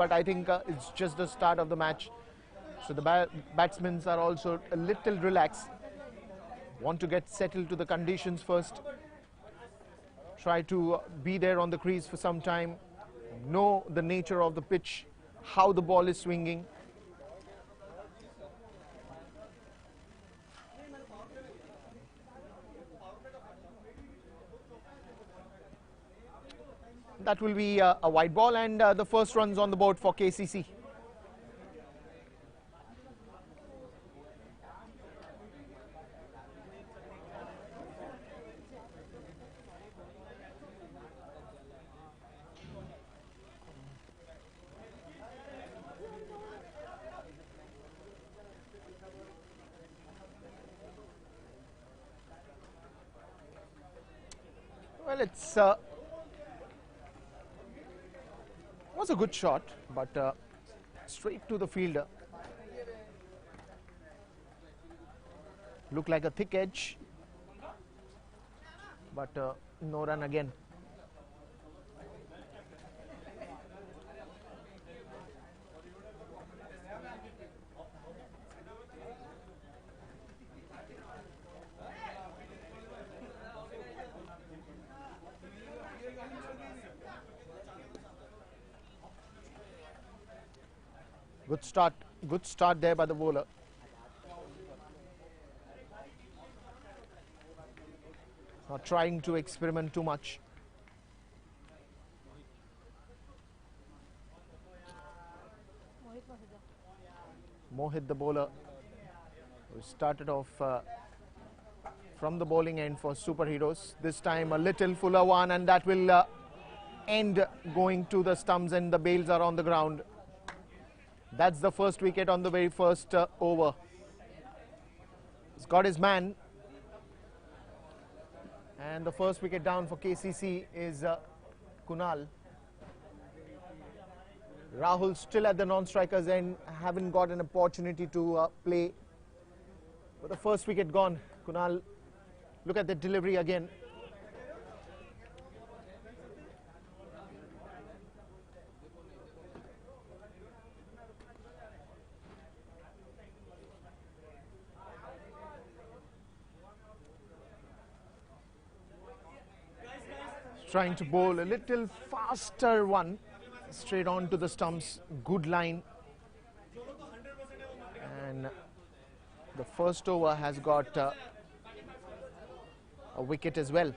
but I think it's just the start of the match. So the batsmen are also a little relaxed, want to get settled to the conditions first, try to be there on the crease for some time, know the nature of the pitch, how the ball is swinging. That will be a wide ball, and the first runs on the board for KCC. Well, it's was a good shot, but straight to the fielder. Looked like a thick edge, but no run again. Good start there by the bowler. Not trying to experiment too much. Mohit, the bowler, who started off from the bowling end for Superheroes. This time a little fuller one, and that will end going to the stumps, and the bails are on the ground. That's the first wicket on the very first over. He's got his man. And the first wicket down for KCC is Kunal. Rahul still at the non-strikers end, haven't got an opportunity to play. But the first wicket gone. Kunal, look at the delivery again. Trying to bowl a little faster one, straight on to the stumps. Good line. And the first over has got a wicket as well.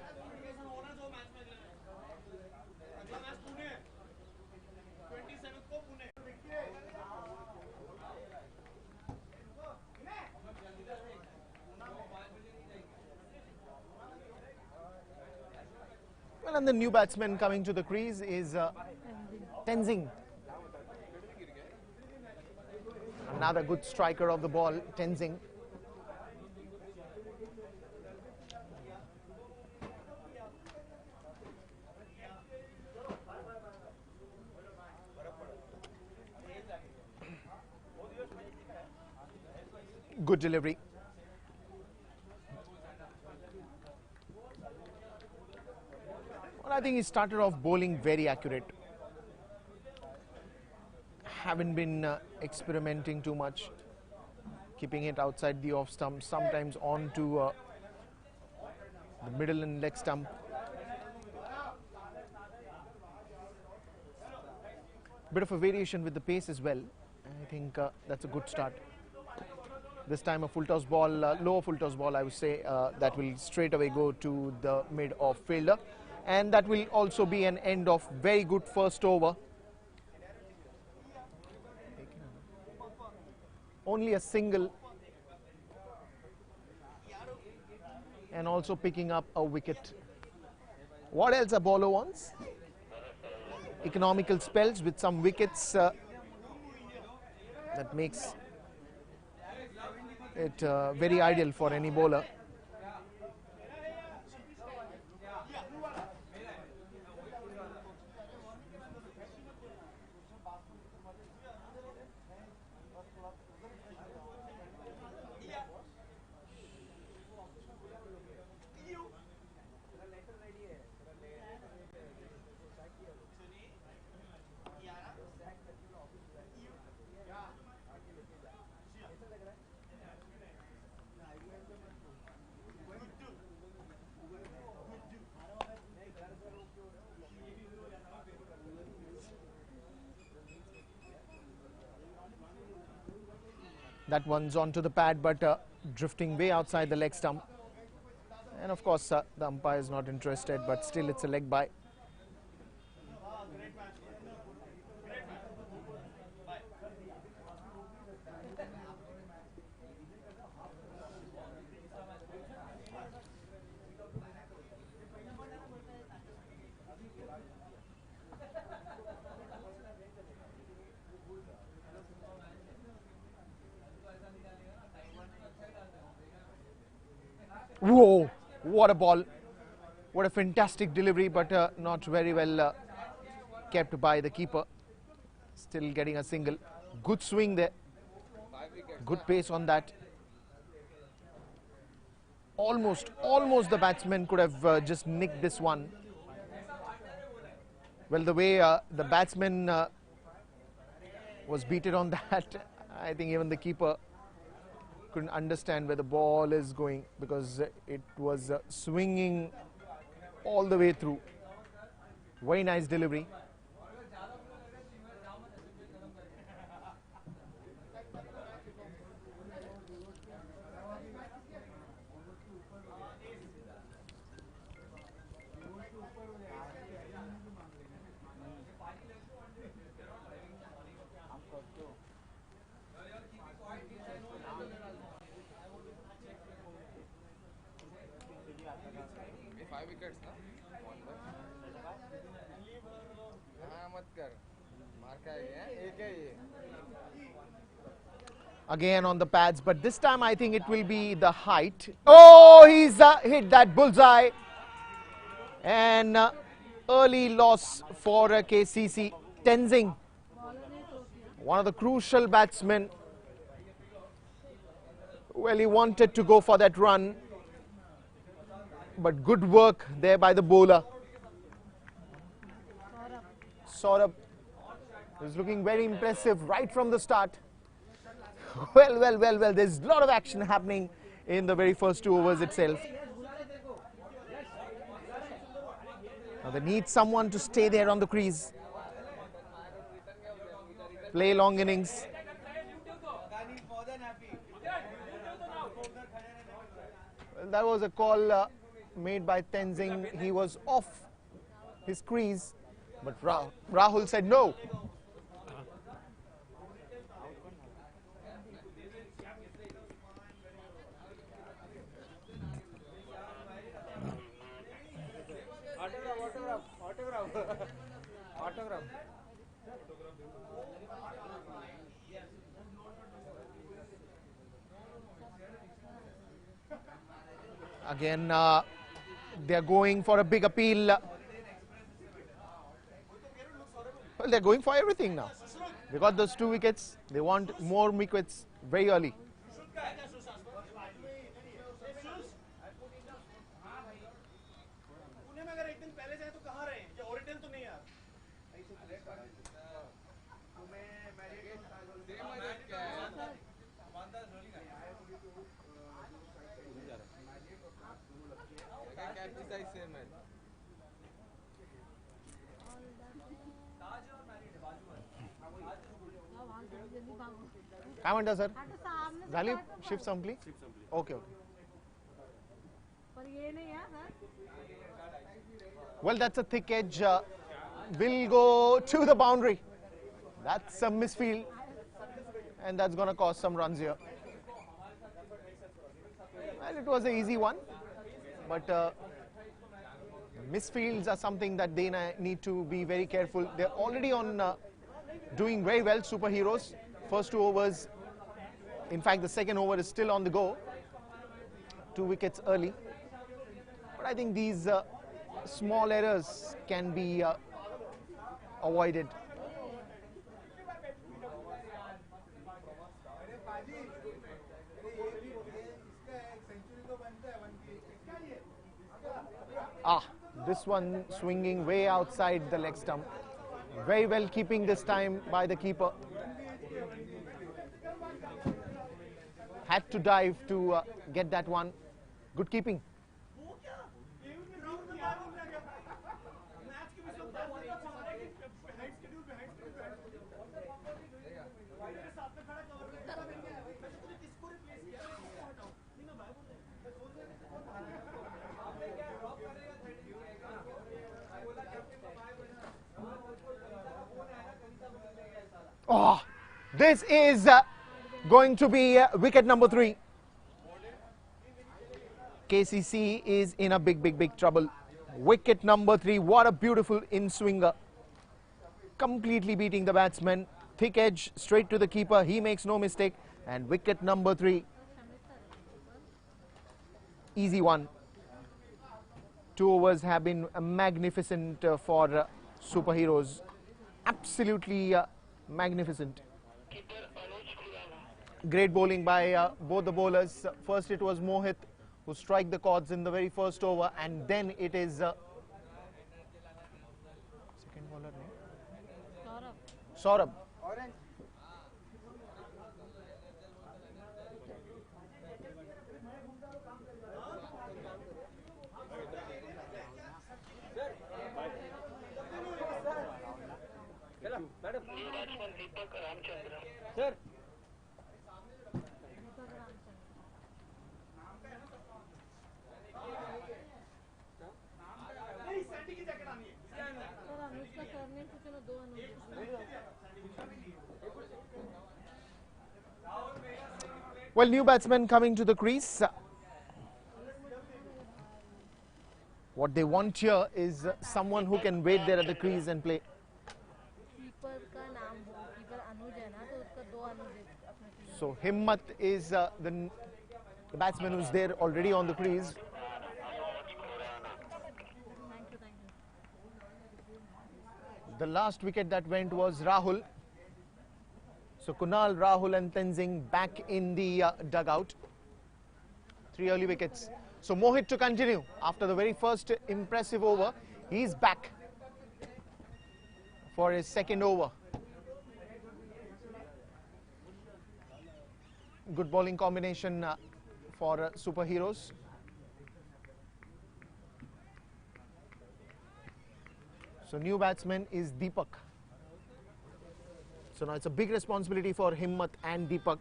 Well, and the new batsman coming to the crease is Tenzing. Another good striker of the ball, Tenzing. Good delivery. Well, I think he started off bowling very accurate. Haven't been experimenting too much, keeping it outside the off stump, sometimes on to the middle and leg stump. Bit of a variation with the pace as well. I think that's a good start. This time a full toss ball, lower full toss ball, I would say, that will straight away go to the mid-off fielder. And that will also be an end of very good first over. Only a single, and also picking up a wicket. What else a bowler wants? Economical spells with some wickets. That makes it very ideal for any bowler. That one's onto the pad, but drifting way outside the leg stump. And of course, the umpire is not interested, but still it's a leg bye. Whoa, what a ball. What a fantastic delivery, but not very well kept by the keeper. Still getting a single. Good swing there. Good pace on that. Almost the batsman could have just nicked this one. Well, the way the batsman was beaten on that, I think even the keeper couldn't understand where the ball is going, because it was swinging all the way through. Very nice delivery. Again on the pads, but this time I think it will be the height. Oh, he's hit that bullseye. And early loss for KCC. Tenzing, one of the crucial batsmen. Well, he wanted to go for that run, but good work there by the bowler. Saurabh is looking very impressive right from the start. Well, there's a lot of action happening in the very first 2 overs itself. Now they need someone to stay there on the crease, play long innings. Well, that was a call made by Tenzing. He was off his crease, but Rahul said no. Autograph. Again, they are going for a big appeal. Well, they're going for everything now. They got those 2 wickets. They want more wickets very early. काय म्हणता sir झाली shift संपली okay Well, that's a thick edge. Will go to the boundary. That's a misfield, and that's going to cause some runs here. Well, it was an easy one, but misfields are something that they need to be very careful. They're already on doing very well, superheroes. First 2 overs. In fact, the second over is still on the go. 2 wickets early. But I think these small errors can be avoided. This one swinging way outside the leg stump. Very well keeping this time by the keeper. Had to dive to get that one. Good keeping. Oh, this is going to be wicket number 3. KCC is in a big trouble. Wicket number 3. What a beautiful in-swinger. Completely beating the batsman. Thick edge, straight to the keeper. He makes no mistake. And wicket number 3. Easy one. 2 overs have been magnificent for Superheroes. Absolutely magnificent. Great bowling by both the bowlers. First it was Mohit who strike the chords in the very first over, and then it is second bowler name? Saurabh. Sir. Well, new batsmen coming to the crease. What they want here is someone who can wait there at the crease and play. So Himmat is the batsman who's there already on the crease. The last wicket that went was Rahul. So Kunal, Rahul and Tenzing back in the dugout. 3 early wickets. So Mohit to continue after the very first impressive over. He's back for his second over. Good bowling combination for Superheroes. So new batsman is Deepak. So now it's a big responsibility for Himmat and Deepak.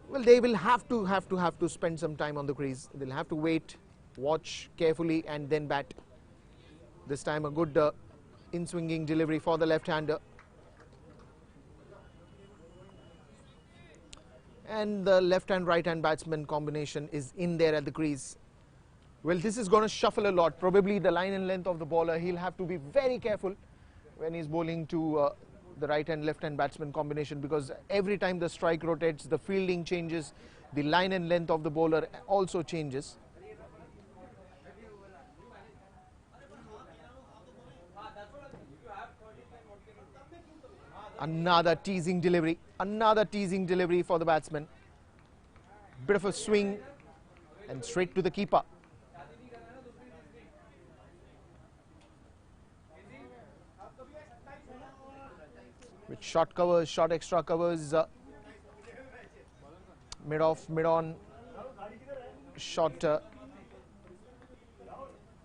Well, they will have to spend some time on the crease. They'll have to wait, watch carefully and then bat. This time a good in-swinging delivery for the left-hander. And the left-hand, right-hand batsman combination is in there at the crease. Well, this is going to shuffle a lot. Probably the line and length of the bowler, he'll have to be very careful when he's bowling to the right and left hand batsman combination, because every time the strike rotates, the fielding changes, the line and length of the bowler also changes. Another teasing delivery for the batsman. Bit of a swing and straight to the keeper. With short covers, short extra covers, mid-off, mid-on, short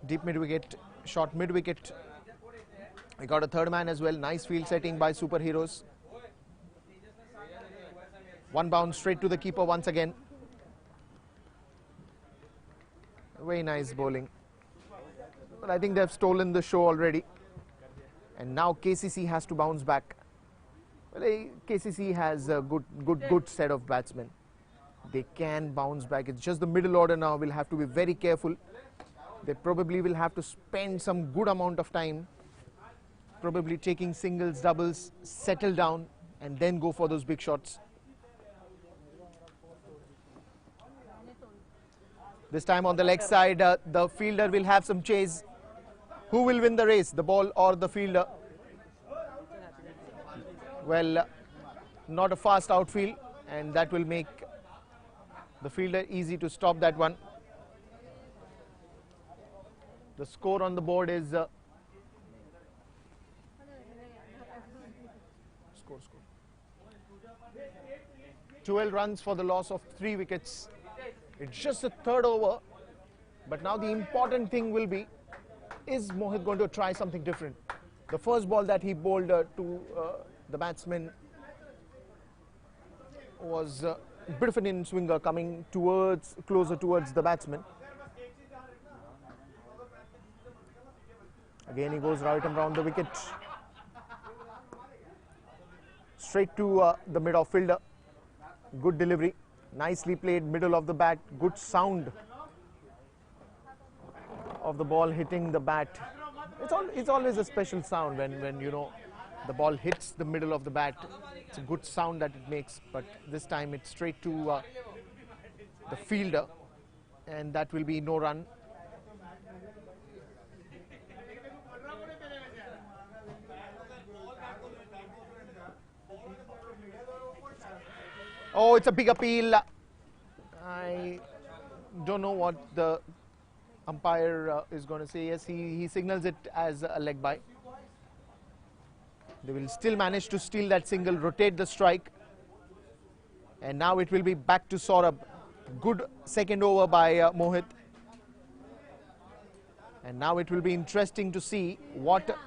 deep mid-wicket, short mid-wicket. We got a third man as well. Nice field setting by Superheroes. One bounce straight to the keeper once again. Very nice bowling. But I think they've stolen the show already. And now KCC has to bounce back. Well, KCC has a good set of batsmen. They can bounce back. It's just the middle order now. Will have to be very careful. They probably will have to spend some good amount of time, probably taking singles, doubles, settle down, and then go for those big shots. This time on the leg side, the fielder will have some chase. Who will win the race, the ball or the fielder? Well, not a fast outfield, and that will make the fielder easy to stop that one. The score on the board is score. 12 runs for the loss of 3 wickets. It's just the third over, but now the important thing will be, is Mohit going to try something different? The first ball that he bowled to the batsman was a bit of an in-swinger coming closer towards the batsman. Again he goes right and round the wicket. straight to the mid-off fielder. Good delivery, nicely played, middle of the bat, good sound of the ball hitting the bat. It's always a special sound when you know the ball hits the middle of the bat. It's a good sound that it makes, but this time it's straight to the fielder, and that will be no run. Oh, it's a big appeal. I don't know what the umpire is going to say. Yes, he signals it as a leg by. They will still manage to steal that single, rotate the strike. And now it will be back to Saurabh. Good second over by Mohit. And now it will be interesting to see what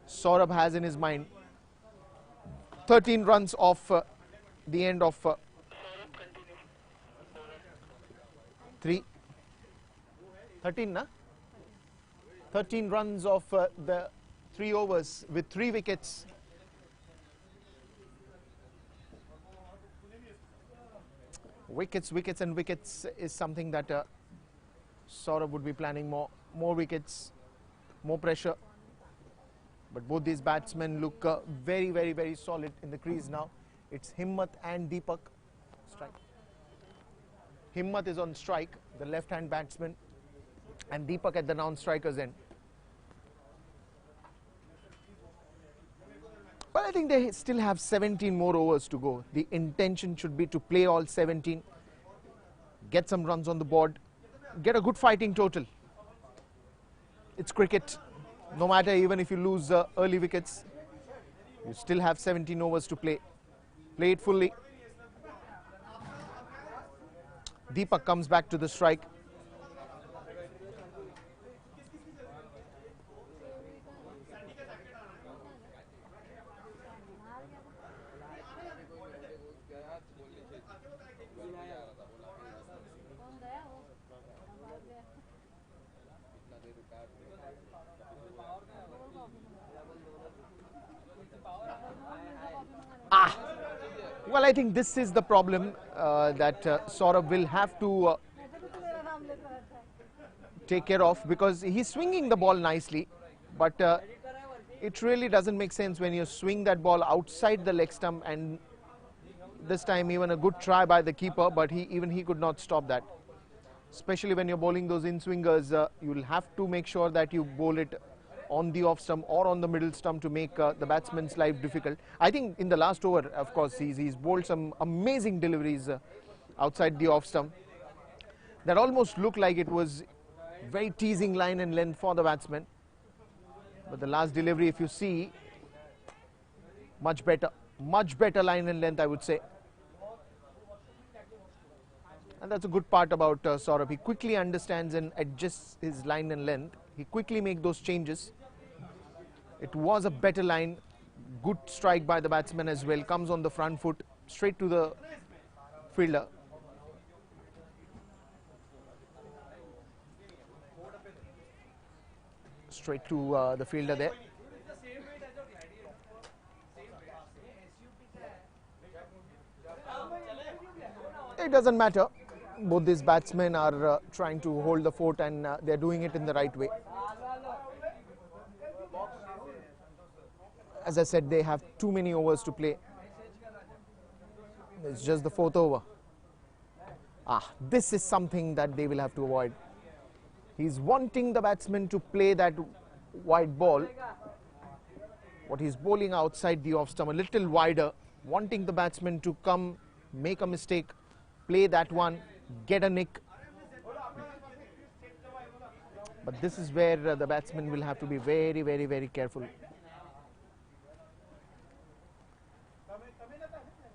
Saurabh has in his mind. 13 runs off the end of 3. 13, na? 13 runs of the 3 overs with 3 wickets. Wickets, wickets and wickets is something that Saurabh would be planning more. More wickets, more pressure. But both these batsmen look very, very, very solid in the crease now. It's Himmat and Deepak. Strike. Himmat is on strike, the left-hand batsman, and Deepak at the non-striker's end. But I think they still have 17 more overs to go. The intention should be to play all 17, get some runs on the board, get a good fighting total. It's cricket. No matter, even if you lose early wickets, you still have 17 overs to play. Play it fully. Deepak comes back to the strike. Well, I think this is the problem that Saurabh will have to take care of, because he's swinging the ball nicely, but it really doesn't make sense when you swing that ball outside the leg stump, and this time even a good try by the keeper, but even he could not stop that. Especially when you're bowling those in-swingers, you'll have to make sure that you bowl it on the off stump or on the middle stump to make the batsman's life difficult. I think in the last over, of course, he's bowled some amazing deliveries outside the off stump that almost looked like it was very teasing line and length for the batsman. But the last delivery, if you see, much better line and length, I would say. And that's a good part about Saurabh. He quickly understands and adjusts his line and length. He quickly makes those changes. It was a better line. Good strike by the batsman as well. Comes on the front foot, straight to the fielder. Straight to the fielder there. It doesn't matter. Both these batsmen are trying to hold the fort, and they're doing it in the right way. As I said, they have too many overs to play. It's just the 4th over. This is something that they will have to avoid. He's wanting the batsman to play that wide ball. What he's bowling outside the off stump, a little wider, wanting the batsman to come, make a mistake, play that one, get a nick. But this is where the batsman will have to be very, very, very careful.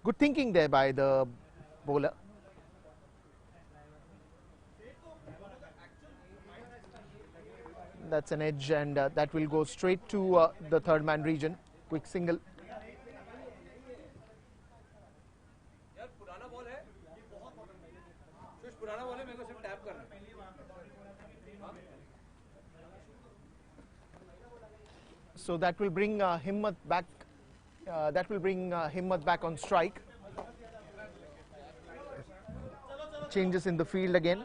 Good thinking there by the bowler. That's an edge, and that will go straight to the third man region. Quick single. So that will bring Himmat back That will bring Himmat back on strike. Changes in the field again.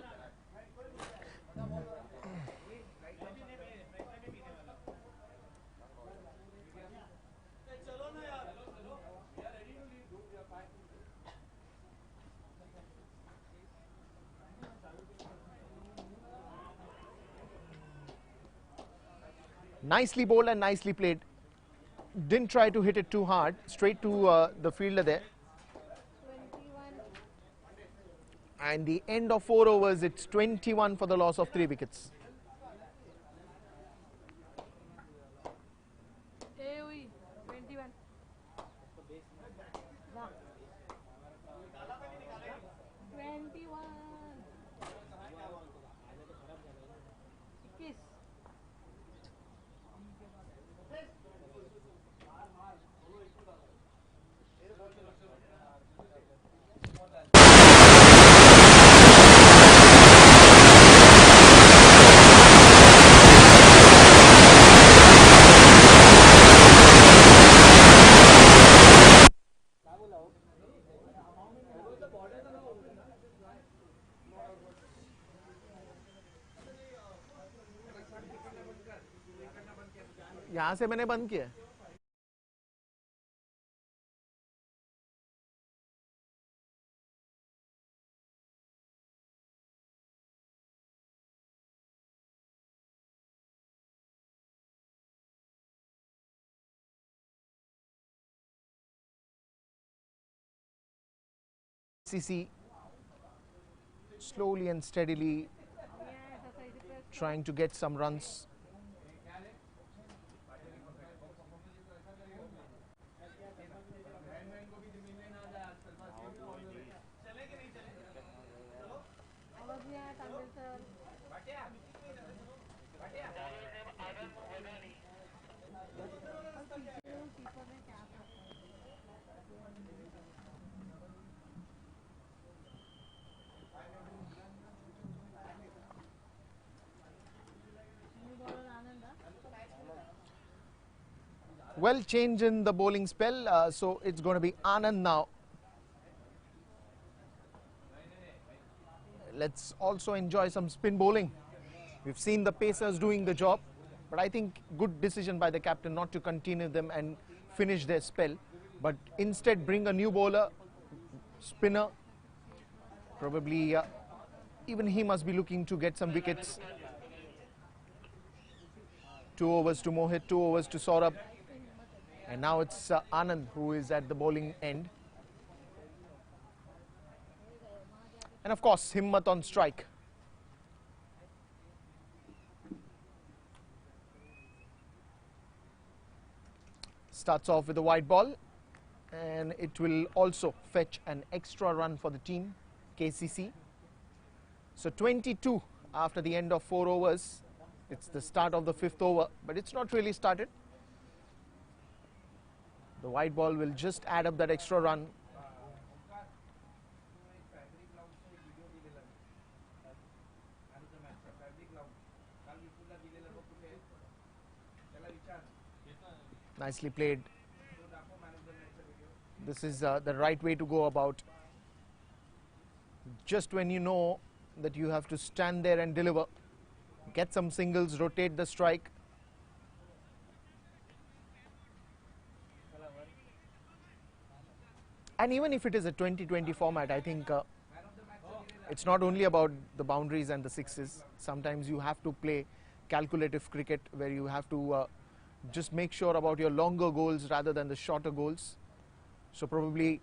Nicely bowled and nicely played. Didn't try to hit it too hard, straight to the fielder there. 21. And the end of 4 overs, it's 21 for the loss of 3 wickets. AOE 21. Wow. 21. Kiss. यहाँ से मैंने बंद किया. CC slowly and steadily trying to get some runs. आवाज नहीं आया तामिल sir. Keeper ने क्या Well, change in the bowling spell, so it's going to be Anand now. Let's also enjoy some spin bowling. We've seen the pacers doing the job, but I think good decision by the captain not to continue them and finish their spell, but instead bring a new bowler, spinner. Probably even he must be looking to get some wickets. 2 overs to Mohit, 2 overs to Saurabh. And now it's Anand who is at the bowling end. And of course, Himmat on strike. Starts off with a wide ball. And it will also fetch an extra run for the team, KCC. So 22 after the end of 4 overs. It's the start of the 5th over, but it's not really started. The white ball will just add up that extra run. Nicely played. This is the right way to go about. Just when you know that you have to stand there and deliver, get some singles, rotate the strike. And even if it is a 20-20 format, I think it's not only about the boundaries and the sixes. Sometimes you have to play calculative cricket where you have to just make sure about your longer goals rather than the shorter goals. So probably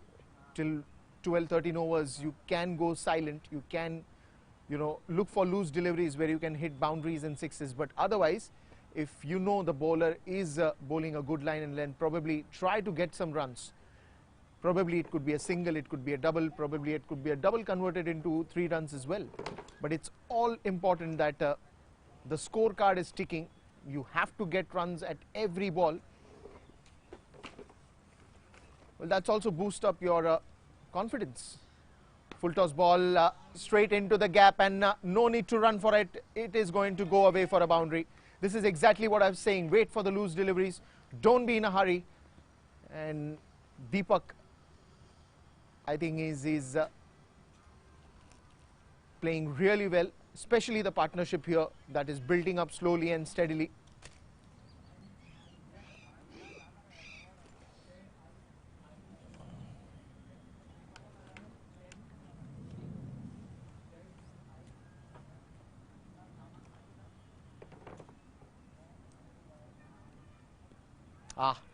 till 12-13 overs you can go silent, you can look for loose deliveries where you can hit boundaries and sixes, but otherwise if you know the bowler is bowling a good line and length, probably try to get some runs. Probably it could be a single, it could be a double, probably it could be a double converted into 3 runs as well. But it's all important that the scorecard is ticking. You have to get runs at every ball. Well, that's also boost up your confidence. Full toss ball straight into the gap, and no need to run for it. It is going to go away for a boundary. This is exactly what I'm saying. Wait for the loose deliveries. Don't be in a hurry. And Deepak, I think, is playing really well, especially the partnership here that is building up slowly and steadily.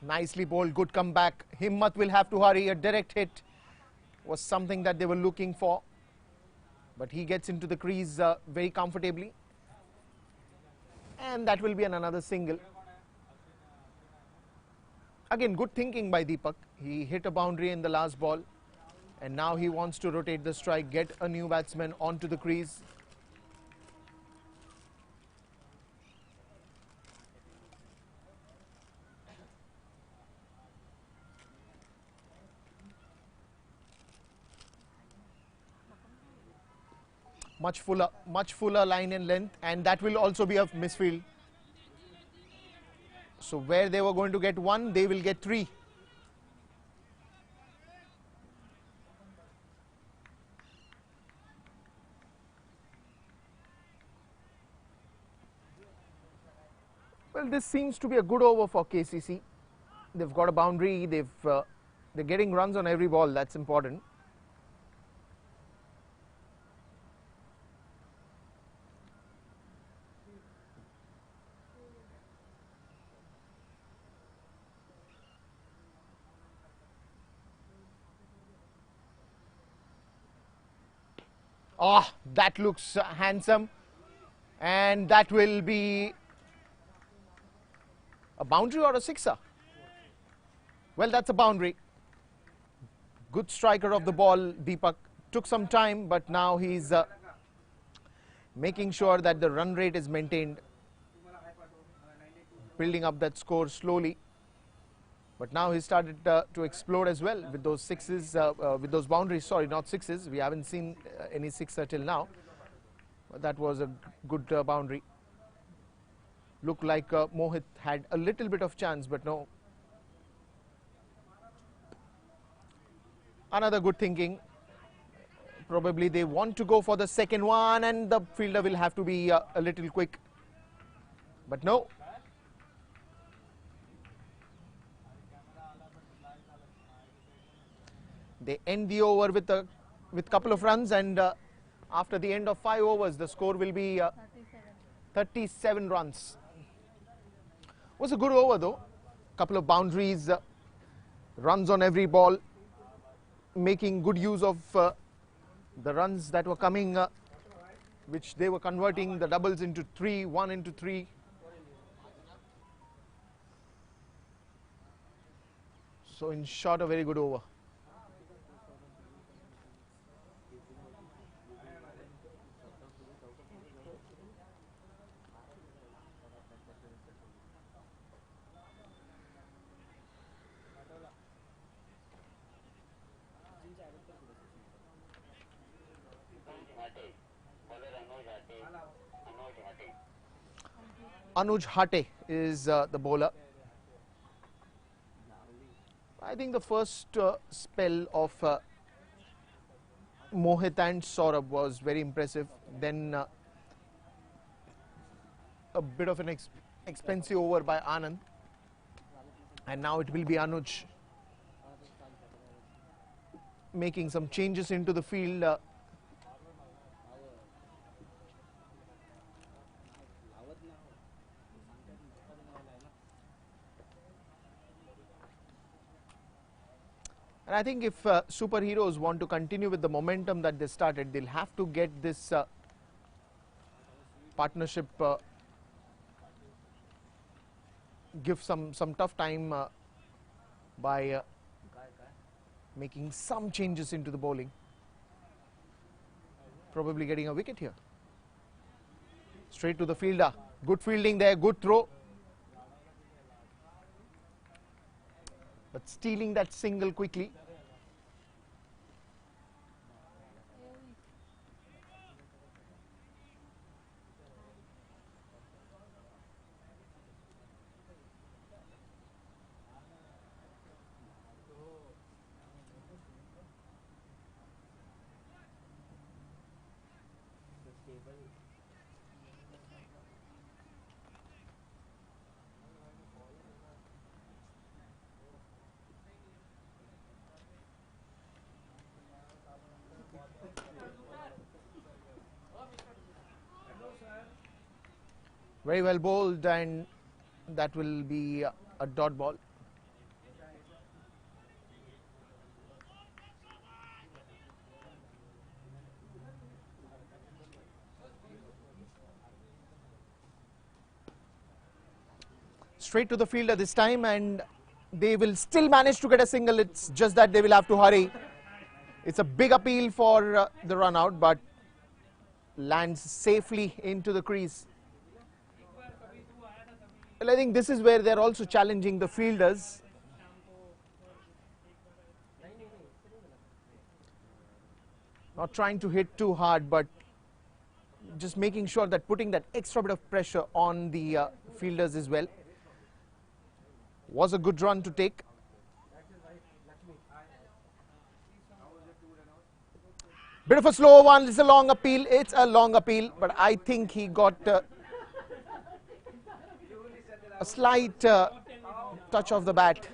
Nicely bowled, good comeback. Himmat will have to hurry. A direct hit was something that they were looking for, but he gets into the crease very comfortably, and that will be another single. Again, good thinking by Deepak. He hit a boundary in the last ball, and now he wants to rotate the strike, get a new batsman onto the crease. Much fuller line and length, and that will also be a misfield. So where they were going to get one, they will get three. Well, this seems to be a good over for KCC. They've got a boundary. They're getting runs on every ball. That's important. That looks handsome, and that will be a boundary or a sixer. Well, that's a boundary. Good striker of the ball, Deepak. Took some time, but now he's making sure that the run rate is maintained, building up that score slowly. But now he started to explode as well with those sixes, with those boundaries. Sorry, not sixes. We haven't seen any sixer till now. But that was a good boundary. Looked like Mohit had a little bit of chance, but no. Another good thinking. Probably they want to go for the second one, and the fielder will have to be a little quick. But no. They end the over with a couple of runs, and after the end of 5 overs, the score will be 37 runs. Was a good over though. Couple of boundaries, runs on every ball, making good use of the runs that were coming, which they were converting the doubles into 3, 1 into 3. So in short, a very good over. Anuj Hate is the bowler. I think the first spell of Mohit and Saurabh was very impressive. Then a bit of an expensive over by Anand. And now it will be Anuj making some changes into the field. And I think if superheroes want to continue with the momentum that they started, they'll have to get this partnership, give some tough time by making some changes into the bowling. Probably getting a wicket here. Straight to the fielder. Good fielding there, good throw. But stealing that single quickly. Very well bowled, and that will be a dot ball. Straight to the fielder this time, and they will still manage to get a single. It's just that they will have to hurry. It's a big appeal for the run out, but lands safely into the crease. Well, I think this is where they're also challenging the fielders. Not trying to hit too hard, but just making sure that putting that extra bit of pressure on the fielders as well. Was a good run to take. Bit of a slow one. It's a long appeal. It's a long appeal, but I think he got a slight touch of the bat.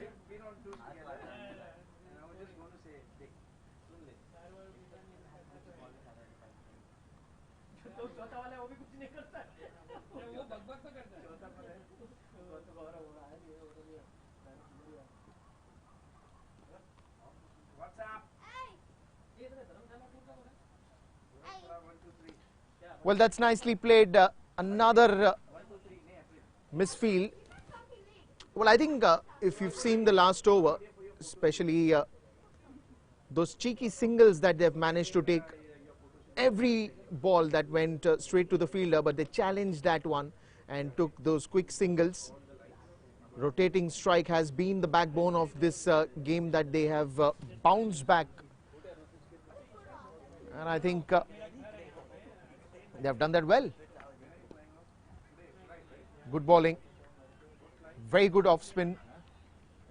Well, that's nicely played. Another misfield. Well, I think if you've seen the last over, especially those cheeky singles that they've managed to take, every ball that went straight to the fielder, but they challenged that one and took those quick singles. Rotating strike has been the backbone of this game, that they have bounced back, and I think they have done that well. Good bowling, very good off spin,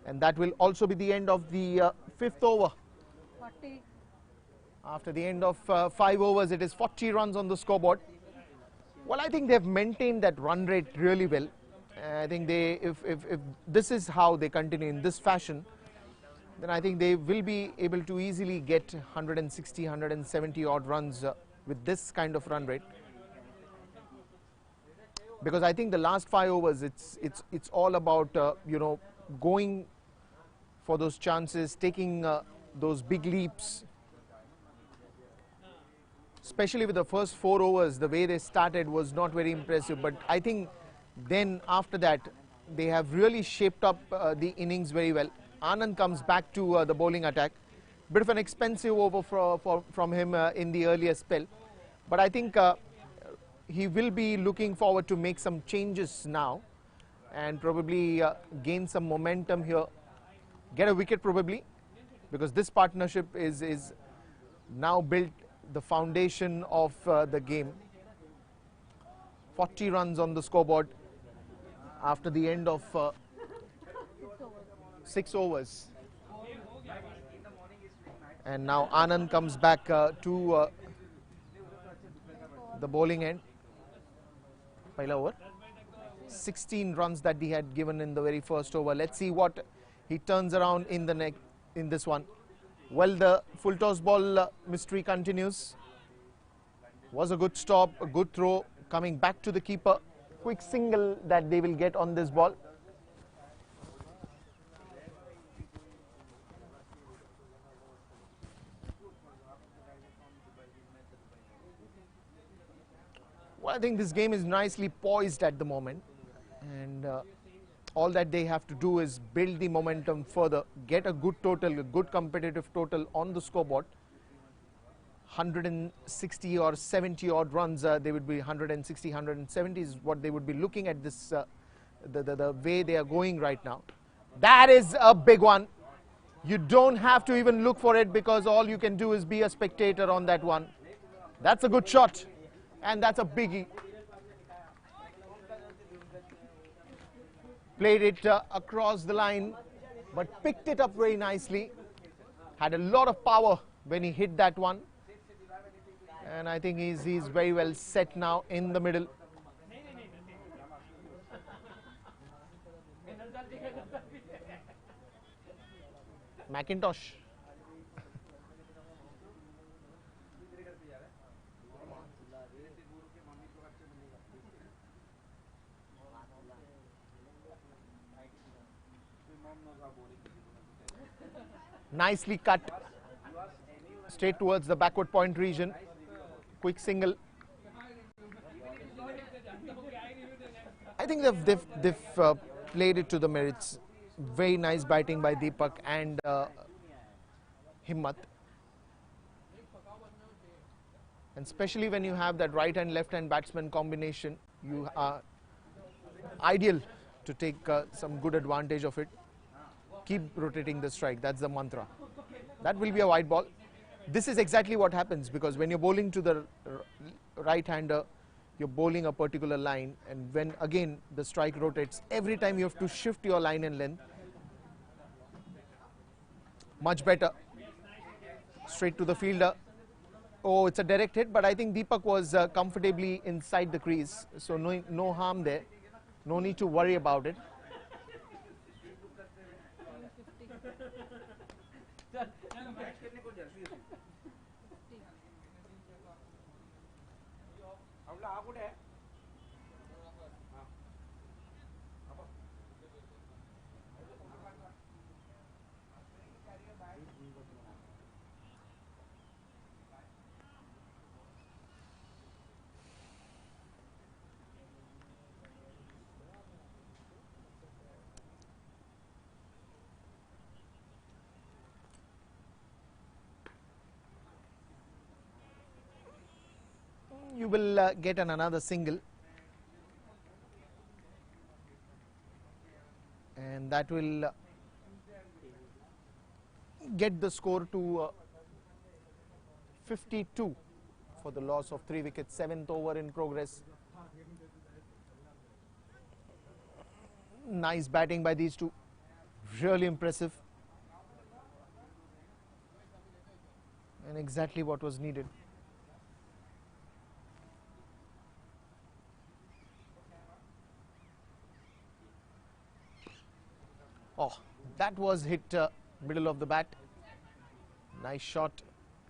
and that will also be the end of the fifth over. 40. After the end of 5 overs, it is 40 runs on the scoreboard. Well, I think they have maintained that run rate really well. I think if this is how they continue in this fashion, then I think they will be able to easily get 160, 170 odd runs with this kind of run rate. Because I think the last 5 overs, it's all about going for those chances, taking those big leaps. Especially with the first 4 overs, the way they started was not very impressive. But I think then after that, they have really shaped up the innings very well. Anand comes back to the bowling attack. Bit of an expensive over from him in the earlier spell. But I think he will be looking forward to make some changes now and probably gain some momentum here. Get a wicket probably, because this partnership is now built the foundation of the game. 40 runs on the scoreboard after the end of 6 overs. And now Anand comes back to the bowling end. Pahla over. 16 runs that he had given in the very first over. Let's see what he turns around in this one. Well, the full toss ball mystery continues. Was a good stop, a good throw, coming back to the keeper. Quick single that they will get on this ball. Well, I think this game is nicely poised at the moment, and all that they have to do is build the momentum further, get a good total, a good competitive total on the scoreboard. 160 or 70 odd runs, they would be 160, 170 is what they would be looking at this, the way they are going right now. That is a big one. You don't have to even look for it, because all you can do is be a spectator on that one. That's a good shot, and that's a biggie. Played it across the line, but picked it up very nicely. Had a lot of power when he hit that one. And I think he's very well set now in the middle. McIntosh. Nicely cut straight towards the backward point region. Quick single. I think they've played it to the merits. Very nice batting by Deepak and Himmat. And especially when you have that right and left hand batsman combination, you are ideal to take some good advantage of it. Keep rotating the strike. That's the mantra. That will be a wide ball. This is exactly what happens, because when you're bowling to the right hander, you're bowling a particular line, and when again the strike rotates, every time you have to shift your line and length. Much better. Straight to the fielder. Oh, it's a direct hit, but I think Deepak was comfortably inside the crease, so no harm there. No need to worry about it. You will get another single, and that will get the score to 52 for the loss of 3 wickets. 7th over in progress. Nice batting by these two, really impressive, and exactly what was needed. Oh, that was hit middle of the bat. Nice shot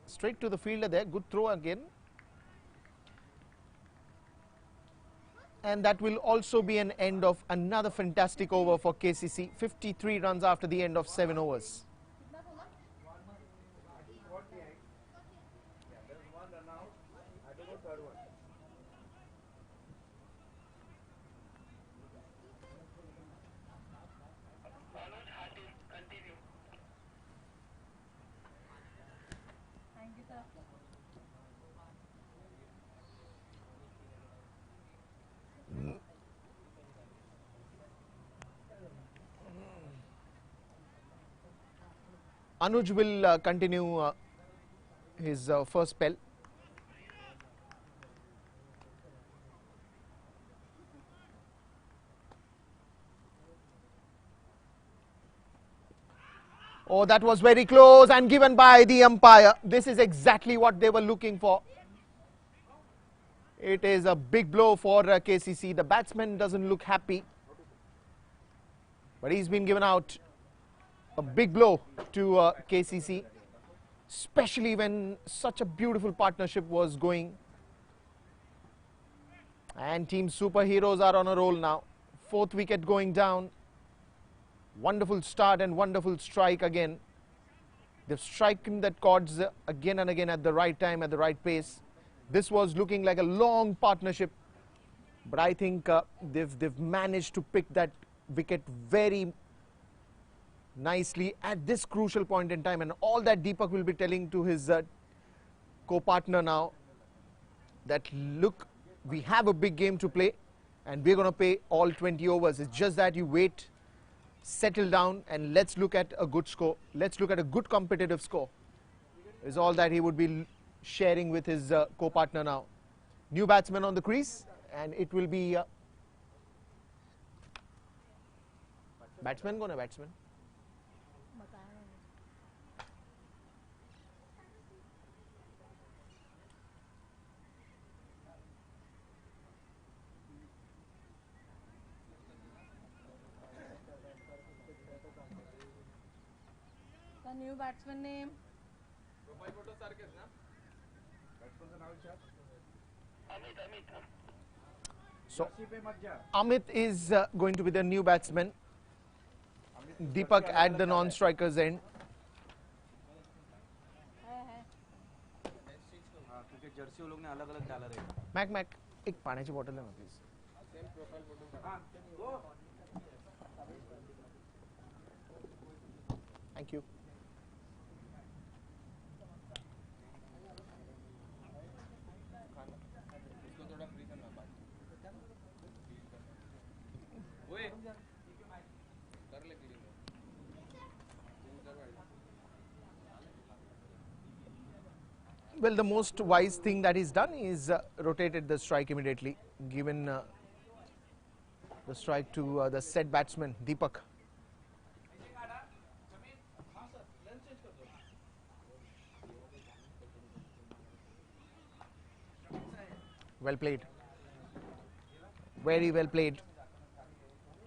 straight to the fielder there. Good throw again. And that will also be an end of another fantastic over for KCC. 53 runs after the end of 7 overs. Anuj will continue his first spell. Oh, that was very close and given by the umpire. This is exactly what they were looking for. It is a big blow for KCC. The batsman doesn't look happy, but he's been given out. A big blow to KCC, especially when such a beautiful partnership was going. And Team Superheroes are on a roll now. 4th wicket going down. Wonderful start and wonderful strike again. They've striken that chords again and again at the right time, at the right pace. This was looking like a long partnership, but I think they've managed to pick that wicket very nicely at this crucial point in time, and all that Deepak will be telling to his co-partner now, that look, we have a big game to play and we're going to play all 20 overs. It's just that you wait, settle down, and let's look at a good score. Let's look at a good competitive score, is all that he would be sharing with his co-partner now. New batsman on the crease, and it will be batsman gonna batsman. The new batsman name. So Amit is going to be the new batsman. Deepak at the non-strikers end. के Jersey वो लोग ने अलग अलग डाला रहेगा. Mac Mac एक पाण्याची बॉटल आहे ना please. Thank you. Well, the most wise thing that he's done is rotated the strike immediately, given the strike to the set batsman Deepak. Well played. Very well played.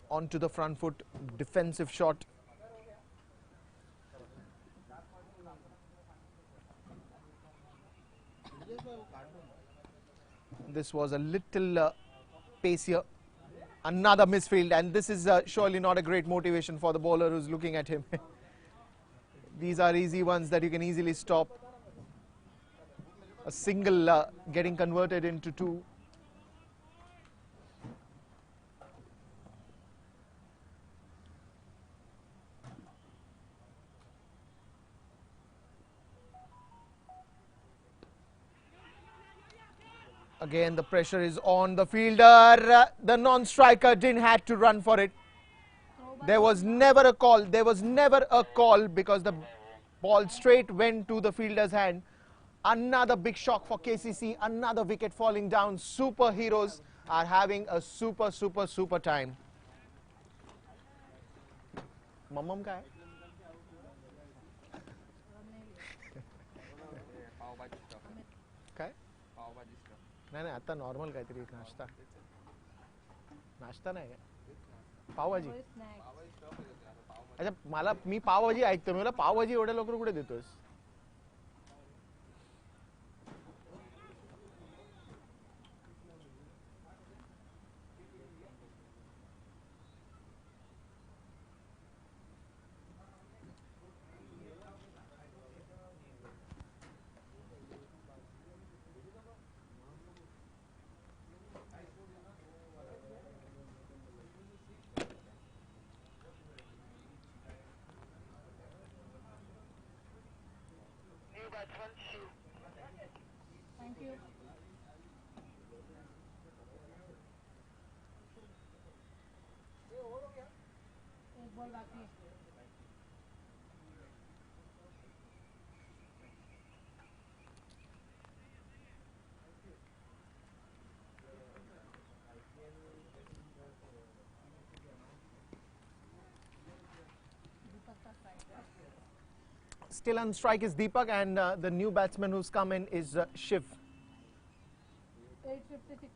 Onto the front foot, defensive shot. This was a little pacier. Another misfield, and this is surely not a great motivation for the bowler who's looking at him. These are easy ones that you can easily stop. A single getting converted into two. Again, the pressure is on the fielder. The non-striker didn't have to run for it. There was never a call. There was never a call because the ball straight went to the fielder's hand. Another big shock for KCC. Another wicket falling down. Superheroes are having a super time. Mamam ka hai? काय? नाही नाही आता normal काहीतरी एक नाश्ता. नाश्ता नाही काय? पावभाजी. अच्छा मला मी पावभाजी ऐकतो. मला पावभाजी एवढ्या लवकर कुठे देतोस? Thank you. एक बॉल बाकी है. Still on strike is Deepak, and the new batsman who's come in is Shiv. 856.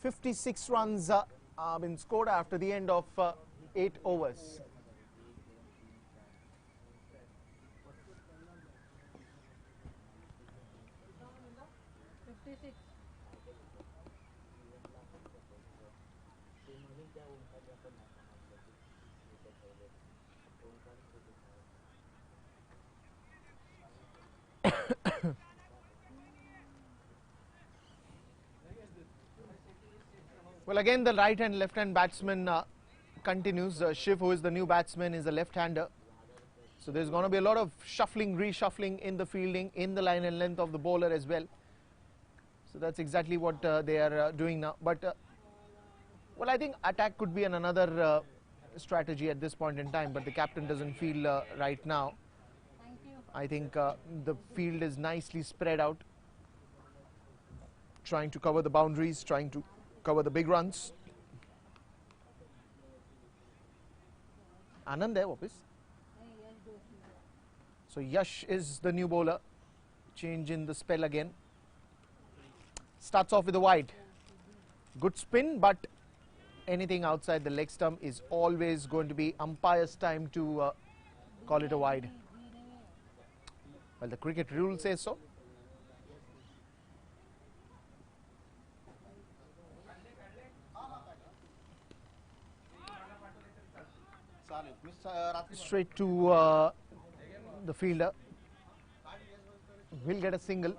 56 runs have been scored after the end of 8 overs. Well, again the right and left hand batsman continues. Shiv, who is the new batsman, is a left-hander. So there's going to be a lot of shuffling, reshuffling in the fielding, in the line and length of the bowler as well. So that's exactly what they are doing now. But well, I think attack could be another strategy at this point in time, but the captain doesn't feel right now. Thank you. I think the field is nicely spread out, trying to cover the boundaries, trying to cover the big runs. Anand hai wapis. So Yash is the new bowler. Change in the spell again. Starts off with a wide. Good spin, but anything outside the leg stump is always going to be umpire's time to call it a wide. Well, the cricket rule says so. Straight to the fielder. Will get a single.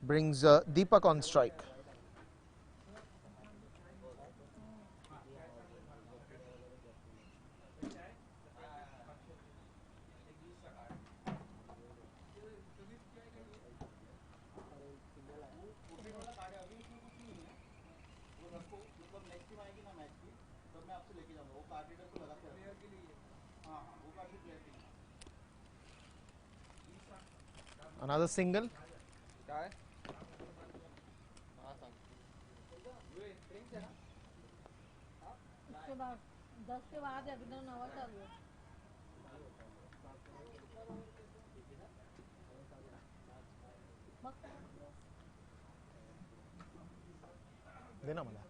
brings Deepak on strike. Another single. उसके बाद 10 के बाद अभी तो नवा चालू है मग देना मला.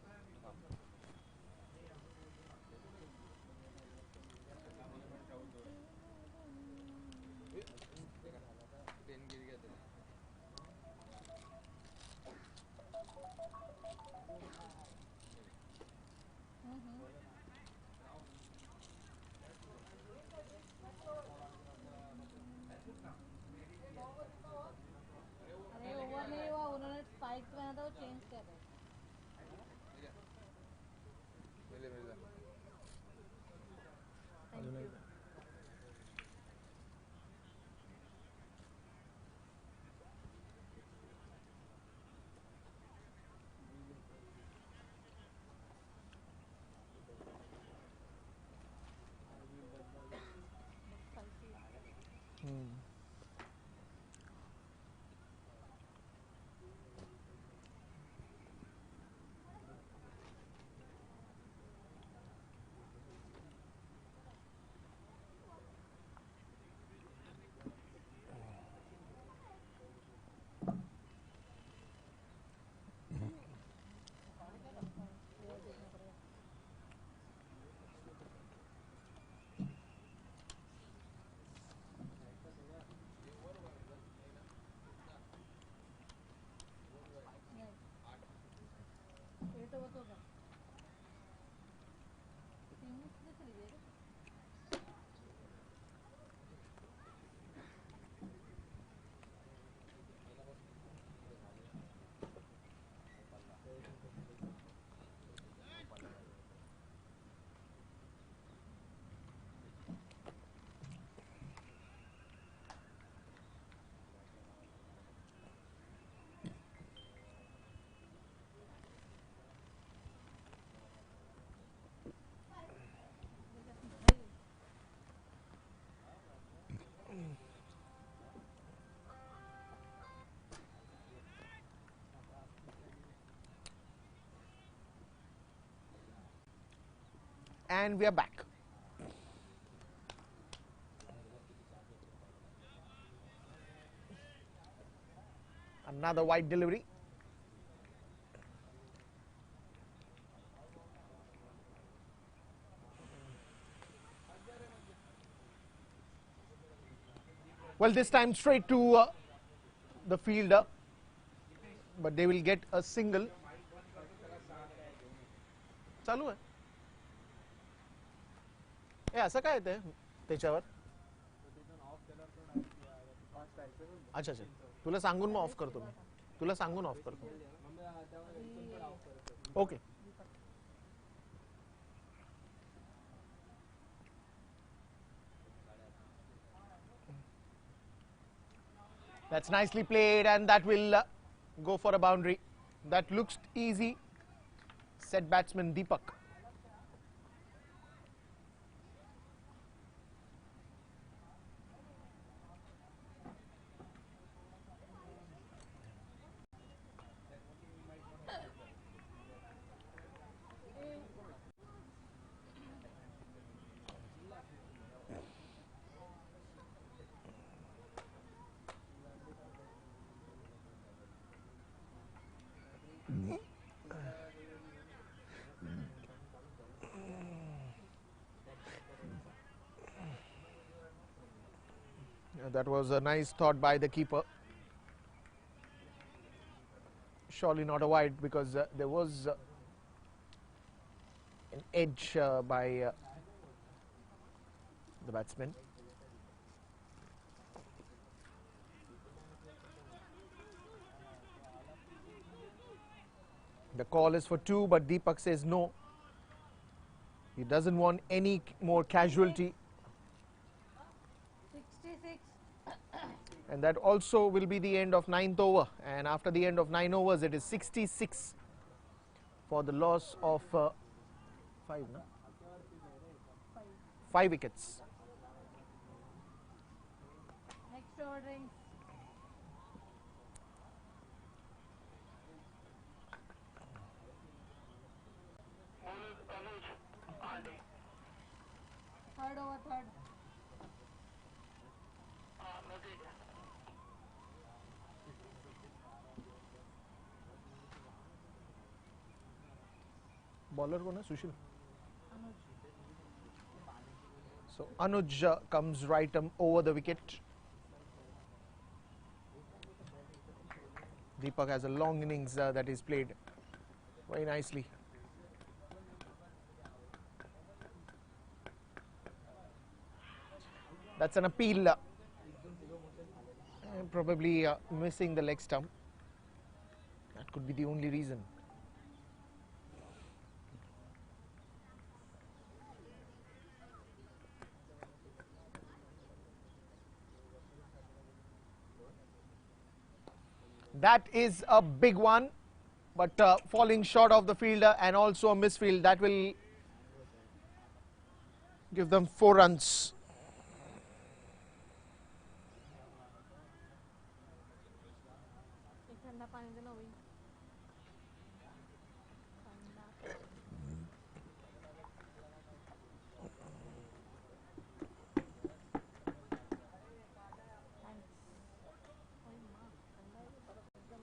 अरे ओवर नहीं हुआ उन्होंने स्पाइक पहना था वो चेंज कर रहे ये तो वो तो होगा टीम से चली जाएगी And we are back. Another wide delivery. Well, this time straight to the fielder, but they will get a single. चालू आहे. ए असं काय ते त्याच्यावर. अच्छा अच्छा तुला सांगून मग ऑफ करतो मी. तुला सांगून ऑफ करतो. Okay. That's nicely played, and that will go for a boundary. That looks easy. Set batsman Deepak. That was a nice thought by the keeper. Surely not a wide because there was an edge by the batsman. The call is for 2, but Deepak says no. He doesn't want any more casualty. 66. And that also will be the end of 9th over. And after the end of 9 overs, it is 66 for the loss of 5, no? 5 wickets. Next over drinks. Third over, third. Bowler ko na Sushil. Anuj. So Anuj comes right over the wicket. Deepak has a long innings that is played very nicely. That's an appeal. Probably missing the leg stump. That could be the only reason. That is a big one, but falling short of the fielder and also a misfield. That will give them 4 runs. एक ठंडा पानी देना वही ठंडा thanks ओए मां ठंडा है बर्फ एकदम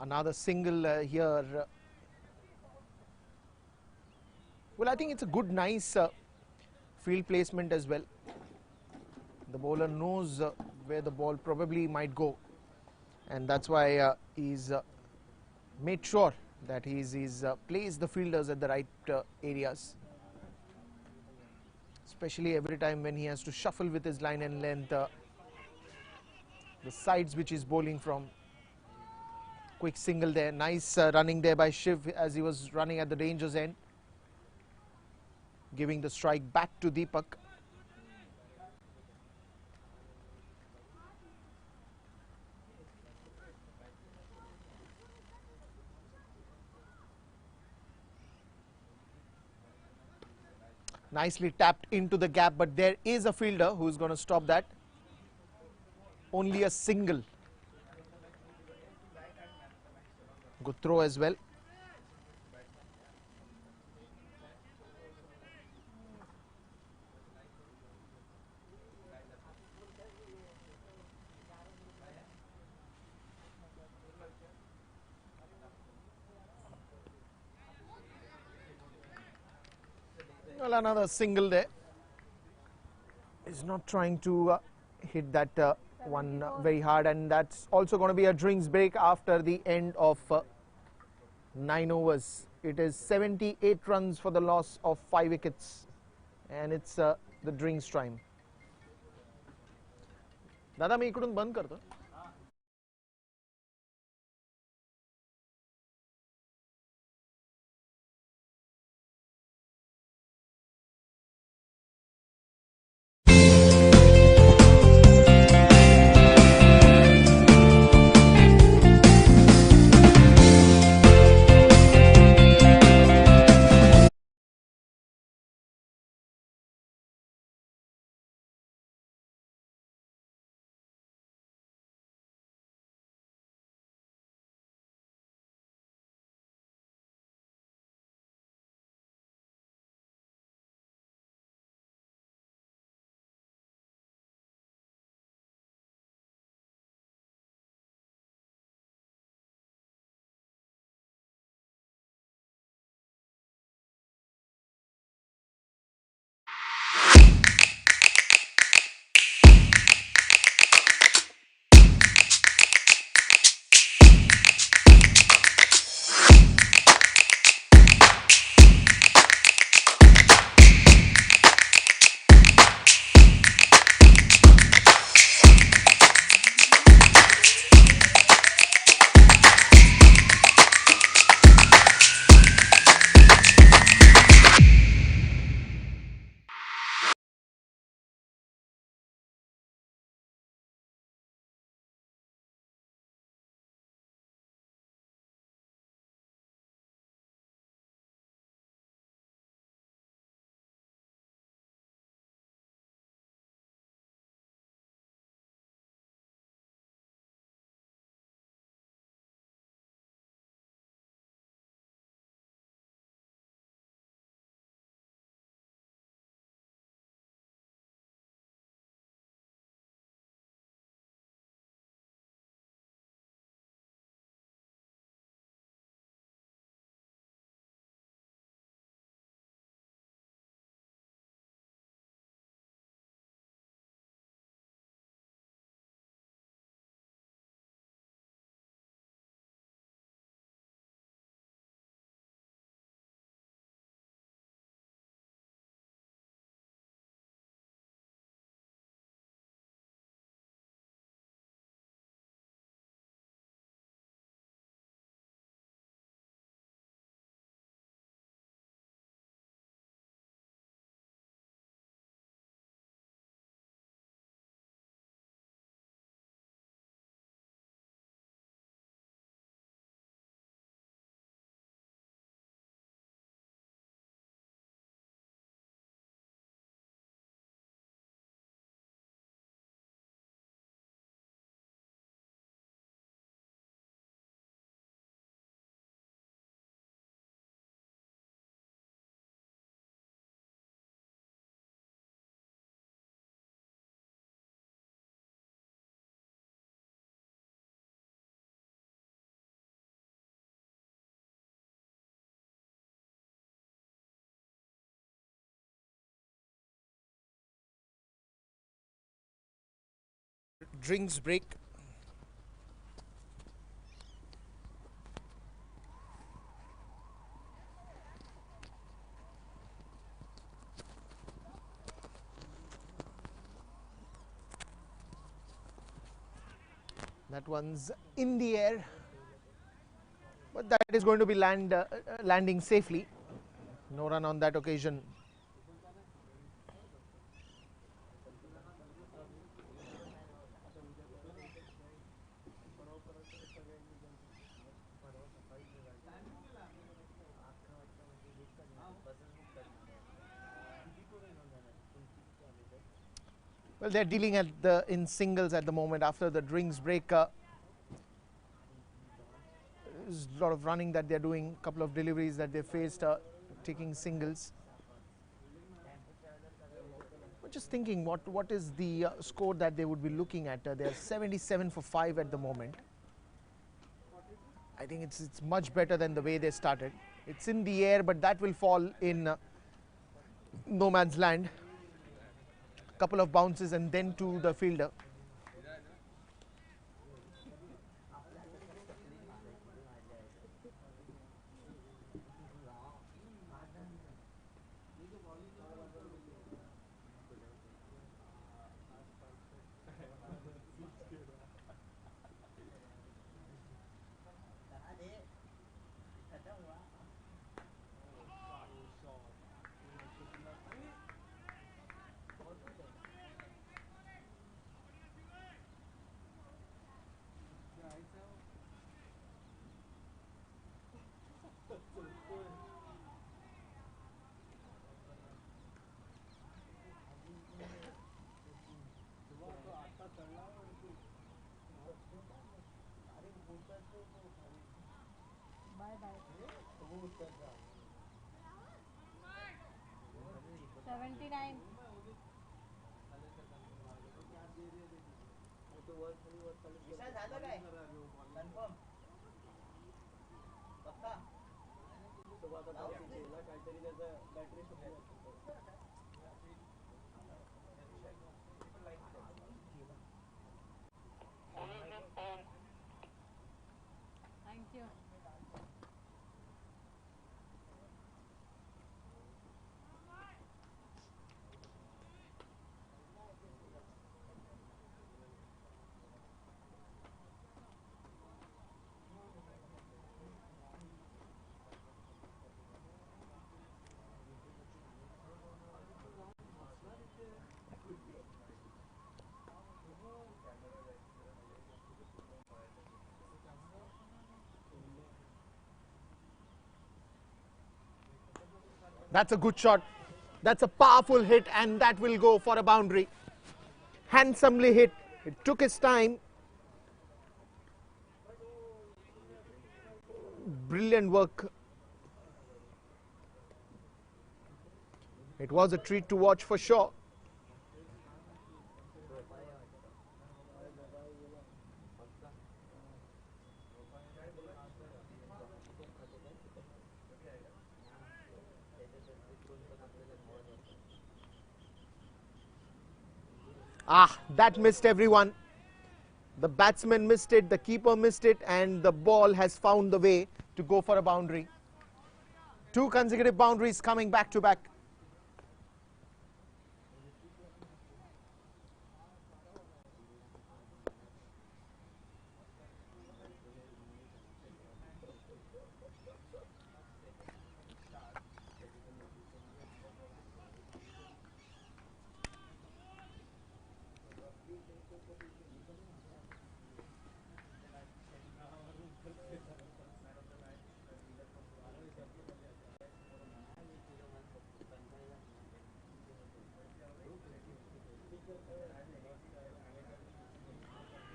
Another single here. Well, I think it's a good, nice field placement as well. The bowler knows where the ball probably might go, and that's why he's made sure that he's placed the fielders at the right areas. Especially every time when he has to shuffle with his line and length, the sides which he's bowling from. Quick single there, nice running there by Shiv as he was running at the ranger's end, giving the strike back to Deepak. Nicely tapped into the gap, but there is a fielder who is going to stop that. Only a single. Good throw as well. Well, another single there. He's not trying to hit that one very hard, and that's also going to be a drinks break after the end of 9 overs. It is 78 runs for the loss of 5 wickets, and it's the drinks time. दादा मी इकडून बंद करतो. drinks break. That one's in the air, but that is going to be landing safely. No run on that occasion. Well, they're dealing in singles at the moment after the drinks break. There's a lot of running that they're doing, a couple of deliveries that they faced taking singles. But just thinking, what is the score that they would be looking at? They're 77 for 5 at the moment. I think it's much better than the way they started. It's in the air, but that will fall in no man's land. Couple of bounces and then to the fielder. Bye bye. 79. Thank you. That's a good shot. That's a powerful hit, and that will go for a boundary. Handsomely hit. It took its time. Brilliant work. It was a treat to watch for sure. Ah, that missed everyone. The batsman missed it, the keeper missed it, and the ball has found the way to go for a boundary. 2 consecutive boundaries coming back to back.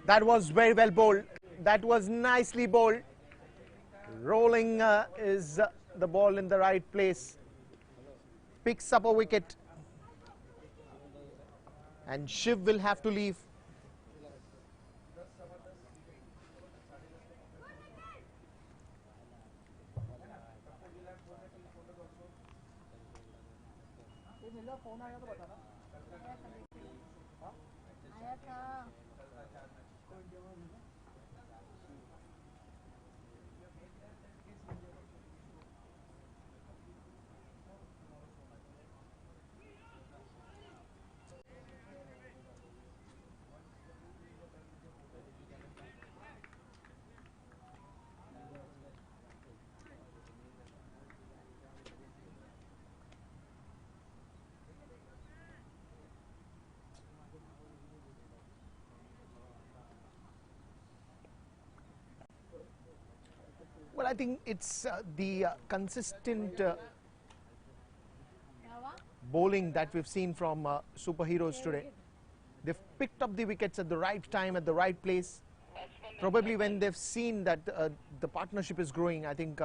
That was very well bowled. That was nicely bowled. Rolling is the ball in the right place. Picks up a wicket. And Shiv will have to leave. आया था Well, I think it's the consistent क्या हुआ bowling that we've seen from superheroes today. They've picked up the wickets at the right time, at the right place. Probably when they've seen that the partnership is growing. I think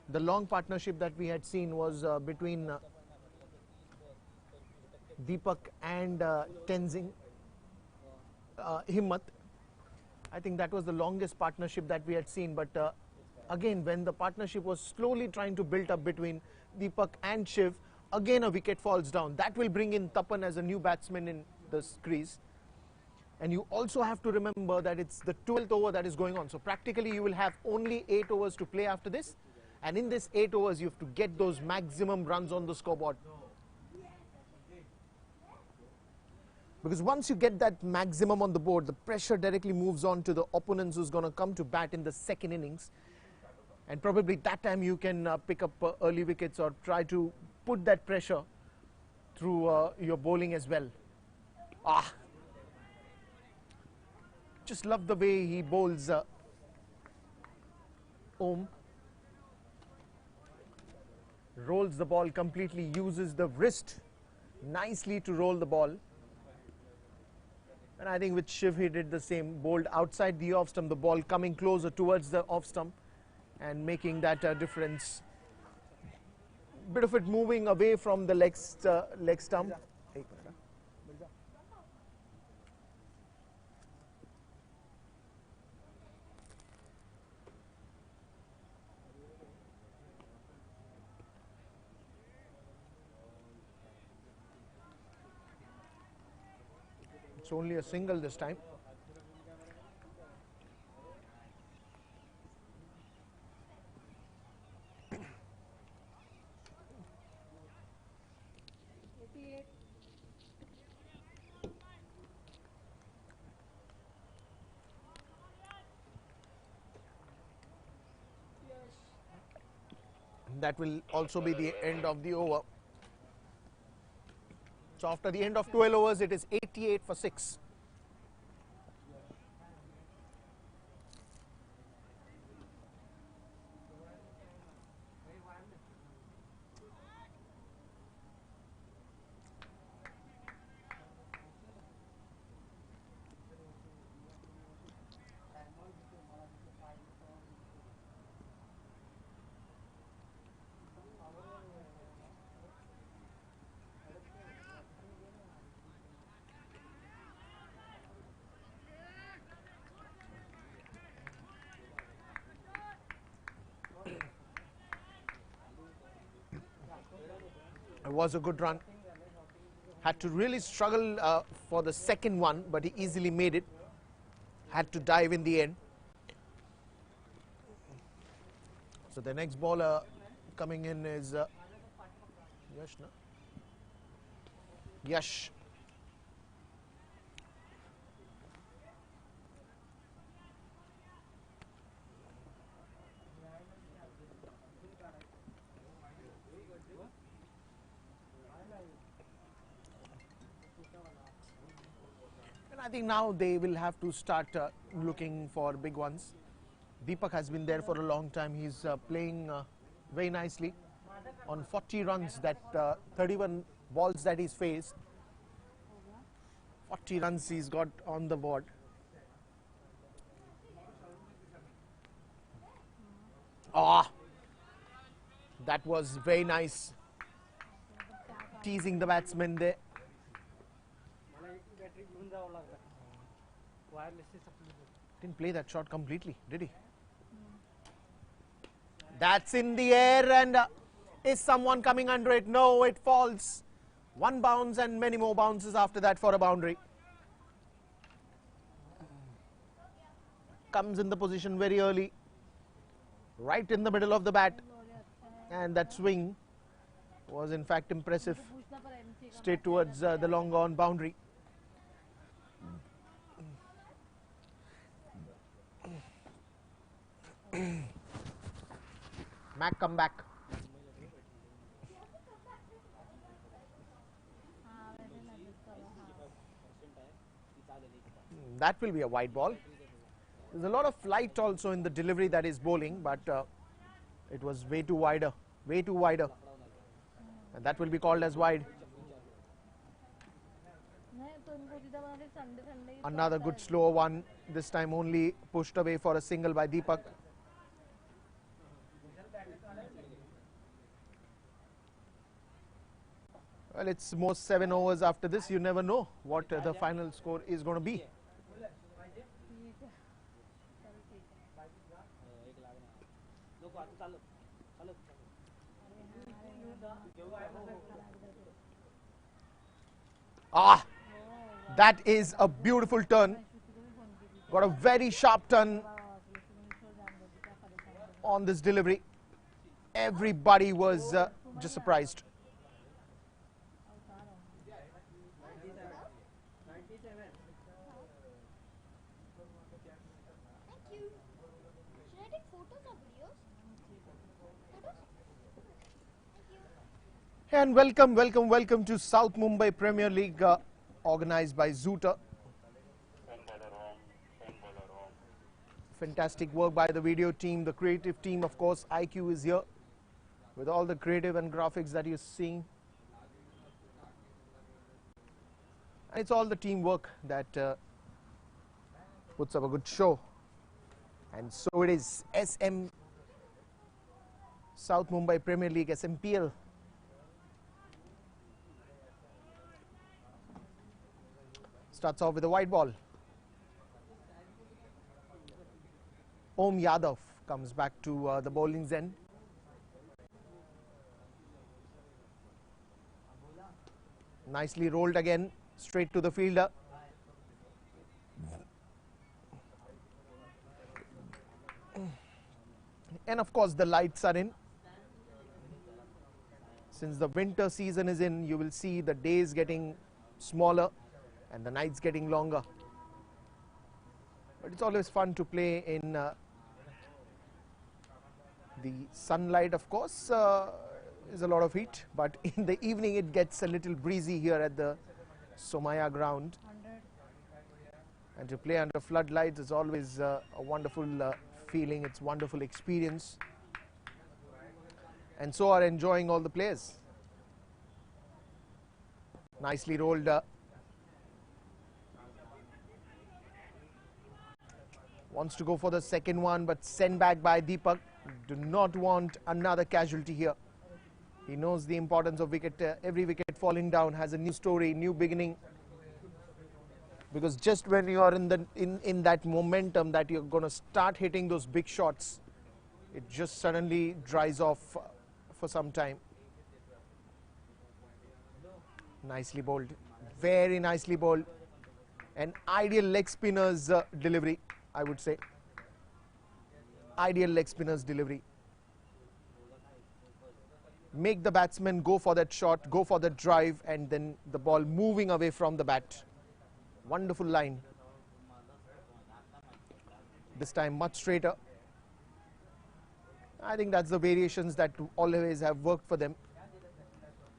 the long partnership that we had seen was between Deepak and Tenzing Himmat. I think that was the longest partnership that we had seen. But again, when the partnership was slowly trying to build up between Deepak and Shiv, again a wicket falls down. That will bring in Tapan as a new batsman in the crease. And you also have to remember that it's the 12th over that is going on. So practically you will have only 8 overs to play after this. And in this 8 overs, you have to get those maximum runs on the scoreboard. Because once you get that maximum on the board, the pressure directly moves on to the opponents who's going to come to bat in the second innings. And probably that time you can pick up early wickets or try to put that pressure through your bowling as well. Just love the way he bowls Om. Rolls the ball completely, uses the wrist nicely to roll the ball. And I think with Shiv he did the same, bowled outside the off stump, the ball coming closer towards the off stump and making that difference. Bit of it moving away from the leg stump. It's only a single this time. That will also be the end of the over. So after the end of 12 overs, it is 88 for 6. It was a good run. Had to really struggle for the second one, but he easily made it. Had to dive in the end. So the next bowler coming in is Yash. No? Yash. I think now they will have to start looking for big ones. Deepak has been there for a long time. He's playing very nicely. On 40 runs, that 31 balls that he's faced, 40 runs he's got on the board. That was very nice. Teasing the batsman there. Didn't play that shot completely, did he? That's in the air, and is someone coming under it? No, it falls. One bounce and many more bounces after that for a boundary. Comes in the position very early, right in the middle of the bat, and that swing was in fact impressive. Straight towards the long gone boundary. Mac, come back. That will be a wide ball. There's a lot of flight also in the delivery that is bowling, but It was way too wider, and that will be called as wide. नहीं तो इनको सीधा बनाते Sunday Sunday Another good slower one, this time only pushed away for a single by Deepak. Well, it's most 7 overs after this. You never know what the final score is going to be. Ah, that is a beautiful turn. Got a very sharp turn on this delivery. Everybody was just surprised. Thank you. Should I take photos or videos? Photos? Thank you. And welcome to South Mumbai Premier League, organized by Zoota. Fantastic work by the video team, the creative team, of course. IQ is here with all the creative and graphics that you're seeing. And it's all the teamwork that puts up a good show. And so it is. South Mumbai Premier League, Smpl. Starts off with a wide ball. Om Yadav comes back to the bowling's end. Nicely rolled again, straight to the fielder. And of course the lights are in. Since the winter season is in, you will see the days getting smaller and the nights getting longer. But it's always fun to play in the sunlight, of course. Is a lot of heat, but in the evening it gets a little breezy here at the Somaya ground. 100. And to play under floodlights is always a wonderful feeling. It's a wonderful experience. And so are enjoying all the players. Nicely rolled. Wants to go for the second one, but sent back by Deepak. Do not want another casualty here. He knows the importance of wicket. Every wicket falling down has a new story, new beginning. Because just when you are in that momentum that you're going to start hitting those big shots, it just suddenly dries off for some time. Nicely bowled, very nicely bowled. An ideal leg spinner's delivery, I would say. Ideal leg spinner's delivery. Make the batsman go for that shot, go for that drive, and then the ball moving away from the bat. Wonderful line. This time much straighter. I think that's the variations that always have worked for them.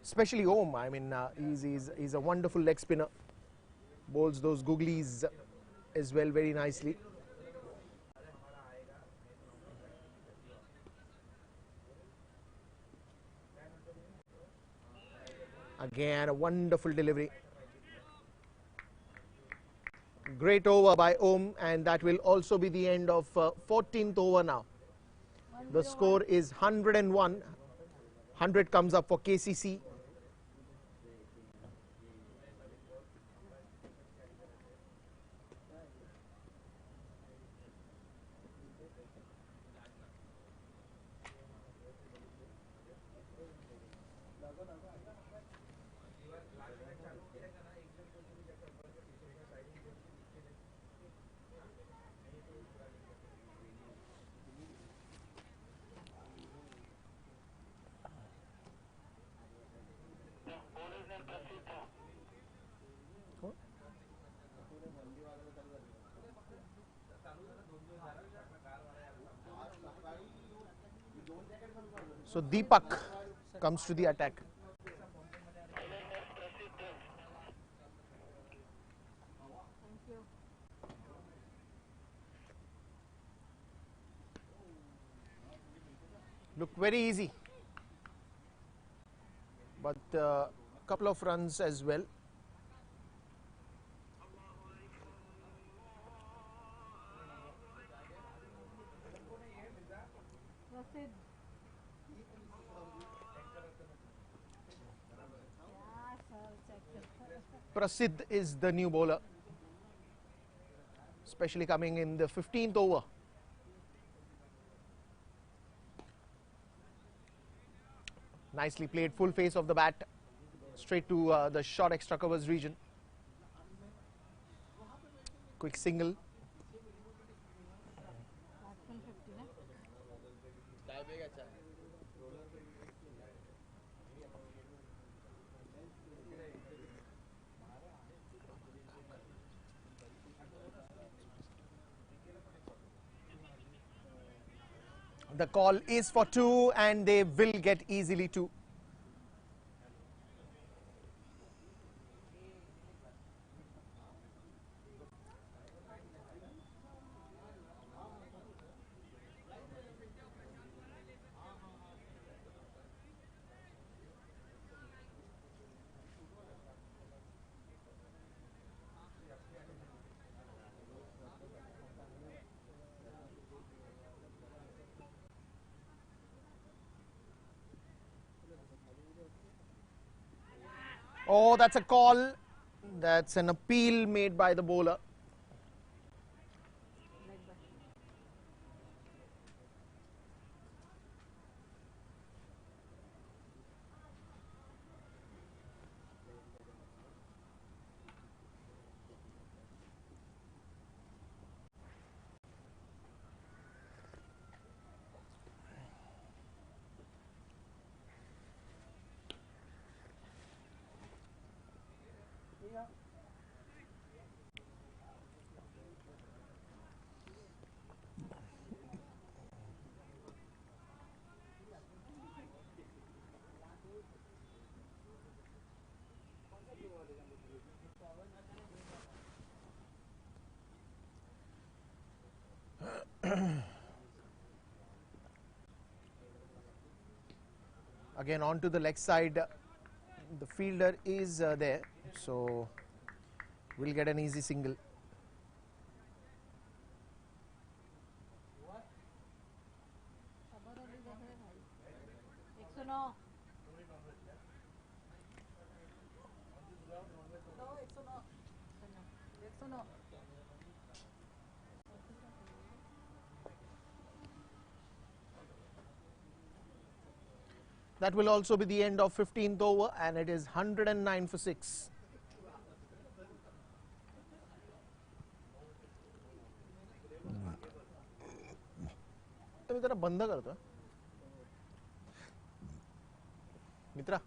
Especially Om. I mean, he's a wonderful leg spinner. Bowls those googlies as well very nicely. Again, a wonderful delivery. Great over by Om, and that will also be the end of 14th over now. The score is 101. 100 comes up for KCC. So Deepak comes to the attack. Look very easy, but a couple of runs as well. Proceed. Yeah, sir, check. Prasidh is the new bowler, especially coming in the 15th over. Nicely played, full face of the bat, straight to the short extra covers region. Quick single. Batsman 50, na? The call is for 2 and they will get easily 2. Oh, that's a call. That's an appeal made by the bowler. Again onto the leg side. The fielder is there, so we'll get an easy single. खबर अभी देख रहे भाई 109 109 That will also be the end of 15th over and it is 109 for 6. अभी तेरा बंद करतो है मित्रा.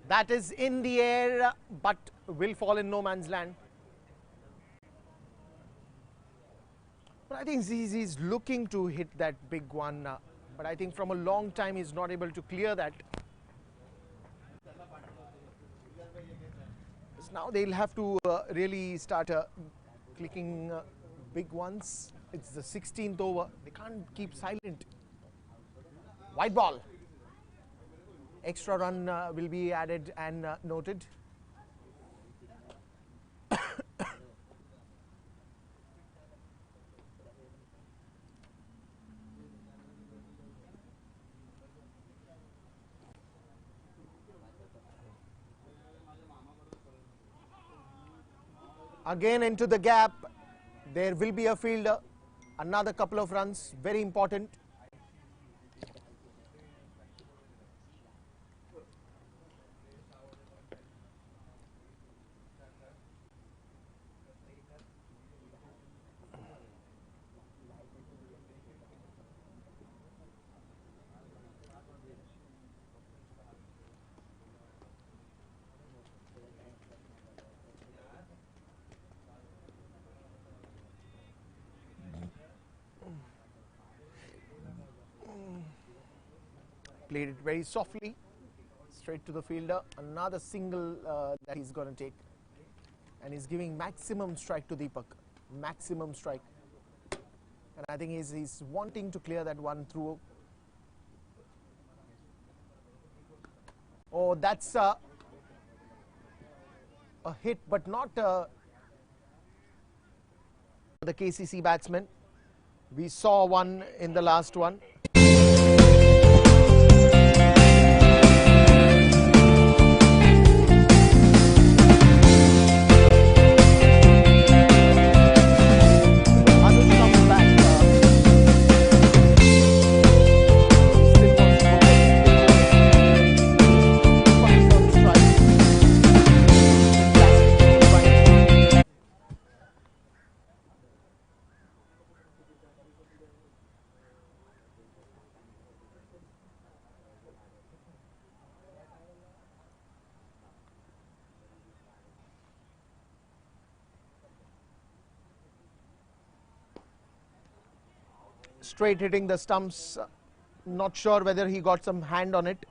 That is in the air, but will fall in no man's land. But I think Zizi is looking to hit that big one, but I think from a long time he's not able to clear that. So now they'll have to really start clicking big ones. It's the 16th over. They can't keep silent. White ball. Extra run will be added and noted. Again into the gap. There will be a fielder. Another couple of runs, very important. Played it very softly, straight to the fielder. Another single that he's going to take. And he's giving maximum strike to Deepak. Maximum strike. And I think he's wanting to clear that one through. Oh, that's a hit, but not the KCC batsman. We saw one in the last one. Straight hitting the stumps, not sure whether he got some hand on it.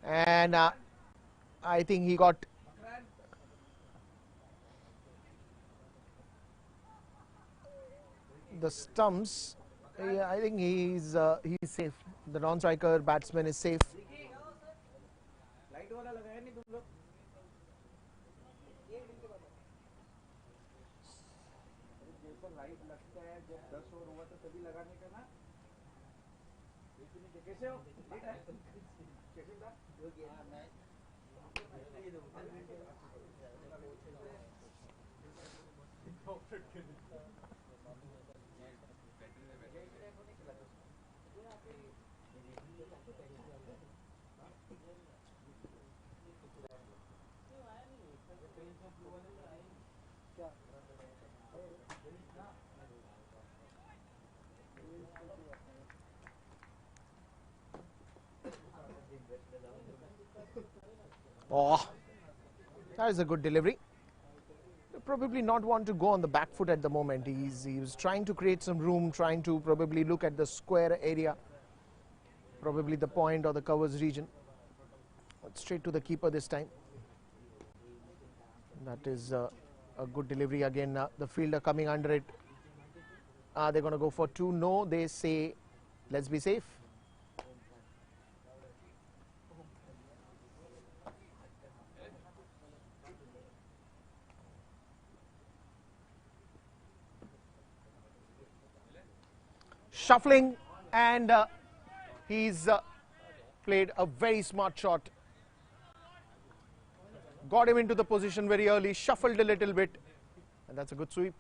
And I think he got the stumps. Yeah, I think he's safe. The non-striker batsman is safe. Oh, that is a good delivery. Probably not want to go on the back foot at the moment. He was trying to create some room, trying to probably look at the square area, probably the point or the covers region. But straight to the keeper this time. That is a good delivery again. The fielder coming under it. Are they going to go for two? No, they say let's be safe. Shuffling, and he's played a very smart shot. Got him into the position very early, shuffled a little bit, and that's a good sweep.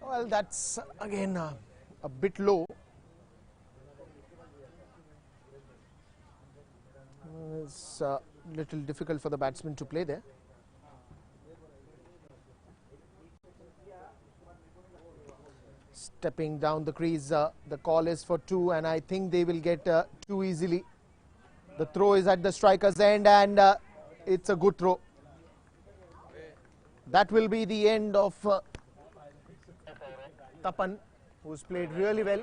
Well, that's again a bit low. It's a little difficult for the batsman to play there. Stepping down the crease, the call is for two, and I think they will get two easily. The throw is at the striker's end, and it's a good throw. That will be the end of Tapan, who's played really well.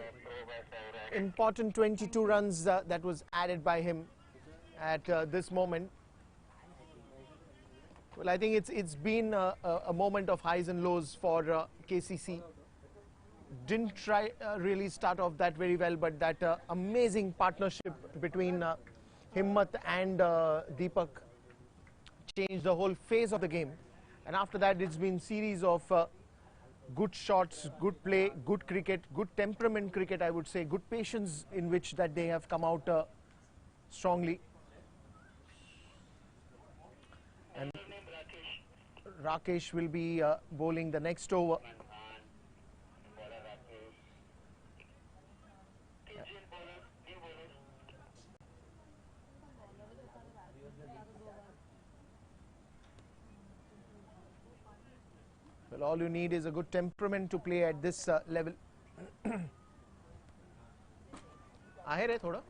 Important 22 runs that was added by him at this moment. Well, I think it's been a moment of highs and lows for KCC. Didn't try really start off that very well, but that amazing partnership between Himmat and Deepak changed the whole phase of the game. And after that, it's been series of good shots, good play, good cricket, good temperament cricket, I would say, good patience in which that they have come out strongly. And Rakesh will be bowling the next over. Well, all you need is a good temperament to play at this level. आहे रे थोड़ा.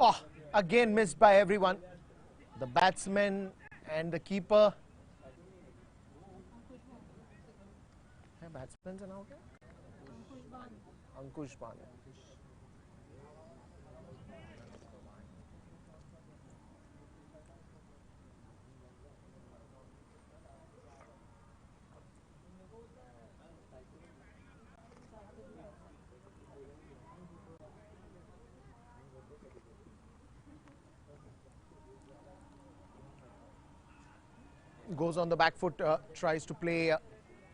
Oh, again missed by everyone. The batsman and the keeper. Hey, batsman's an out? Ankush Ban. Goes on the back foot, tries to play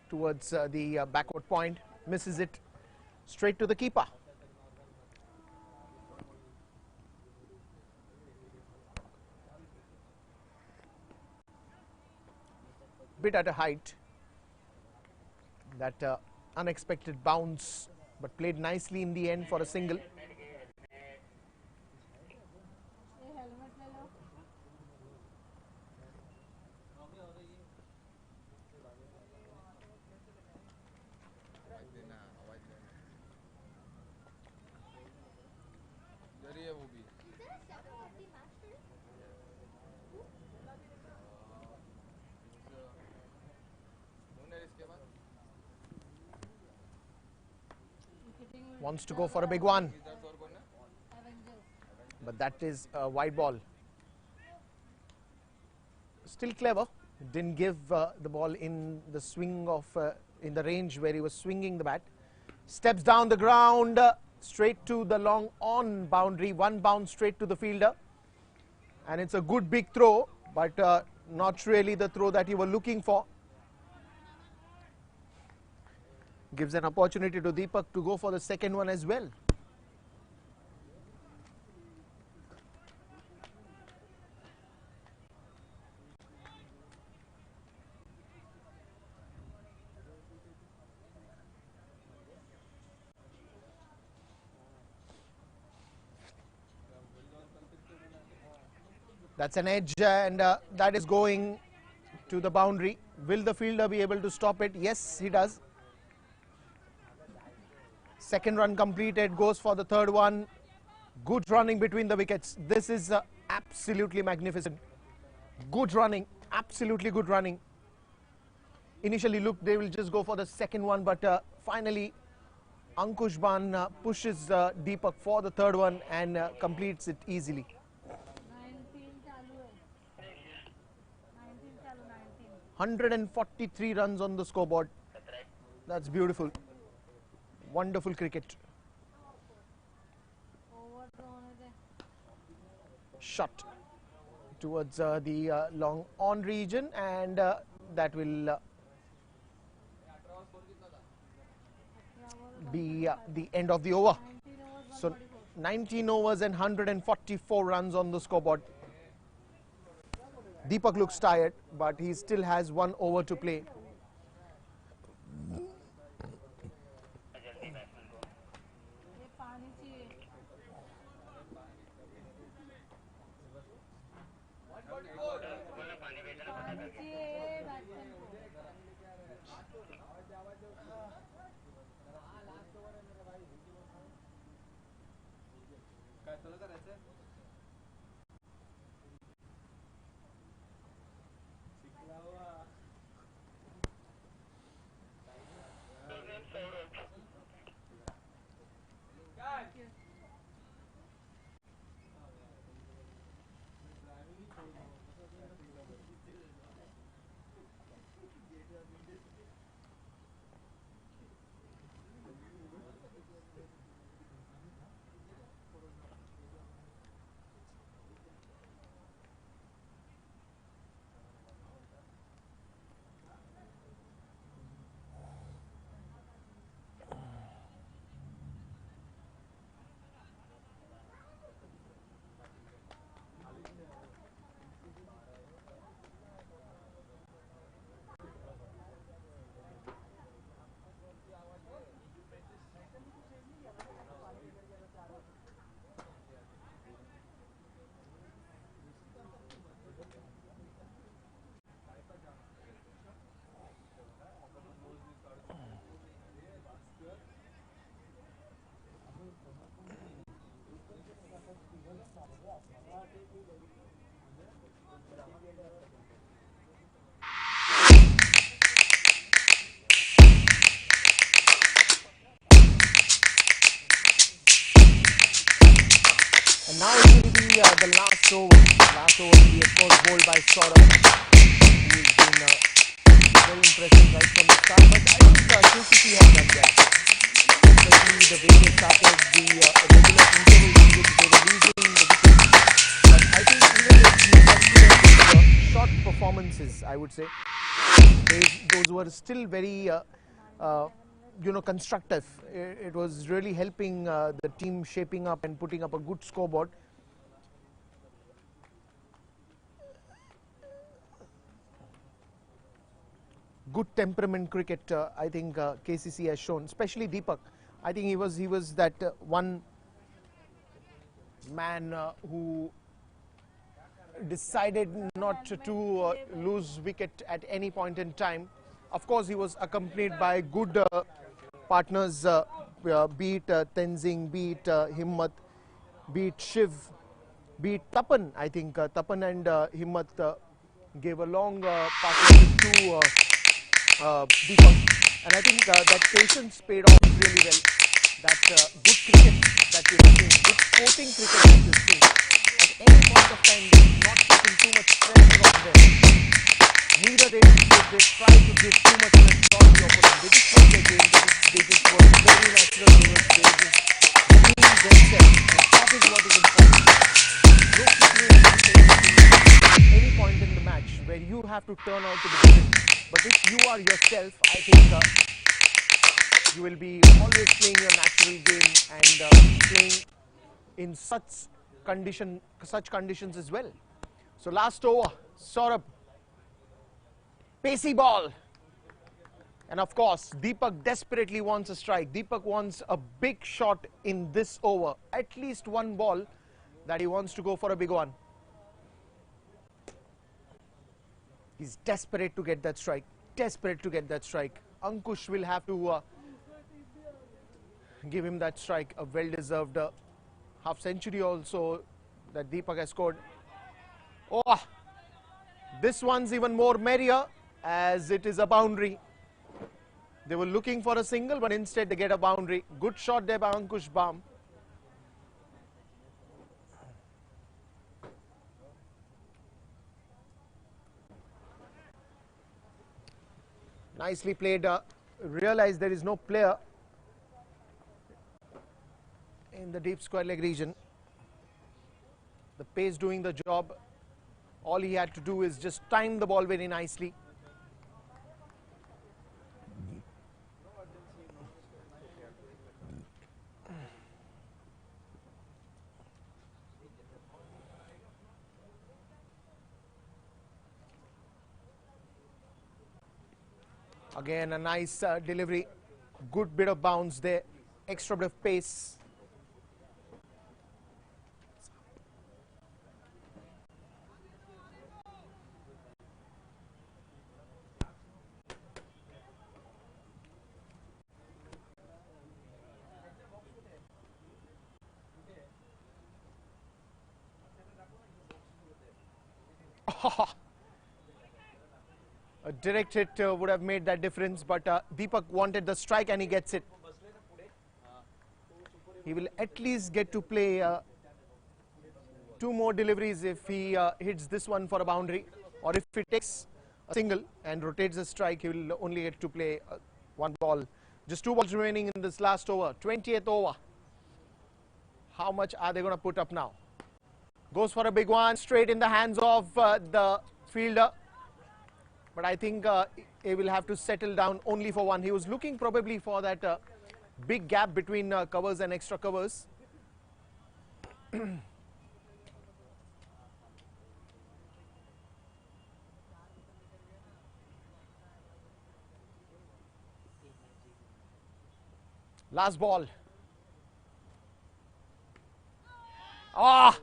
towards the backward point, misses it straight to the keeper. Bit at a height. That unexpected bounce, but played nicely in the end for a single. Is there a second of the match today? Wants to go for a big one, but that is a wide ball. Still clever. Didn't give the ball in the swing of in the range where he was swinging the bat. Steps down the ground, straight to the long on boundary. One bounce straight to the fielder, and it's a good big throw, but not really the throw that you were looking for. Gives an opportunity to Deepak to go for the second one as well. That's an edge, and that is going to the boundary. Will the fielder be able to stop it? Yes, he does. Second run completed, goes for the third one. Good running between the wickets. This is absolutely magnificent. Good running, absolutely good running. Initially looked they will just go for the second one, but finally Ankush Ban pushes Deepak for the third one and completes it easily. 19 चालू है. 19 चालू 19. 143 runs on the scoreboard. That's beautiful. Wonderful cricket. Over तो होने दे. Shot towards the long on region, and that will be the end of the over. 19 overs, So 144. 19 overs and 144 runs on the scoreboard. Deepak looks tired, but he still has 1 over to play. ये पानी चाहिए. पानी चाहिए batsman को. the last over. Last over, he of course bowled by Saurabh, who's been very impressive right from the start. But I think KCC has done that. Especially the way they started the regular intervals in which they were losing the wickets. But I think even if you consider those short performances, I would say, those were still very constructive. It was really helping the team shaping up and putting up a good scoreboard. Good temperament cricket, I think KCC has shown, especially Deepak. I think he was that one man who decided not to lose wicket at any point in time. Of course, he was accompanied by good partners, be it Tenzing, be it Himmat, be it Shiv, be it Tapan. I think Tapan and Himmat gave a long partnership to Deepak, and I think that patience paid off really well. That good cricket that you've seen, good sporting cricket that you've seen, at any point of time they did not put too much pressure on them. Neither they tried to give too much pressure on the opponent. They just played their game. They just were very natural. They just being themselves, and that is what is important. No situation at any point in the match where you have to turn out to be different. But if you are yourself, I think you will be always playing your natural game and playing in such conditions as well. So last over, Saurabh, pacey ball, and of course Deepak desperately wants a strike. Deepak wants a big shot in this over, at least one ball that he wants to go for a big one. He's desperate to get that strike. Desperate to get that strike. Ankush will have to give him that strike. A well-deserved half century also that Deepak has scored. Oh, this one's even more merrier as it is a boundary. They were looking for a single, but instead they get a boundary. Good shot there by Ankush Bam. Nicely played. Realize there is no player in the deep square leg region. The pace doing the job. All he had to do is just time the ball very nicely. Again, a nice delivery, good bit of bounce there, extra bit of pace. A direct hit would have made that difference, but Deepak wanted the strike and he gets it. He will at least get to play two more deliveries if he hits this one for a boundary, or if he takes a single and rotates the strike, he will only get to play one ball. Just two balls remaining in this last over, 20th over. How much are they going to put up now? Goes for a big one, straight in the hands of the fielder. But I think he will have to settle down only for one. He was looking probably for that big gap between covers and extra covers. Last ball. Ah!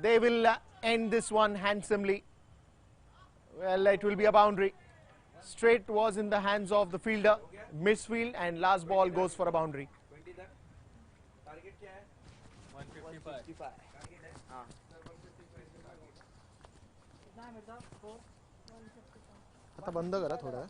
They will end this one handsomely. Well, it will be a boundary. Straight was in the hands of the fielder. Misfield, and last ball goes for a boundary. आता बंद करा थोड़ा.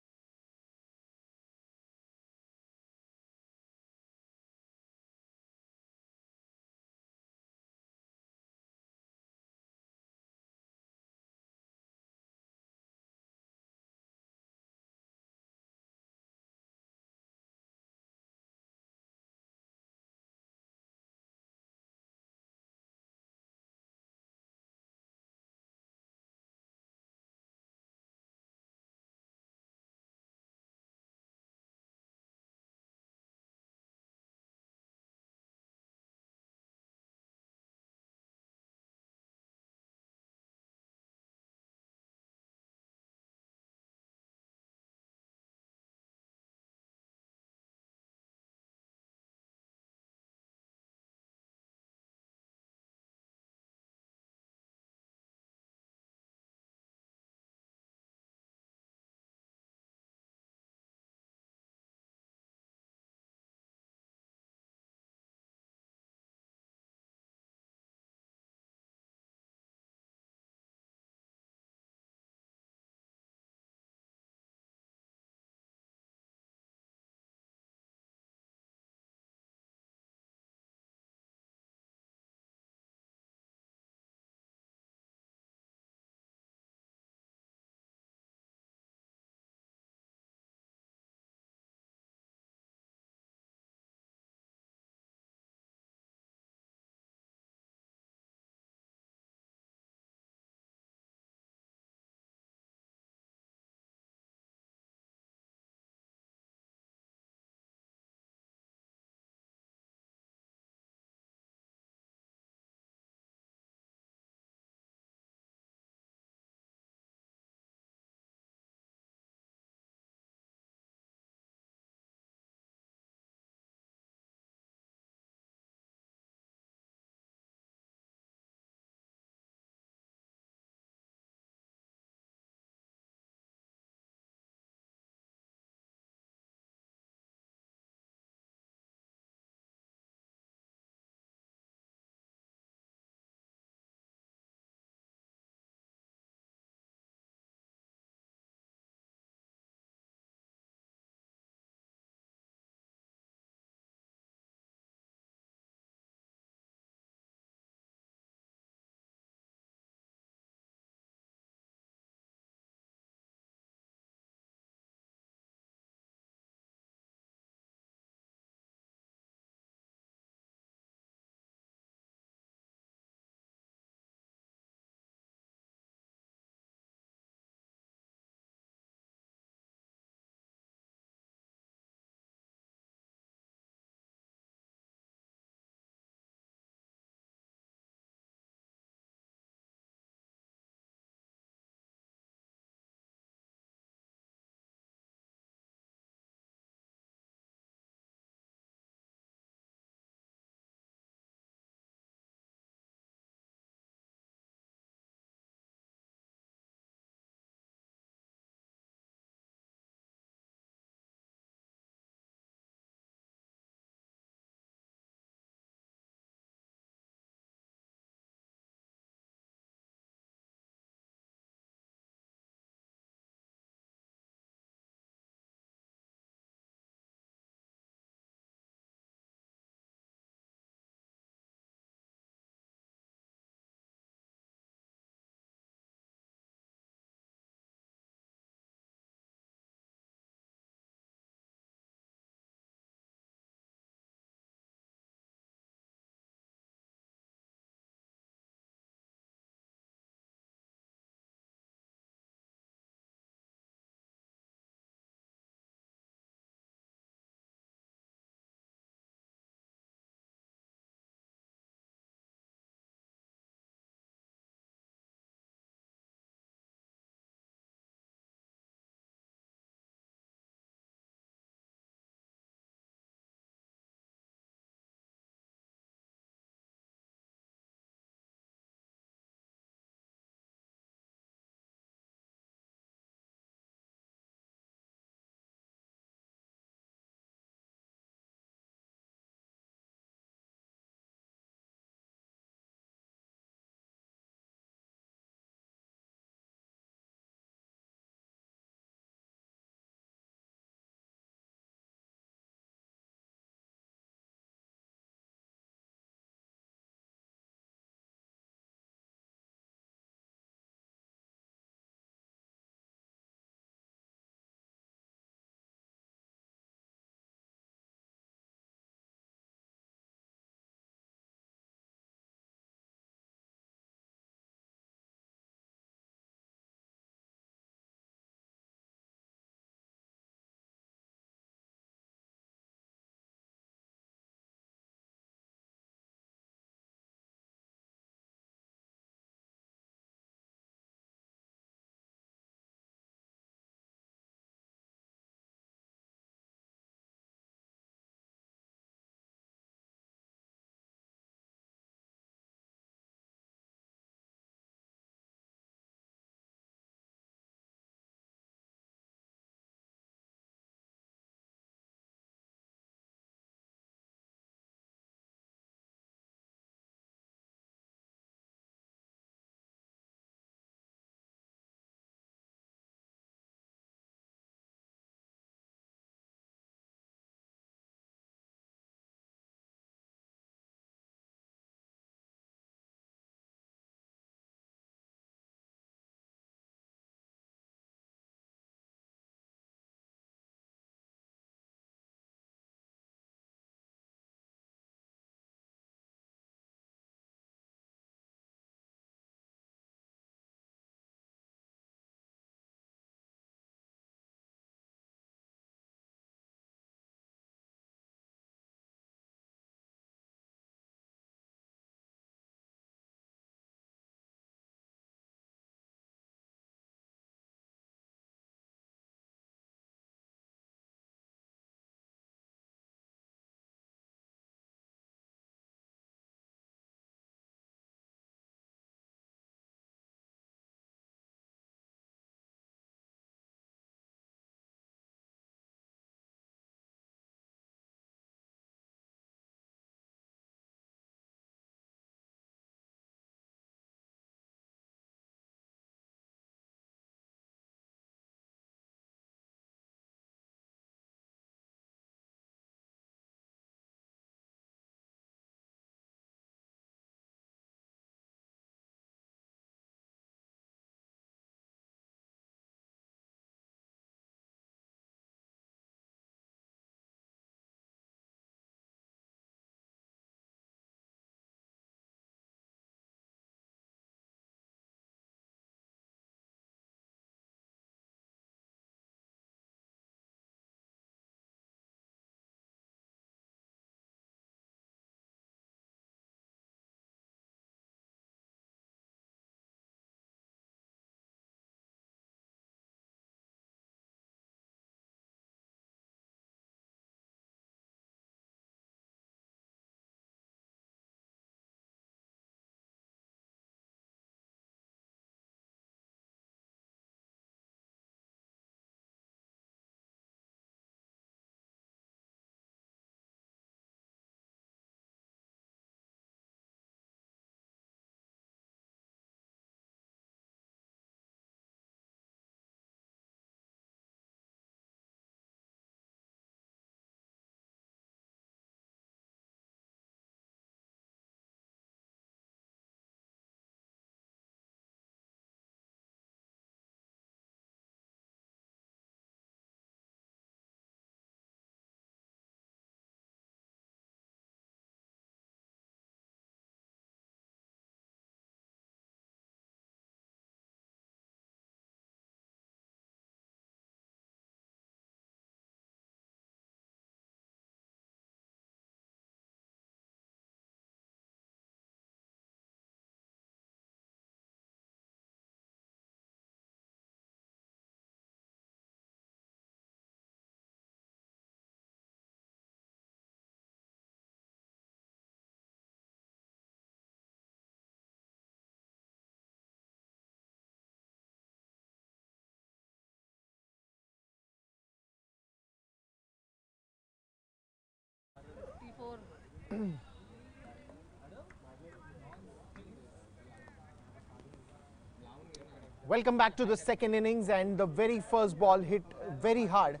Welcome back to the second innings, and the very first ball hit very hard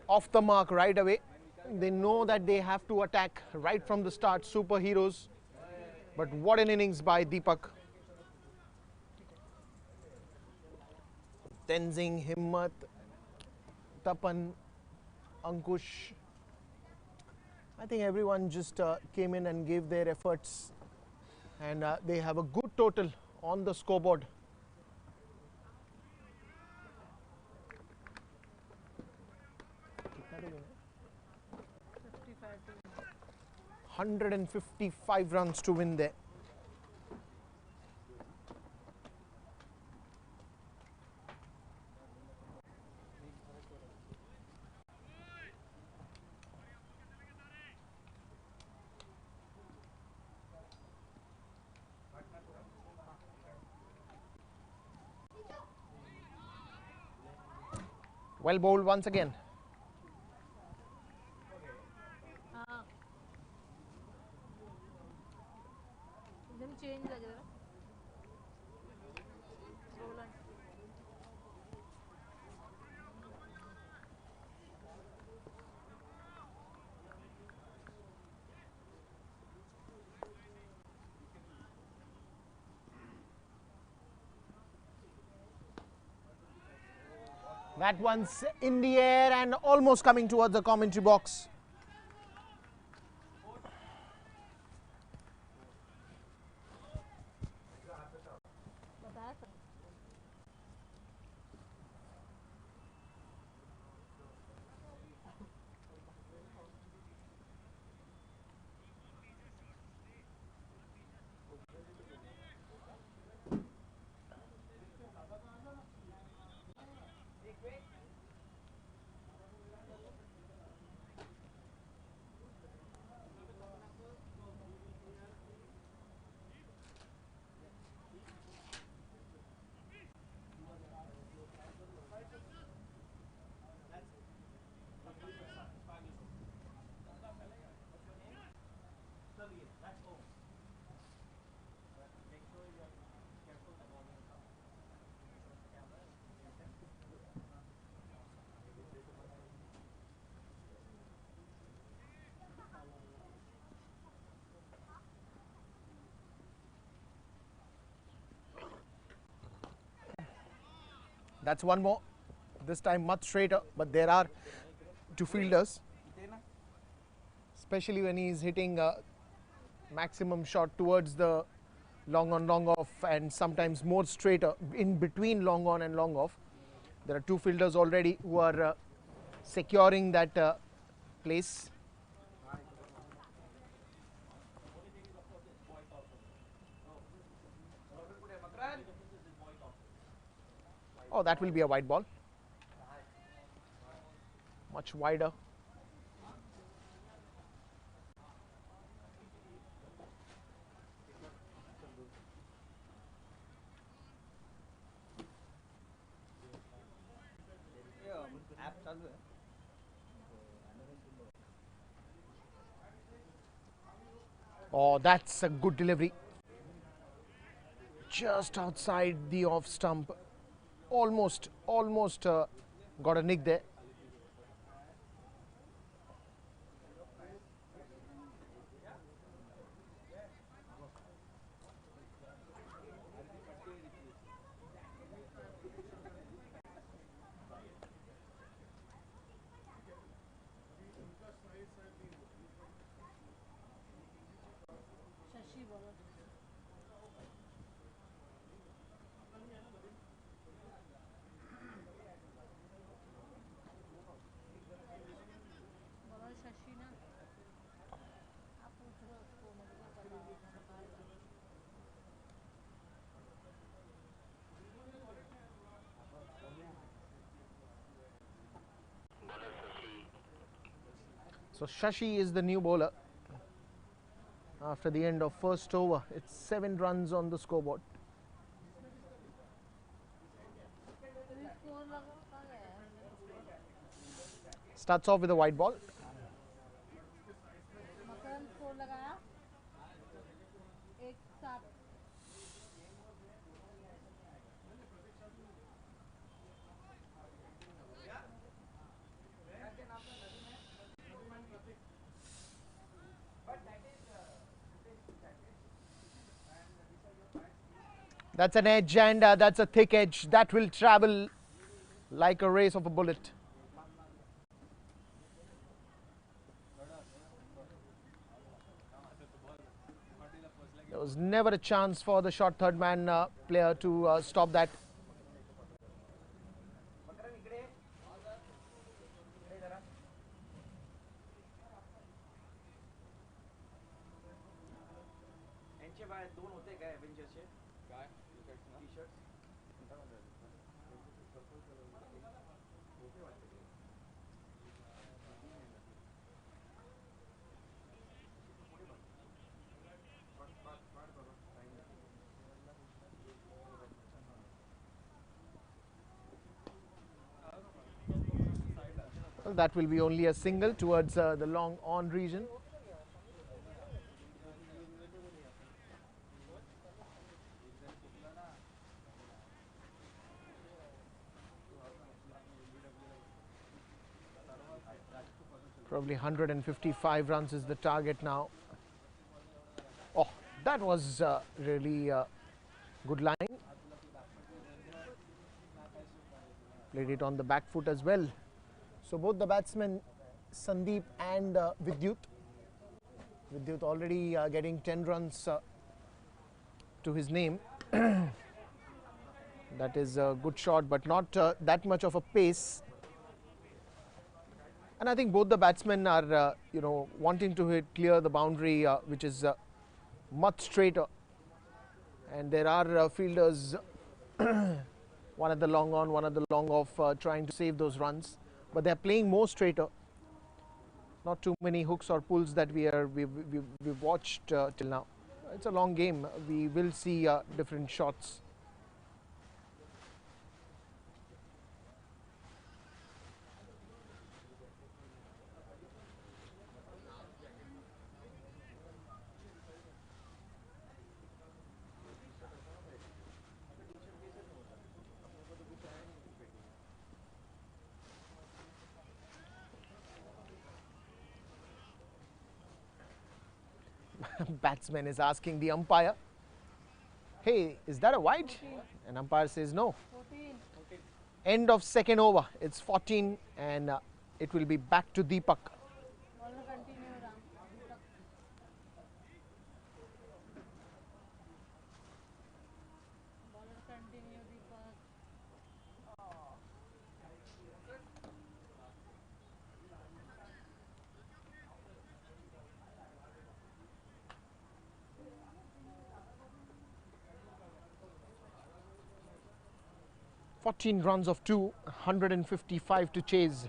off the mark right away. They know that they have to attack right from the start, superheroes. But what an innings by Deepak. Tenzing, Himmat, Tapan, Ankush. I think everyone just came in and gave their efforts, and they have a good total on the scoreboard. कितना तो win है? 55 to 155 runs to win there. Well bowled once again. हाँ एकदम change लग रहा है Rolan That one's in the air and almost coming towards the commentary box. बताया था That's one more. This time much straighter, but there are two fielders, especially when he is hitting maximum shot towards the long on, long off, and sometimes more straighter in between long on and long off. There are two fielders already who are securing that place. Oh, that will be a wide ball. Much wider. App चालू है Oh, that's a good delivery. Just outside the off stump. Almost got a nick there. Shashi bowler bowler Shashi ना आप पूछ रहे हो उसको मुझे क्या पता बताएगा So Shashi is the new bowler. After the end of first over, it's 7 runs on the scoreboard. अभी फोन लगा कहाँ गया है Starts off with a white ball. That's an edge, and that's a thick edge that will travel like a race of a bullet. There was never a chance for the short third man player to stop that. यांचे bye दोन होते काय ॲव्हेंजरचे काय T-shirts Well, that will be only a single towards the long on region. Probably 155 runs is the target now. Oh, that was really good line. Played it on the back foot as well. So both the batsmen, Sandeep and Vidyut already getting 10 runs to his name. That is a good shot, but not that much of a pace. And I think both the batsmen are, wanting to clear the boundary, which is much straighter. And there are fielders, one at the long on, one at the long off, trying to save those runs. But they are playing more straighter. Not too many hooks or pulls that we've watched till now. It's a long game. We will see different shots. Batsman is asking the umpire, hey, is that a wide? And umpire says no. 14. End of second over. It's 14 and it will be back to Deepak. Bowler continue, Ram. Bowler continue, Deepak. 14 runs of 2, 155 to chase.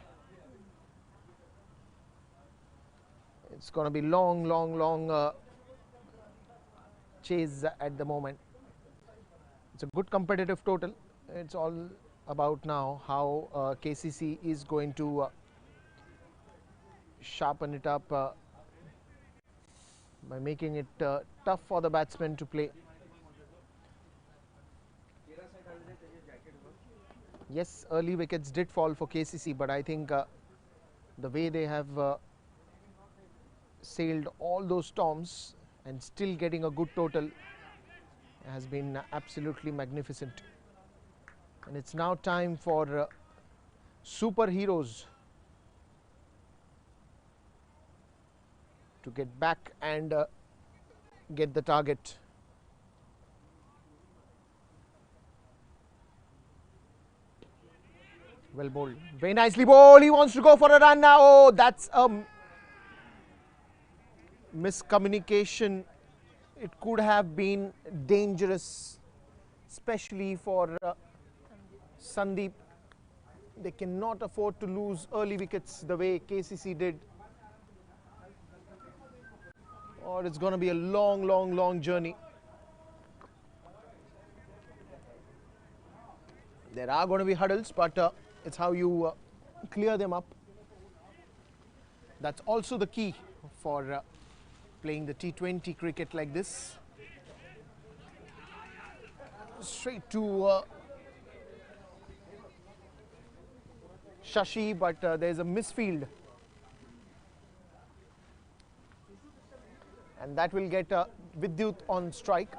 It's going to be long chase at the moment. It's a good competitive total. It's all about now how KCC is going to sharpen it up by making it tough for the batsmen to play. Yes, early wickets did fall for KCC, but I think the way they have sailed all those storms and still getting a good total has been absolutely magnificent. And it's now time for superheroes to get back and get the target. Well bowled. Very nicely bowled. He wants to go for a run now. Oh, that's a miscommunication. It could have been dangerous, especially for Sandeep. They cannot afford to lose early wickets the way KCC did, or it's going to be a long journey. There are going to be hurdles, but it's how you clear them up. That's also the key for playing the T20 cricket like this. Straight to Shashi, but there's a misfield. And that will get Vidyut on strike.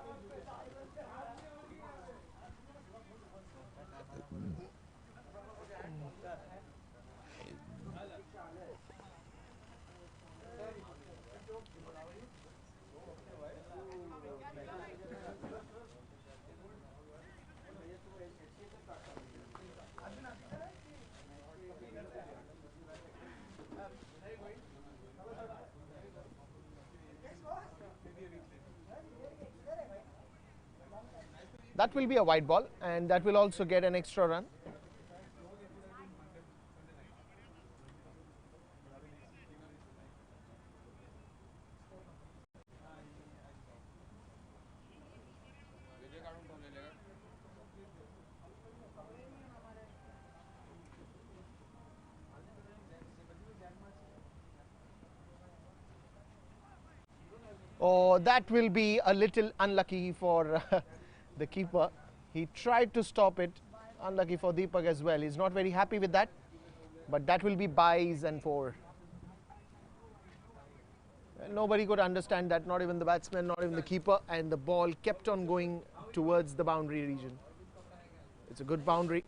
That will be a wide ball, and that will also get an extra run. Oh, that will be a little unlucky for the keeper. He tried to stop it. Unlucky for Deepak as well. He's not very happy with that. But that will be byes and 4. And nobody could understand that, not even the batsman, not even the keeper. And the ball kept on going towards the boundary region. It's a good boundary.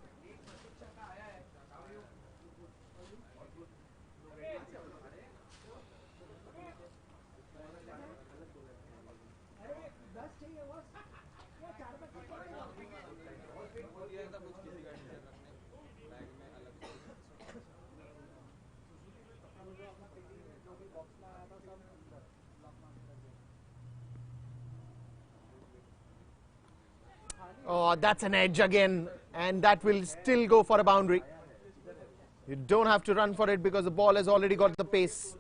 Oh, that's an edge again, and that will still go for a boundary. You don't have to run for it because the ball has already got the pace.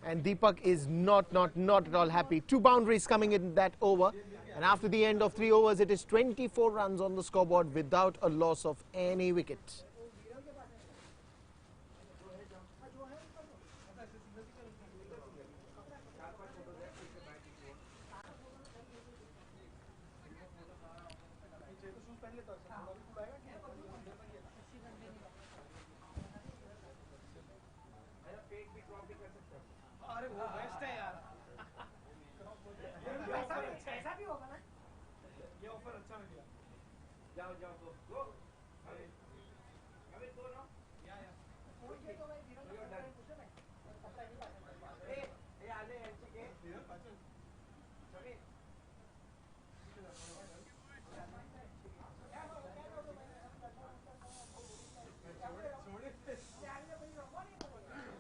And Deepak is not at all happy. 2 boundaries coming in that over. And after the end of 3 overs, it is 24 runs on the scoreboard without a loss of any wicket.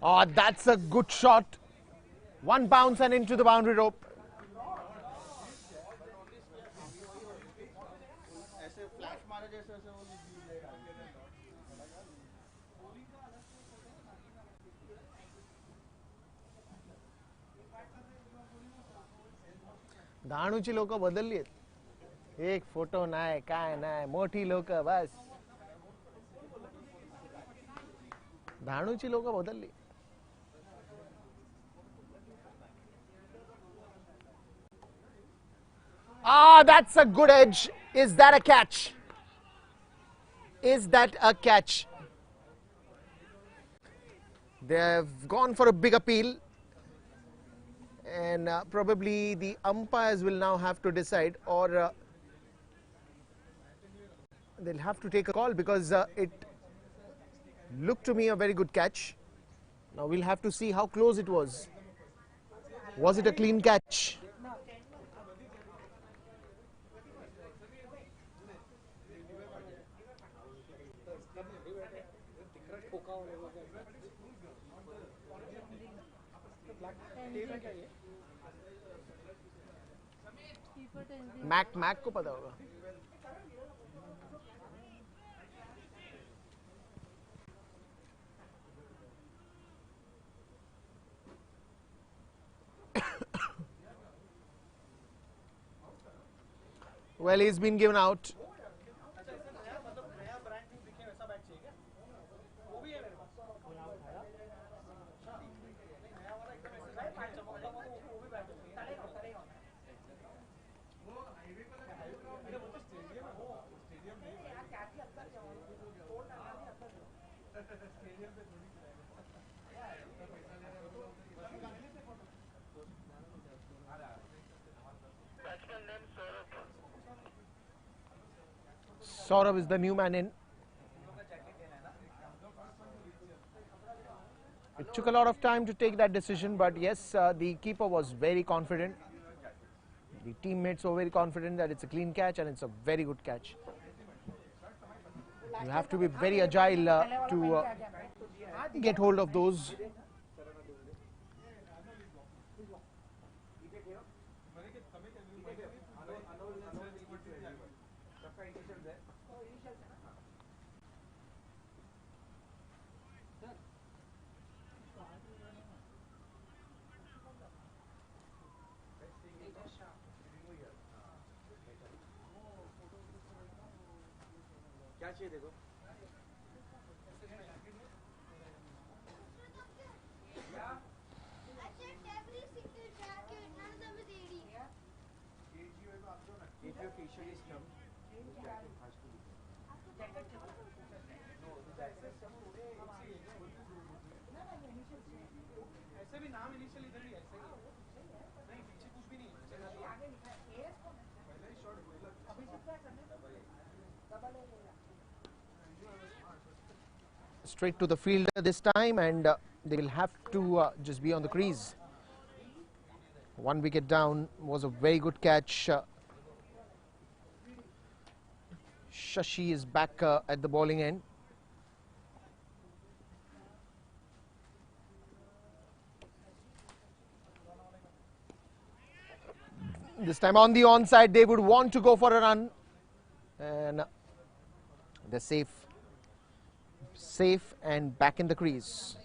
Oh, that's a good shot. 1 bounce and into the boundary rope. धाणूची लोक बदलली आहेत. एक photo नाही, काय नाही, मोठी लोक बस. धाणूची लोक बदलली. Ah, that's a good edge. Is that a catch? Is that a catch? They have gone for a big appeal. And probably the umpires will now have to decide, or they'll have to take a call because it looked to me a very good catch. Now we'll have to see how close it was. Was it a clean catch? Mac को पता होगा. Well, he's been given out. Saurabh is the new man in. It took a lot of time to take that decision, but yes, the keeper was very confident. The teammates were very confident that it's a clean catch and it's a very good catch. You have to be very agile to get hold of those. क्या चाहिए देखो I checked every single jacket, none of them is 80. if your t-shirt is stumped the jacket has to be no the jacket ऐसे भी नाम initial इधर ही ऐसे ही नहीं पीछे कुछ भी नहीं है आगे लिखा है एएस कौन है पहले ही शॉट अभी से क्या करना है double A Straight to the fielder this time, and they will have to just be on the crease. 1 wicket down was a very good catch. Shashi is back at the bowling end. This time on the onside, they would want to go for a run, and they're safe and back in the crease.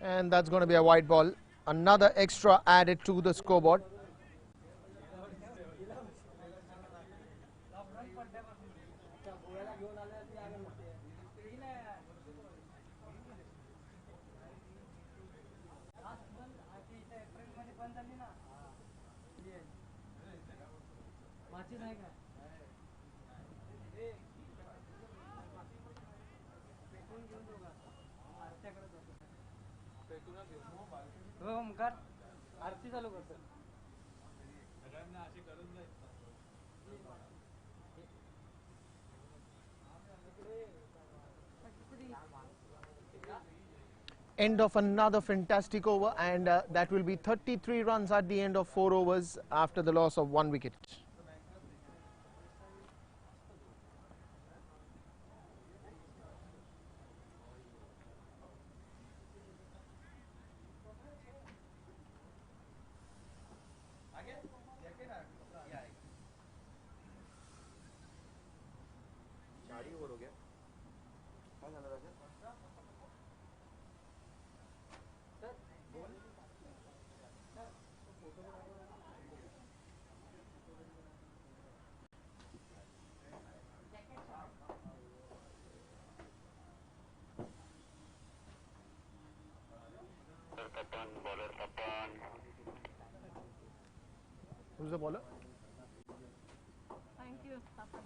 And that's going to be a wide ball. Another extra added to the scoreboard. कर आरती चालू करतो End of another fantastic over, and that will be 33 runs at the end of 4 overs after the loss of 1 wicket. Chari over हो गया क्या जाना राजा Who's the bowler? Thank you, Tapan.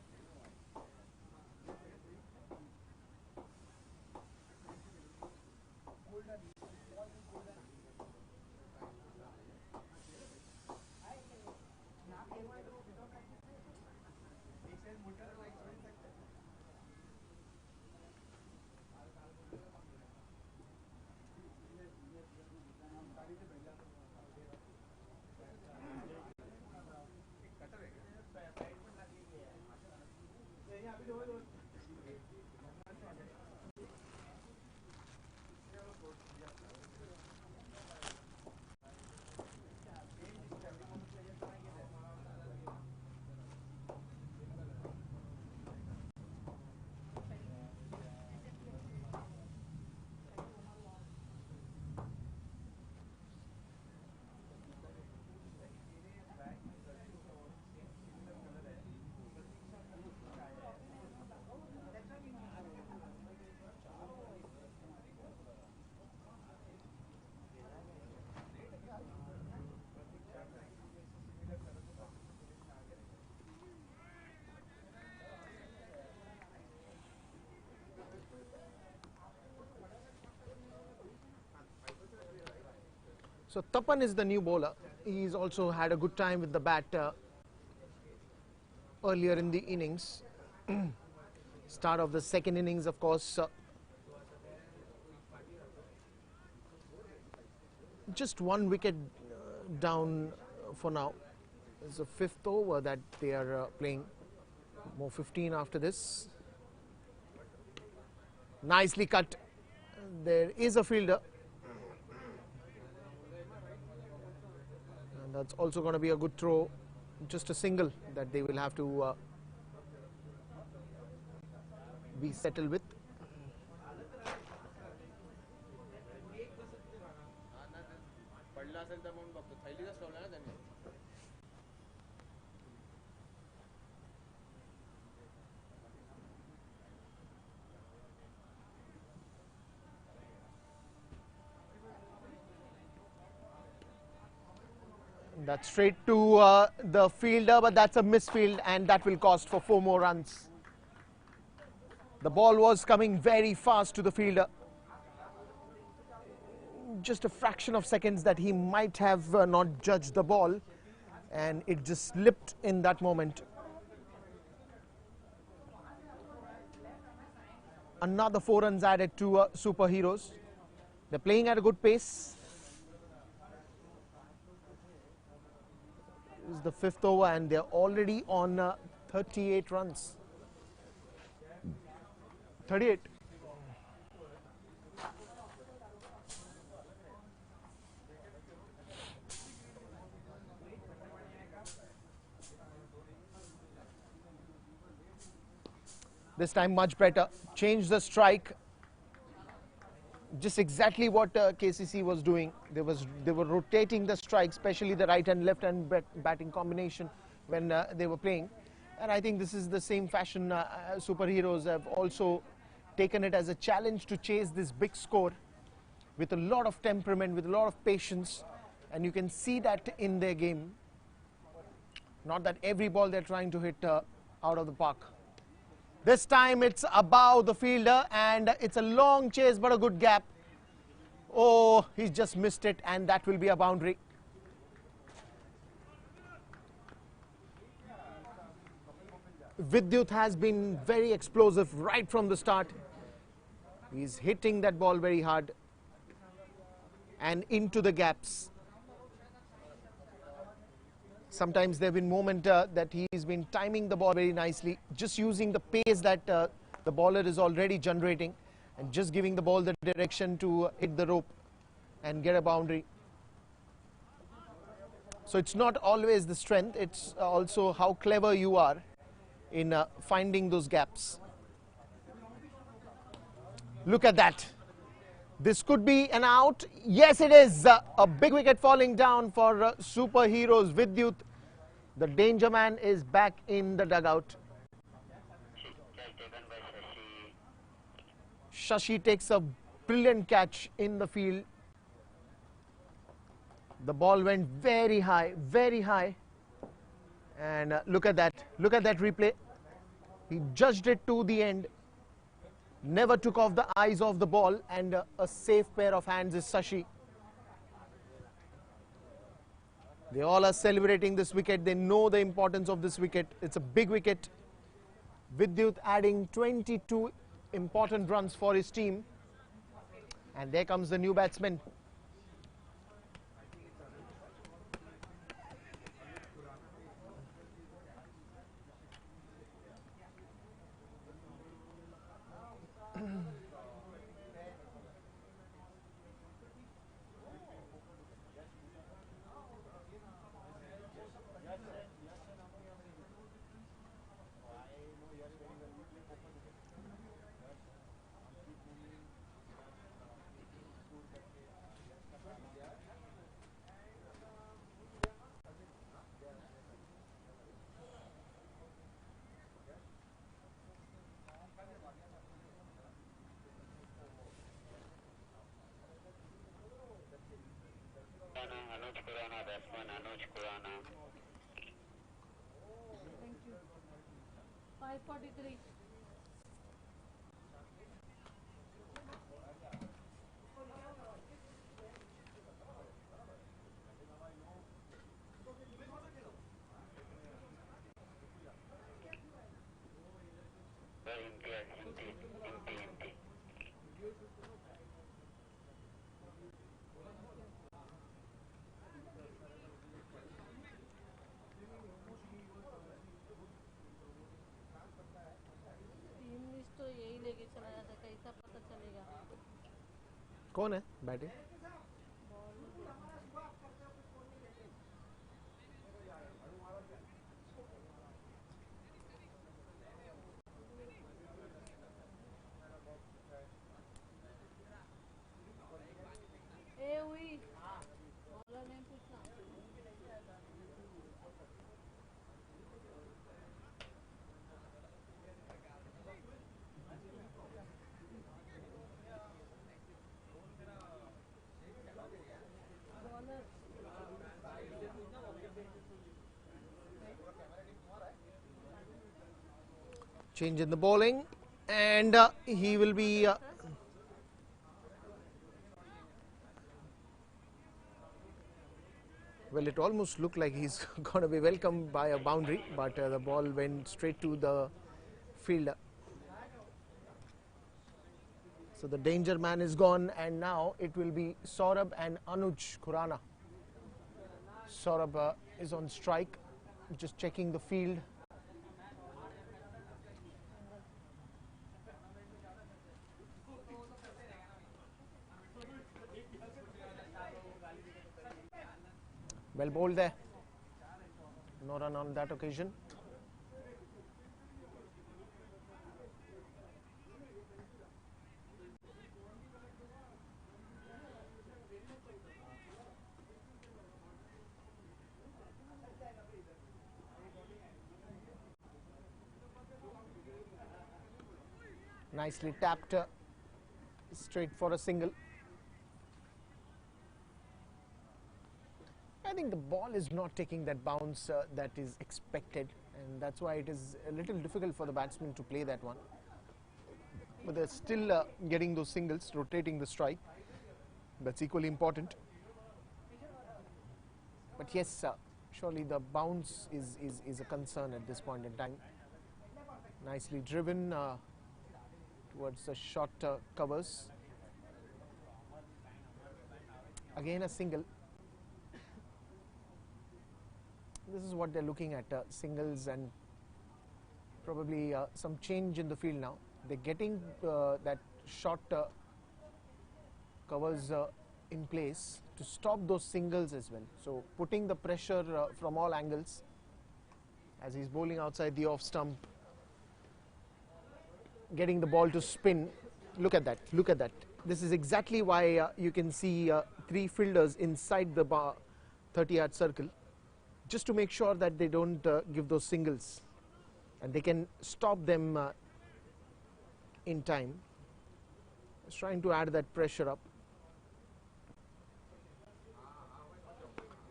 So Tapan is the new bowler. He's also had a good time with the bat earlier in the innings. Start of the second innings, of course. Just one wicket down for now. It's the fifth over that they are playing. More 15 after this. Nicely cut. There is a fielder. And that's also going to be a good throw. Just a single that they will have to be settled with. That's straight to the fielder, but that's a misfield, and that will cost for 4 more runs. The ball was coming very fast to the fielder. Just a fraction of seconds that he might have not judged the ball, and it just slipped in that moment. Another 4 runs added to Superheroes. They're playing at a good pace. This is the 5th over and they're already on 38 runs. 38. This time much better. Change the strike. Just exactly what KCC was doing. They were rotating the strike, especially the right and left hand batting combination when they were playing. And I think this is the same fashion. Superheroes have also taken it as a challenge to chase this big score with a lot of temperament, with a lot of patience. And you can see that in their game. Not that every ball they're trying to hit out of the park. This time it's above the fielder and it's a long chase but a good gap. Oh, he's just missed it and that will be a boundary. Vidyut has been very explosive right from the start. He's hitting that ball very hard and into the gaps. Sometimes there have been moments that he's been timing the ball very nicely, just using the pace that the bowler is already generating and just giving the ball the direction to hit the rope and get a boundary. So it's not always the strength, it's also how clever you are in finding those gaps. Look at that. This could be an out. Yes, it is. A big wicket falling down for Superheroes. Vidyut, the danger man, is back in the dugout. Shashi takes a brilliant catch in the field. The ball went very high, very high. And look at that. Look at that replay. He judged it to the end. Never took off the eyes of the ball, and a safe pair of hands is Shashi. They all are celebrating this wicket. They know the importance of this wicket. It's a big wicket. Vidyut adding 22 important runs for his team. And there comes the new batsman. Thank you. 543. कौन है batting? ए हुई bowler name पूछना. Bowler Change in the bowling, and he will be well, it almost looked like he's going to be welcomed by a boundary, but the ball went straight to the fielder. So the danger man is gone, and now it will be Saurabh and Anuj Khurana. Saurabh is on strike, just checking the field. Well bowled there. No run on that occasion. Nicely tapped straight for a single. I think the ball is not taking that bounce that is expected, and that's why it is a little difficult for the batsman to play that one. But they're still getting those singles, rotating the strike. That's equally important. But yes, surely the bounce is a concern at this point in time. Nicely driven towards the short covers. Again a single. This is what they're looking at, singles and probably some change in the field now. They're getting that short covers in place to stop those singles as well. So putting the pressure from all angles as he's bowling outside the off stump, getting the ball to spin. Look at that, look at that. This is exactly why you can see three fielders inside the 30-yard circle, just to make sure that they don't give those singles, and they can stop them in time. Just trying to add that pressure up.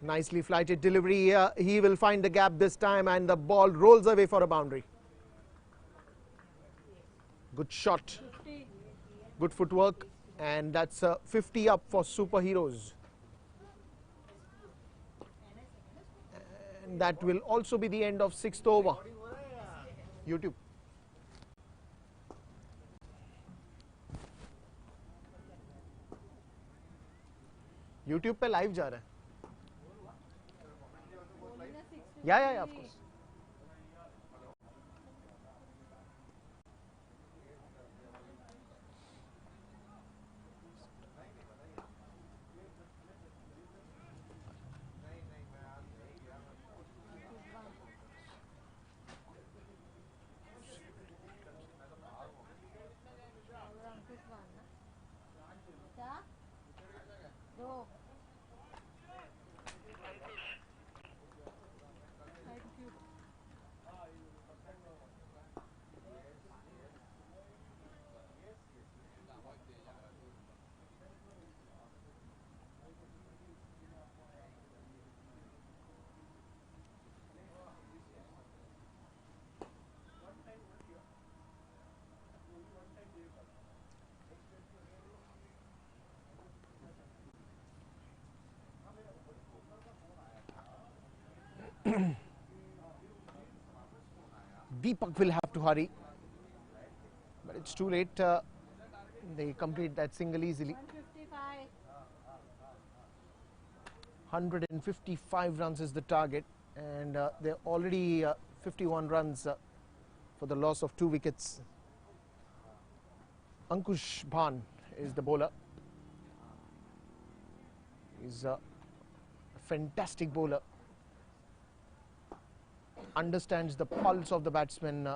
Nicely flighted delivery. He will find the gap this time, and the ball rolls away for a boundary. Good shot, good footwork, and that's 50 up for Superheroes. And that will also be the end of 6th over. YouTube. YouTube पे live जा रहा है. Yeah, of course. Deepak will have to hurry, but it's too late. They complete that single easily. 155. 155 runs is the target, and they're already 51 runs for the loss of 2 wickets. Ankush Bhan is the bowler. He's a fantastic bowler. Understands the pulse of the batsman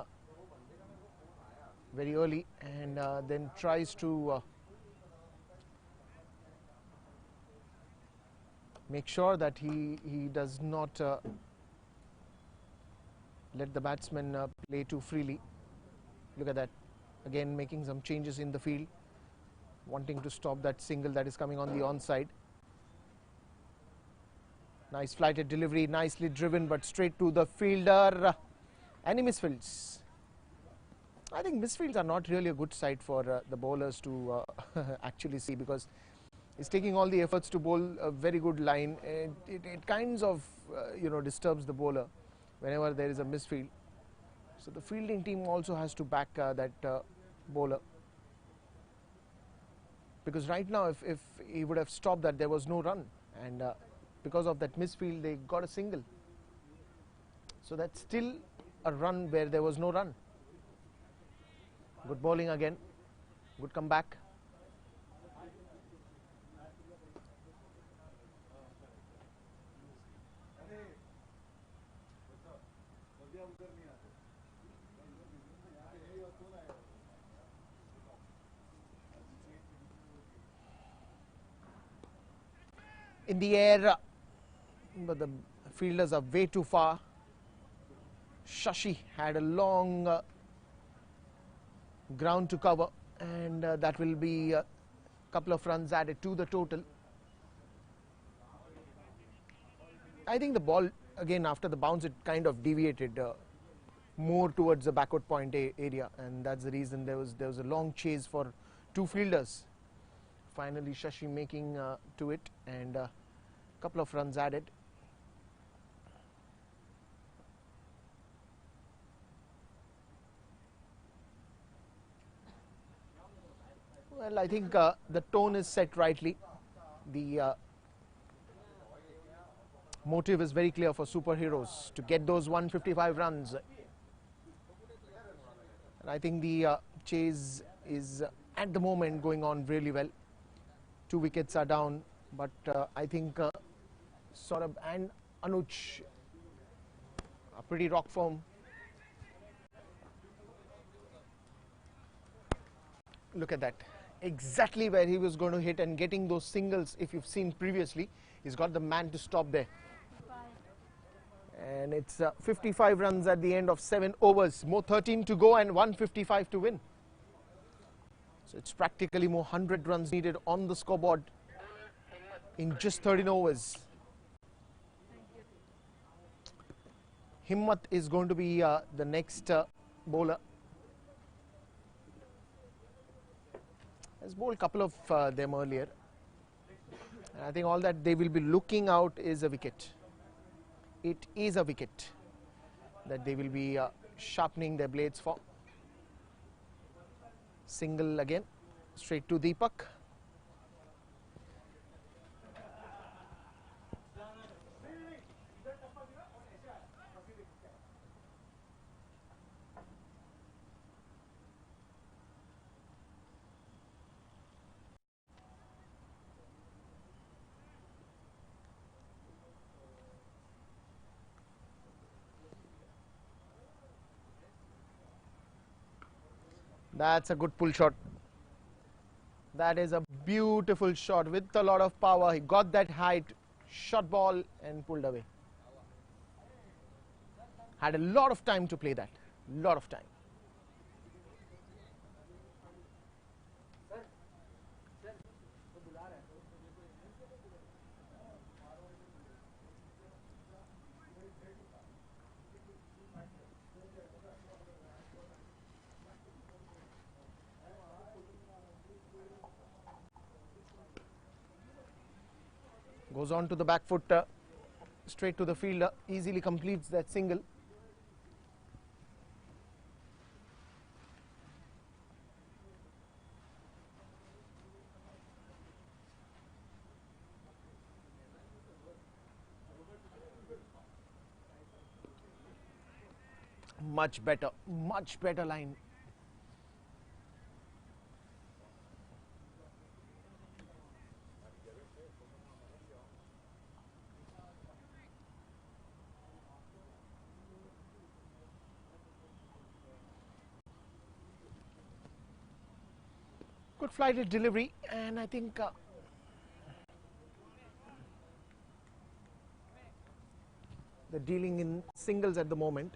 very early, and then tries to make sure that he does not let the batsman play too freely. Look at that, again making some changes in the field, wanting to stop that single that is coming on the onside. Nice flighted delivery, nicely driven, but straight to the fielder, and he misfields. I think misfields are not really a good sight for the bowlers to actually see, because he's taking all the efforts to bowl a very good line. It kinds of disturbs the bowler whenever there is a misfield. So the fielding team also has to back that bowler, because right now if he would have stopped that, there was no run, and because of that misfield they got a single. So that's still a run where there was no run. Good bowling again, good comeback. In the air, but the fielders are way too far. Shashi had a long ground to cover, and that will be a couple of runs added to the total. I think the ball, again after the bounce, it kind of deviated more towards the backward point area, and that's the reason there was a long chase for two fielders. Finally Shashi making to it, and a couple of runs added. Well, I think the tone is set rightly. The motive is very clear for superheroes to get those 155 runs. And I think the chase is at the moment going on really well. 2 wickets are down, but I think Saurabh and Anuj are pretty rock firm. Look at that. Exactly where he was going to hit, and getting those singles, if you've seen previously, he's got the man to stop there. And it's 55 runs at the end of 7 overs, more 13 to go and 155 to win. So it's practically more 100 runs needed on the scoreboard in just 13 overs. Himmat is going to be the next bowler. Has bowled a couple of them earlier. And I think all that they will be looking out is a wicket. It is a wicket that they will be sharpening their blades for. Single again, straight to Deepak. That's a good pull shot. That is a beautiful shot with a lot of power. He got that height, shot ball and pulled away. Had a lot of time to play that. Lot of time. Goes on to the back foot, straight to the fielder, easily completes that single. Much better line. Good flighted delivery, and I think they're dealing in singles at the moment.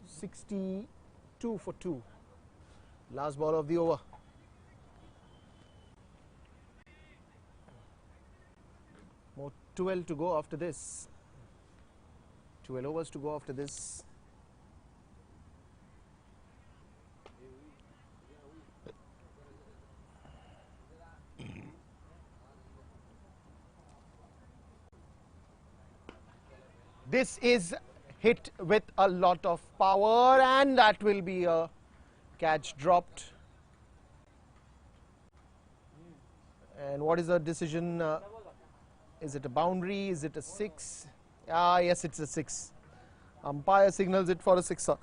62 for 2. Last ball of the over. More 12 to go after this. 12 overs to go after this. This is hit with a lot of power, and that will be a catch dropped. And what is the decision? Is it a boundary? Is it a 6? Ah, yes, it's a 6. Umpire signals it for a 6er.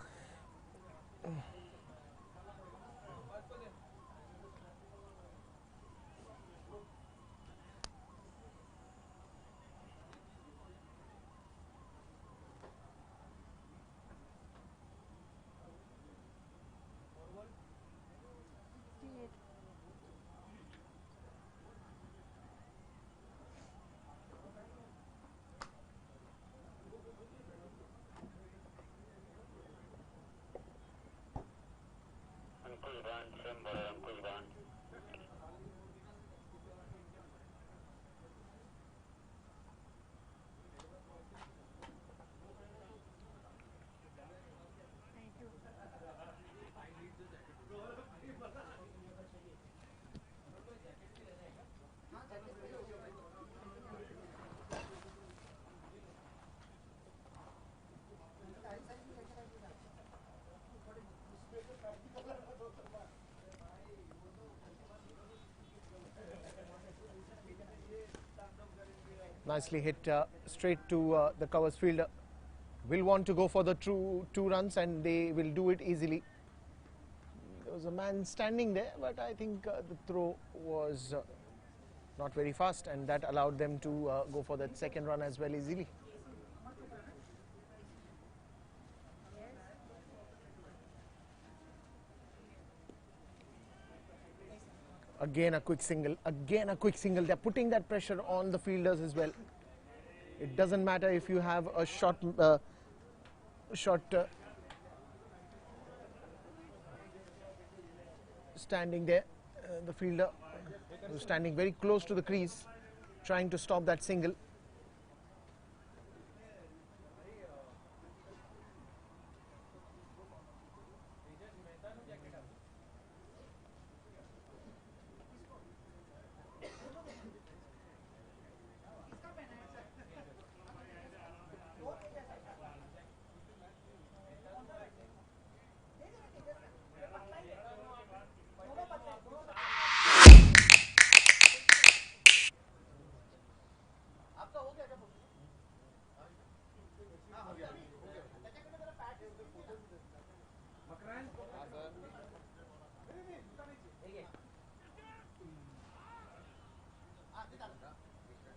Nicely hit straight to the covers fielder. Will want to go for the two runs, and they will do it easily. There was a man standing there, but I think the throw was not very fast, and that allowed them to go for that second run as well easily. Again a quick single, again a quick single. They're putting that pressure on the fielders as well. It doesn't matter if you have a short standing there. The fielder was standing very close to the crease, trying to stop that single.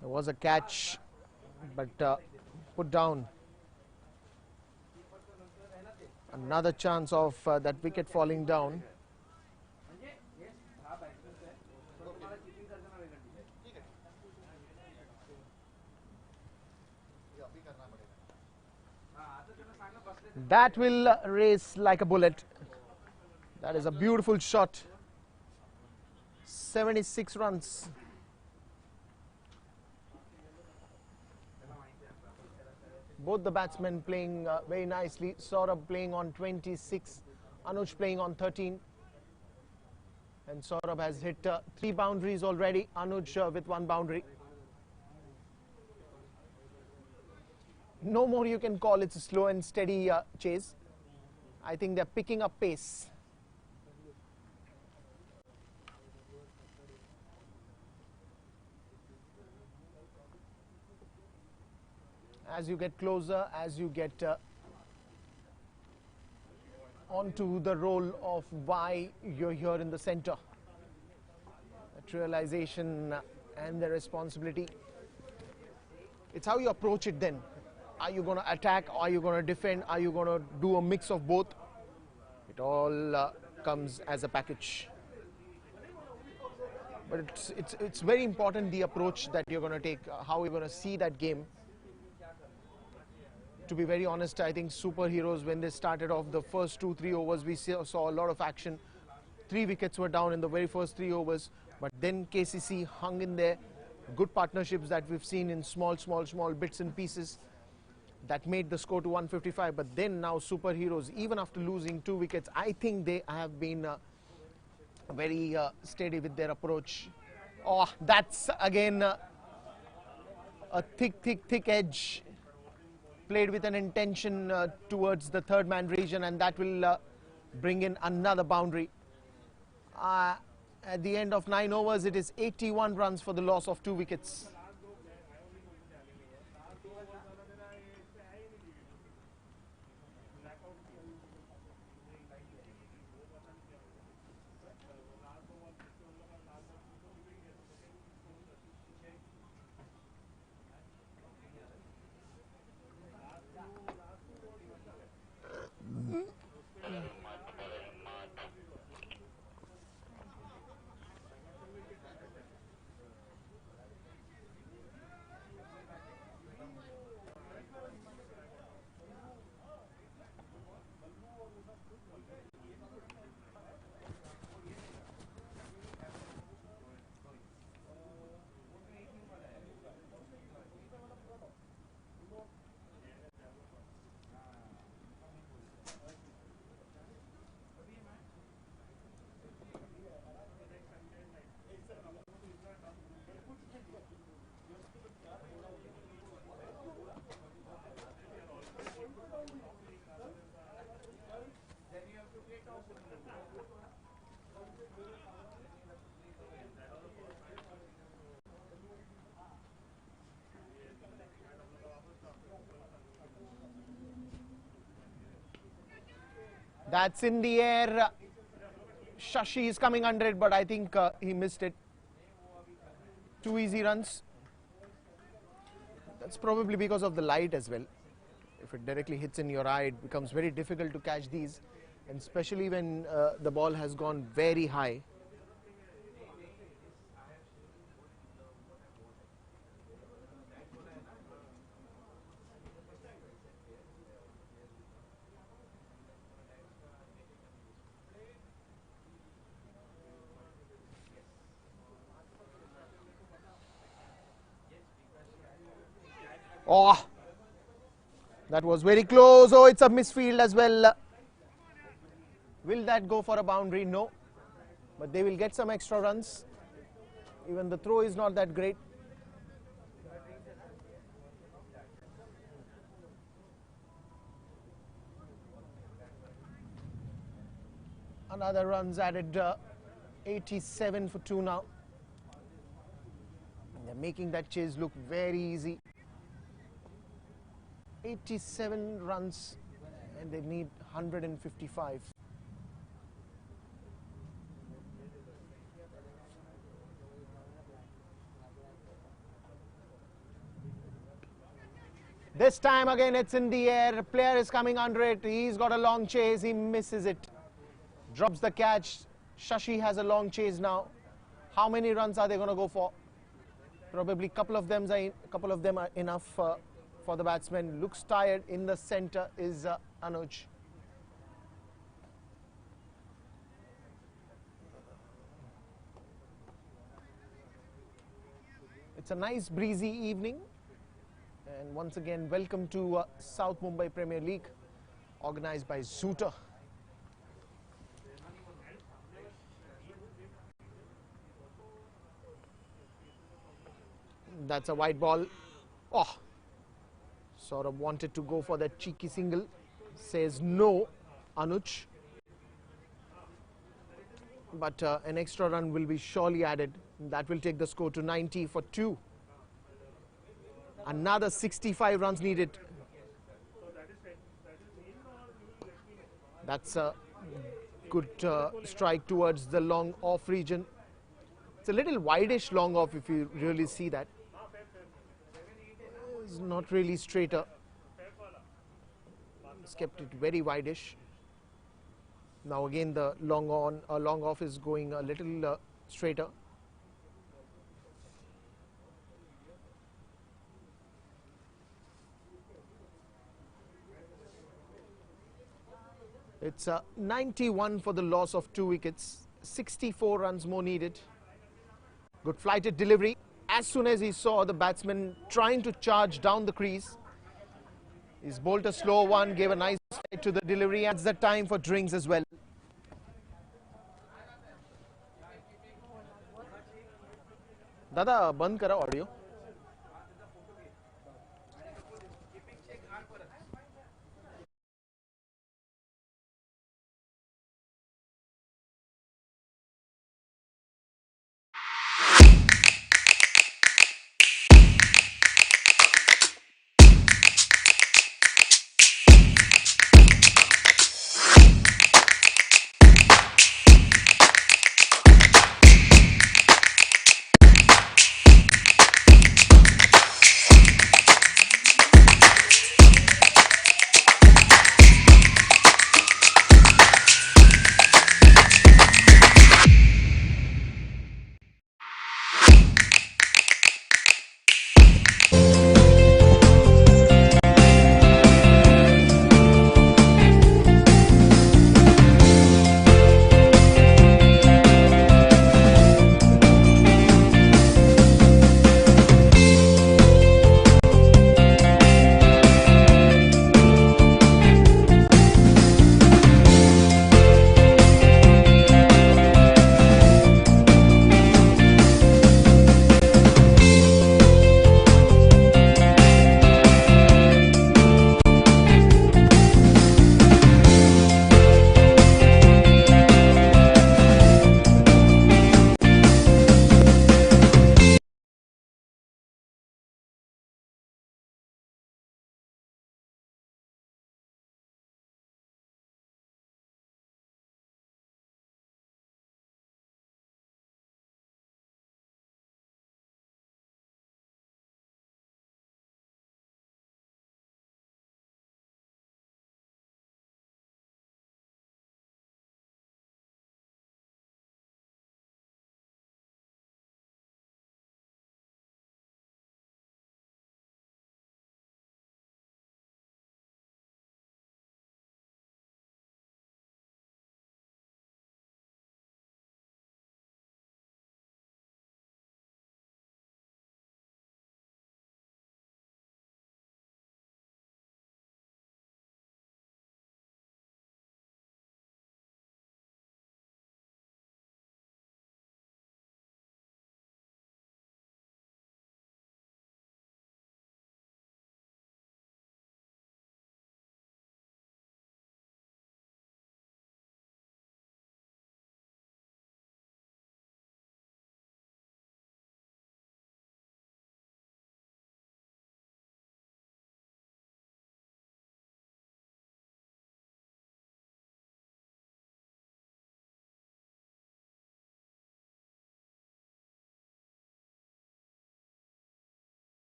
There was a catch, but put down. Another chance of that wicket falling down. That will race like a bullet. That is a beautiful shot. 76 runs. Both the batsmen playing very nicely. Saurabh playing on 26, Anuj playing on 13. And Saurabh has hit 3 boundaries already, Anuj with 1 boundary. No more you can call it a slow and steady chase. I think they're picking up pace. As you get closer, as you get onto the role of why you're here in the center, that realization and the responsibility, it's how you approach it then. Are you going to attack? Are you going to defend? Are you going to do a mix of both? It all comes as a package. But it's very important the approach that you're going to take, how you're going to see that game. To be very honest, I think Superheroes, when they started off the first 2-3 overs, we saw a lot of action. 3 wickets were down in the very first 3 overs, but then KCC hung in there. Good partnerships that we've seen in small bits and pieces that made the score to 155. But then now Superheroes, even after losing 2 wickets, I think they have been very steady with their approach. Oh, that's again a thick edge, played with an intention towards the third man region, and that will bring in another boundary. At the end of 9 overs, it is 81 runs for the loss of 2 wickets. That's in the air. Shashi is coming under it, but I think he missed it. 2 easy runs. That's probably because of the light as well. If it directly hits in your eye, it becomes very difficult to catch these, and especially when the ball has gone very high. Oh, that was very close. Oh, it's a misfield as well. Will that go for a boundary? No. But they will get some extra runs. Even the throw is not that great. Another runs added, 87 for 2 now. And they're making that chase look very easy. 87 runs and they need 155. This time again it's in the air. Player is coming under it. He's got a long chase. He misses it. Drops the catch. Shashi has a long chase now. How many runs are they going to go for? Probably a couple of them are enough for the batsman. Looks tired. In the center is Anuj. It's a nice breezy evening, and once again welcome to South Mumbai Premier League, organized by Zooter. That's a wide ball. Oh, sort of wanted to go for that cheeky single. Says no, Anuj. But an extra run will be surely added. That will take the score to 90 for 2. Another 65 runs needed. That's a good strike towards the long off region. It's a little wideish long off if you really see that. It's not really straighter. It's kept it very wideish. Now again the long off is going a little straighter. It's 91 for the loss of 2 wickets. 64 runs more needed. Good flighted delivery. As soon as he saw the batsman trying to charge down the crease, he's bowled a slow one, gave a nice flight to the delivery, and it's the time for drinks as well. दादा बंद करा audio.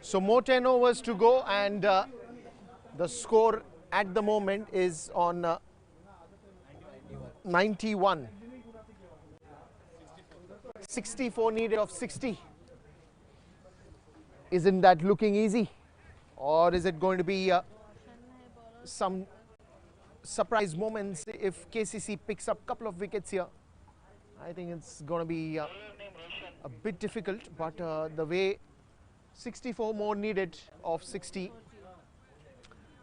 So more 10 overs to go, and the score at the moment is on 91. 64 needed of 60. Isn't that looking easy? Or is it going to be some surprise moments if KCC picks up a couple of wickets here? I think it's going to be a bit difficult, but the way 64 more needed of 60,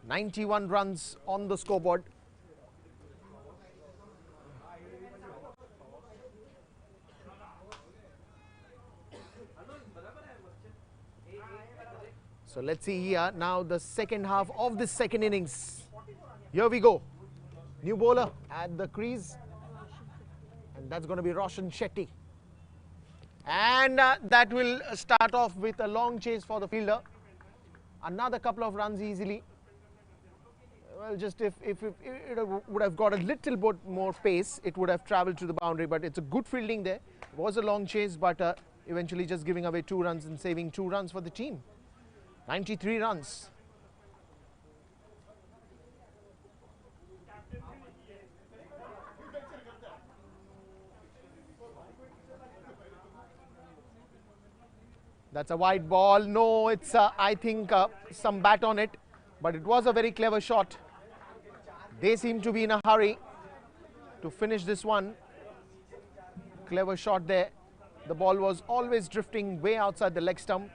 91 runs on the scoreboard. So let's see here now the second half of this second innings. Here we go. New bowler at the crease. And that's going to be Roshan Shetty. And that will start off with a long chase for the fielder. Another couple of runs easily. Well, just if it would have got a little bit more pace, it would have travelled to the boundary. But it's a good fielding there. It was a long chase, but eventually just giving away 2 runs and saving 2 runs for the team. 93 runs. That's a wide ball. No, it's I think some bat on it, but it was a very clever shot. They seem to be in a hurry to finish this one. Clever shot there. The ball was always drifting way outside the leg stump.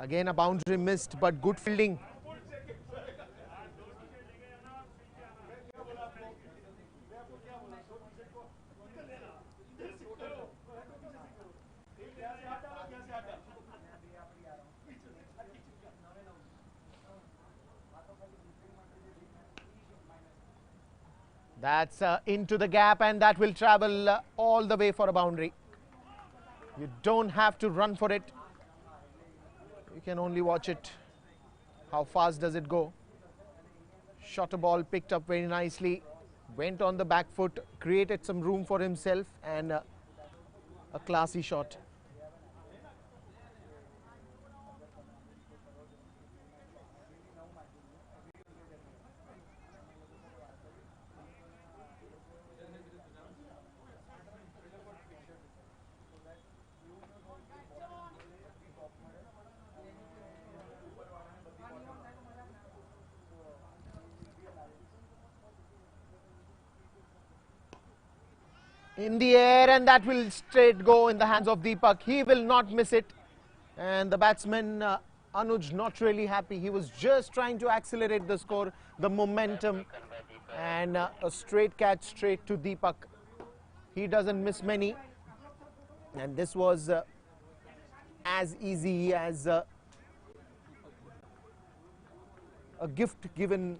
Again a boundary missed, but good fielding. That's into the gap, and that will travel all the way for a boundary. You don't have to run for it. You can only watch it. How fast does it go? Shot a ball, picked up very nicely, went on the back foot, created some room for himself, and a classy shot. In the air, and that will straight go in the hands of Deepak. He will not miss it. And the batsman Anuj not really happy. He was just trying to accelerate the score, the momentum, and a straight catch straight to Deepak. He doesn't miss many, and this was as easy as a gift given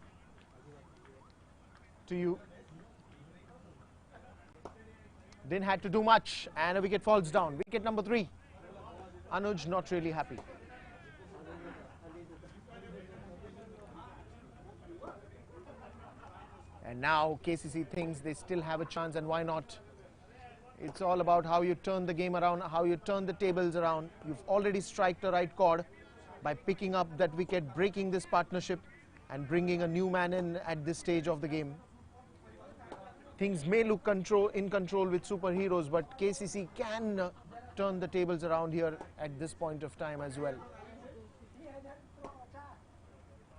to you. Didn't have to do much, and a wicket falls down. Wicket number 3. Anuj not really happy. And now KCC thinks they still have a chance, and why not? It's all about how you turn the game around, how you turn the tables around. You've already struck the right chord by picking up that wicket, breaking this partnership, and bringing a new man in at this stage of the game. Things may look in control with superheroes, but KCC can turn the tables around here at this point of time as well.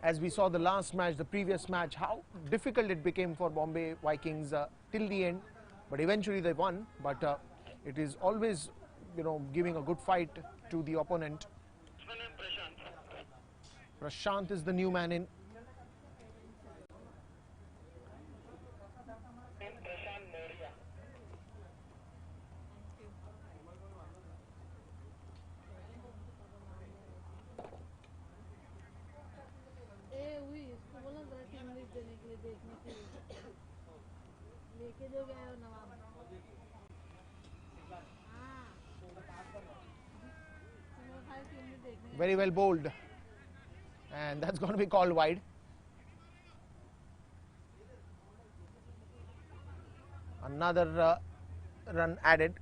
As we saw the last match, the previous match, how difficult it became for Bombay Vikings till the end, but eventually they won. But it is always, giving a good fight to the opponent. Prashant is the new man in. Very well bowled, and that's going to be called wide. Another run added.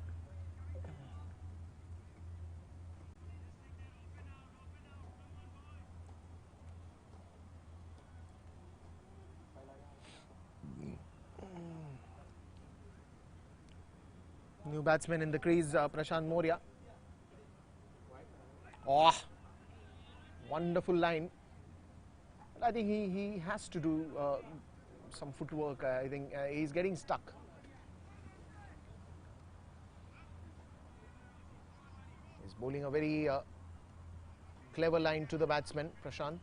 New batsman in the crease, Prashant Moria. Oh, wonderful line. I think he has to do some footwork. I think he's getting stuck. He's bowling a very clever line to the batsman, Prashant.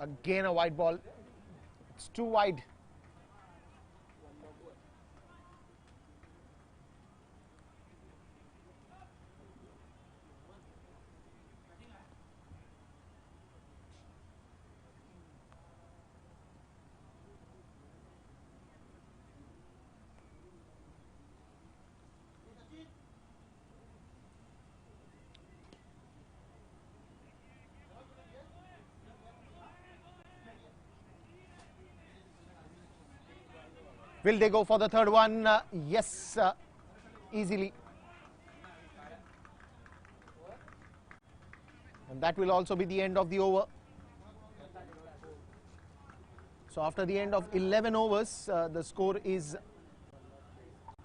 Again a wide ball. It's too wide. Will they go for the third one? Yes, easily. And that will also be the end of the over. So after the end of 11 overs, the score is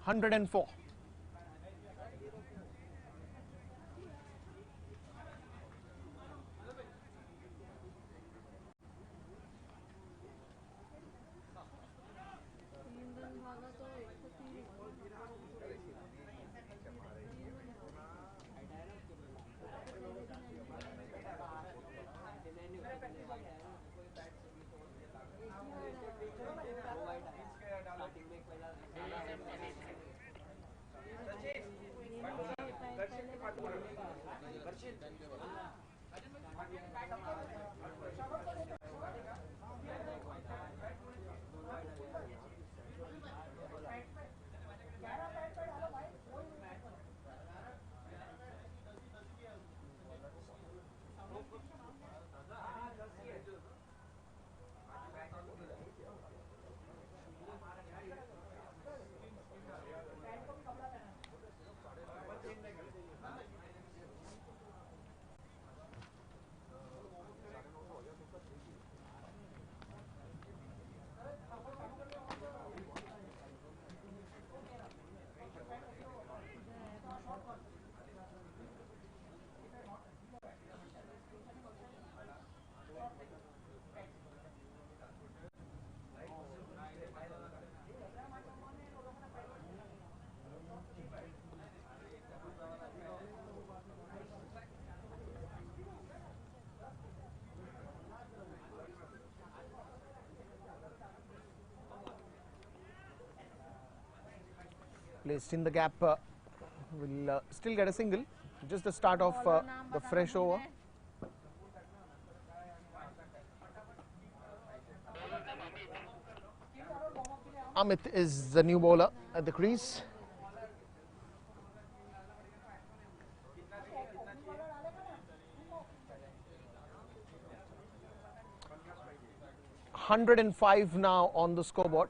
104. तीन run भागा तो 103 Placed in the gap, will still get a single. Just the start of the fresh over. Amit is the new bowler at the crease. $105 now on the scoreboard.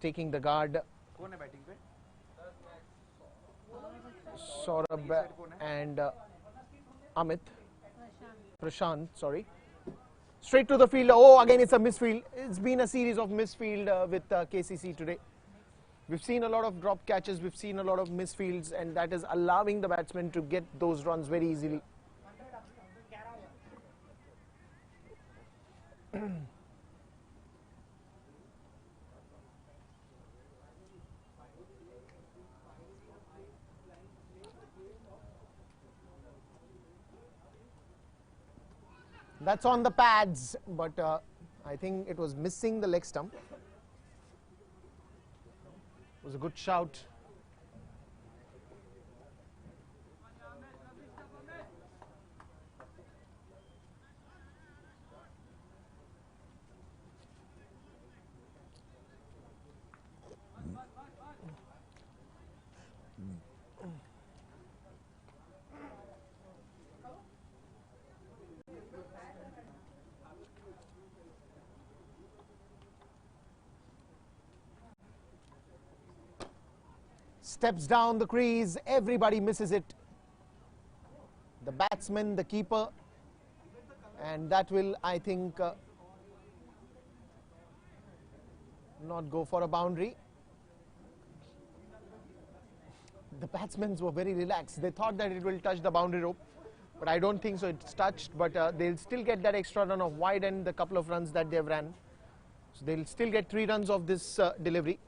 Taking the guard. कौन है batting पे? Saurabh and Amit. Prashant, sorry. Straight to the field. Oh, again it's a misfield. It's been a series of misfield with KCC today. We've seen a lot of drop catches, we've seen a lot of misfields, and that is allowing the batsmen to get those runs very easily. That's on the pads, but I think it was missing the leg stump. It was a good shout. Steps down the crease, everybody misses it. The batsman, the keeper, and that will, I think, not go for a boundary. The batsmen were very relaxed. They thought that it will touch the boundary rope, but I don't think so. It's touched, but they'll still get that extra run of wide and the couple of runs that they've ran. So they'll still get 3 runs of this delivery.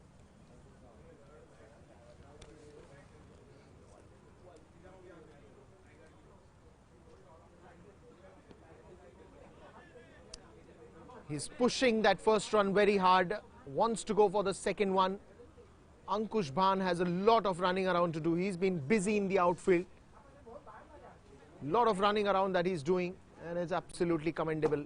He's pushing that first run very hard, wants to go for the second one. Ankush Bhan has a lot of running around to do. He's been busy in the outfield. Lot of running around that he's doing, and it's absolutely commendable.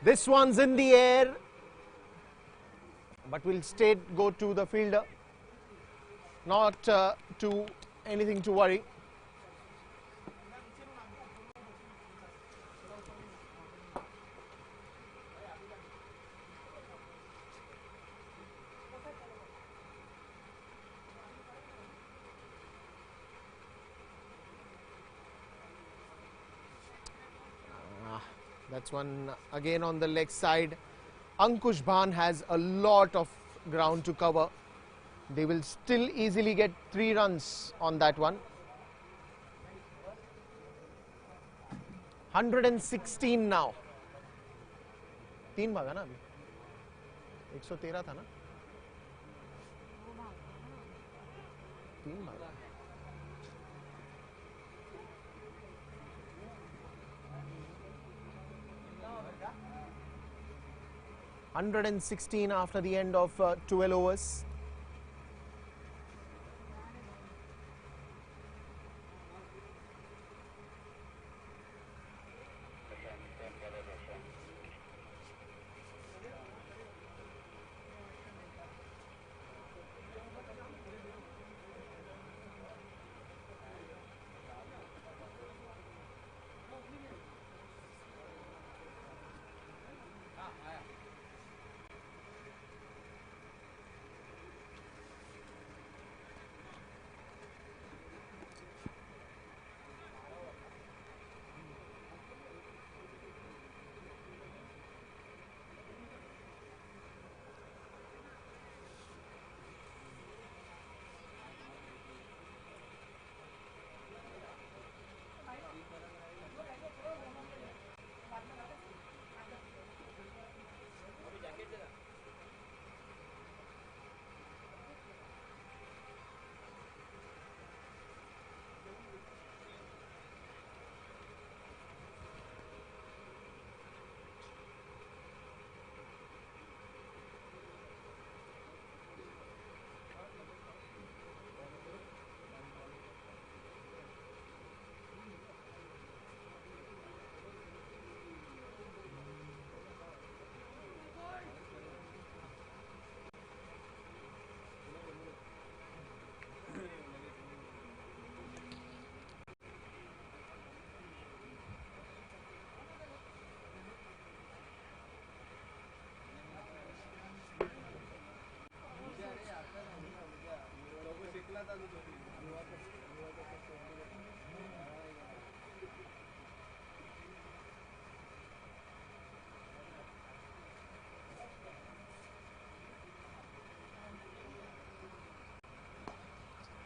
This one's in the air, but will straight go to the fielder. Not to anything to worry. That's one again on the leg side. Ankush Bhan has a lot of ground to cover. They will still easily get 3 runs on that one. 116 now. 3 भागा ना अभी. 113 था ना. 3 भागा. $116 after the end of 12 overs.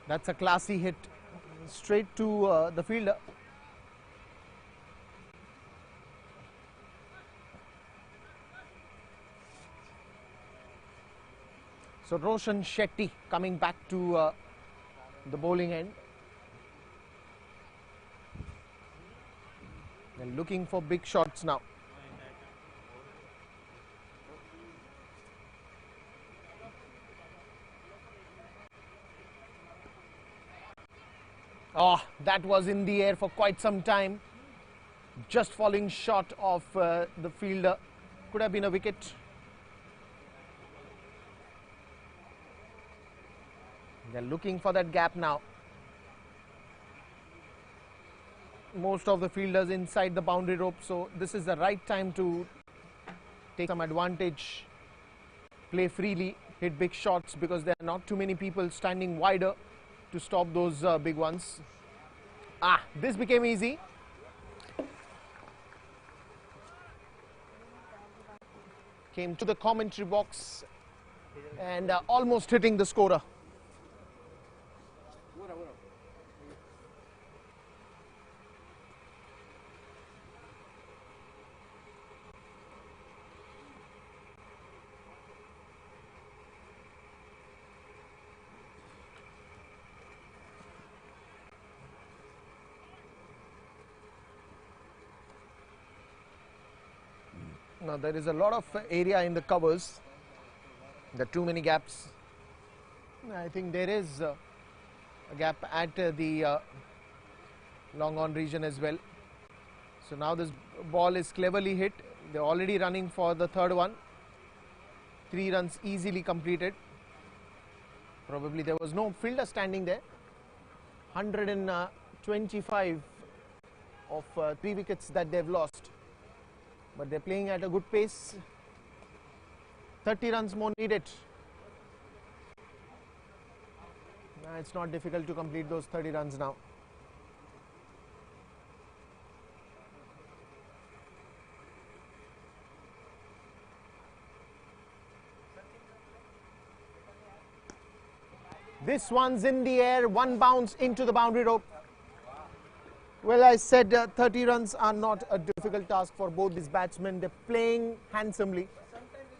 That's a classy hit straight to the fielder. So Roshan Shetty coming back to the bowling end. They're looking for big shots now. Oh, that was in the air for quite some time. Just falling short of the fielder. Could have been a wicket. They're looking for that gap now. Most of the fielders inside the boundary rope, so this is the right time to take some advantage, play freely, hit big shots, because there are not too many people standing wider to stop those big ones. This became easy. Came to the commentary box and almost hitting the scorer. Now there is a lot of area in the covers. There are too many gaps. I think there is a gap at the long on region as well. So now this ball is cleverly hit. They're already running for the third one. 3 runs easily completed. Probably there was no fielder standing there. 125 of 3 wickets that they've lost. But they're playing at a good pace. 30 runs more needed. It's not difficult to complete those 30 runs now. This one's in the air, 1 bounce into the boundary rope. Well, I said 30 runs are not a difficult task for both these batsmen. They're playing handsomely.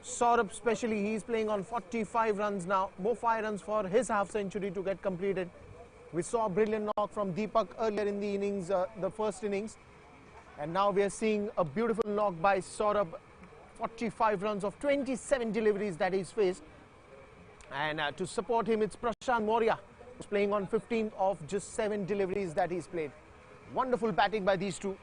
Saurabh especially, he's playing on 45 runs now. More 5 runs for his half century to get completed. We saw a brilliant knock from Deepak earlier in the innings, the first innings. And now we are seeing a beautiful knock by Saurabh. 45 runs of 27 deliveries that he's faced. And to support him, it's Prashant Moria, who's playing on 15 of just 7 deliveries that he's played. Wonderful batting by these two.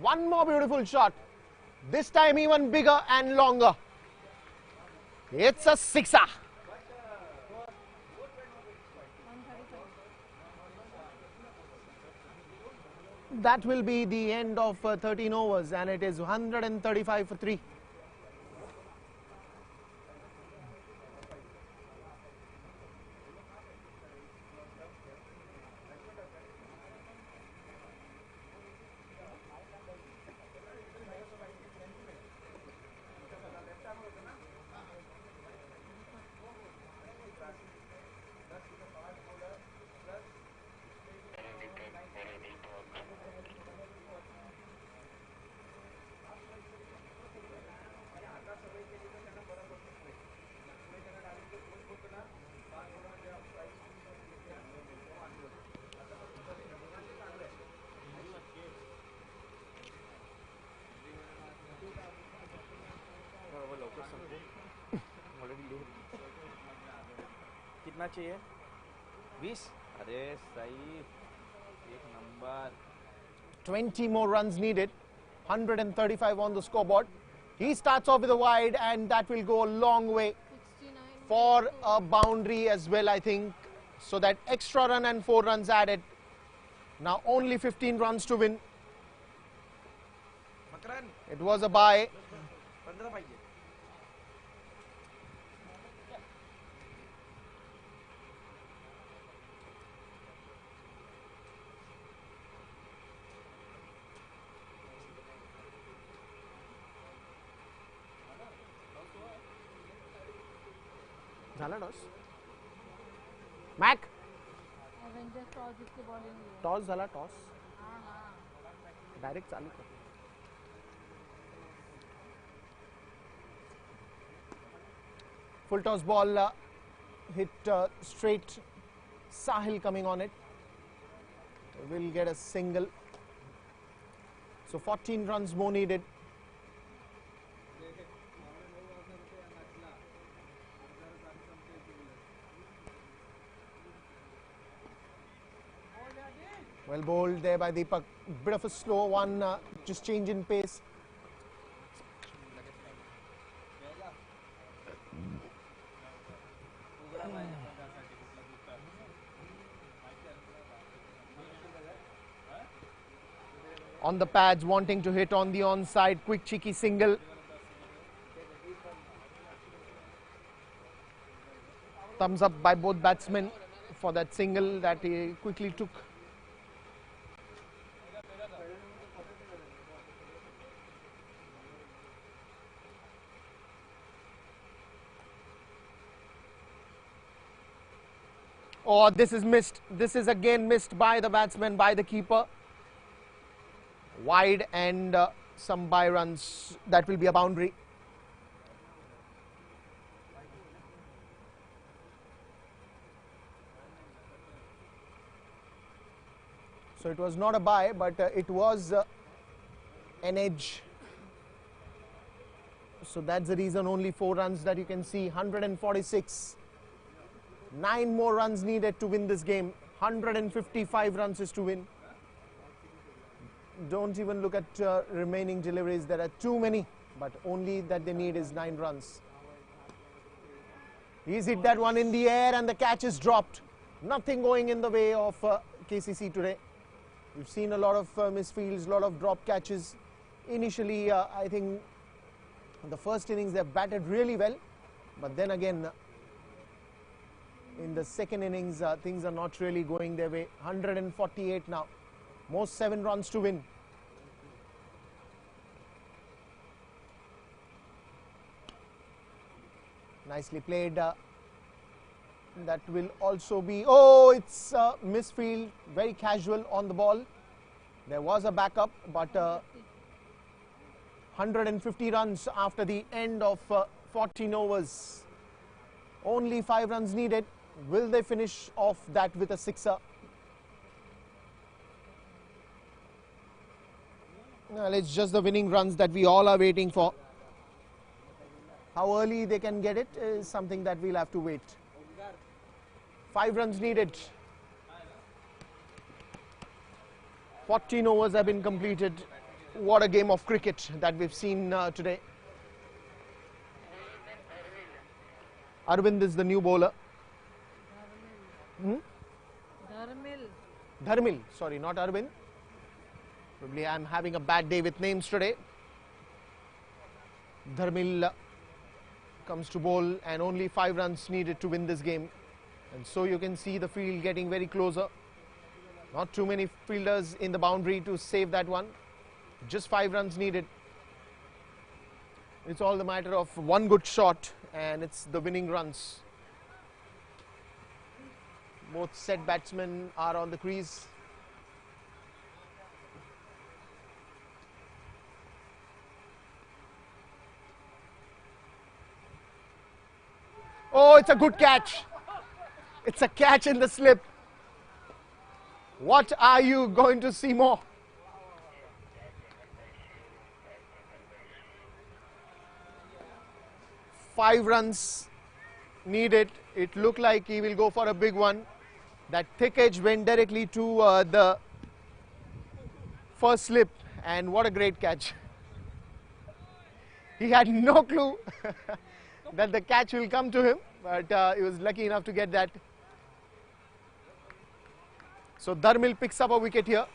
One more beautiful shot. This time even bigger and longer. It's a sixer. That will be the end of 13 overs, and it is 135 for 3. कितना चाहिए 20 अरे सही एक number 20 more runs needed. 135 on the scoreboard. He starts off with a wide, and that will go a long way 69 for a boundary as well, I think. So that extra run and 4 runs added. Now only 15 runs to win. Makarand It was a bye. 15 पाहिजे झाला toss Mac Avengers toss जिसकी bowling है toss झाला toss हाँ हाँ direct चालू कर full toss ball hit straight. Sahil coming on it will get a single. So 14 runs more needed. Well bowled there by Deepak. Bit of a slow one, just change in pace. On the pads, wanting to hit on the onside, quick cheeky single. Thumbs up by both batsmen for that single that he quickly took. Oh, this is missed. This is again missed by the batsman, by the keeper. Wide and some by runs. That will be a boundary. So it was not a bye, but it was an edge. So that's the reason only 4 runs that you can see. 146. 9 more runs needed to win this game. 155 runs is to win. Don't even look at remaining deliveries. There are too many, but only that they need is 9 runs. He's hit that one in the air and the catch is dropped. Nothing going in the way of KCC today. We've seen a lot of misfields, a lot of drop catches. Initially, I think in the first innings they batted really well, but then again in the second innings things are not really going their way. 148 now, most 7 runs to win. Nicely played. That will also be, oh, it's misfield, very casual on the ball. There was a backup, but 150 runs after the end of 14 overs. Only 5 runs needed. Will they finish off that with a sixer? Well, it's just the winning runs that we all are waiting for. How early they can get it is something that we'll have to wait. 5 runs needed. 14 overs have been completed. What a game of cricket that we've seen today. Arvind is the new bowler. Dharmil, sorry, not Arvind. Probably I'm having a bad day with names today. Dharmil comes to bowl and only 5 runs needed to win this game. And so you can see the field getting very closer. Not too many fielders in the boundary to save that one. Just 5 runs needed. It's all the matter of one good shot and it's the winning runs. Both set batsmen are on the crease. Oh, it's a good catch. It's a catch in the slip. What are you going to see more? Five runs needed. It looked like he will go for a big one. That thick edge went directly to the first slip, and what a great catch. He had no clue that the catch will come to him, but he was lucky enough to get that. So Dharmil picks up a wicket here,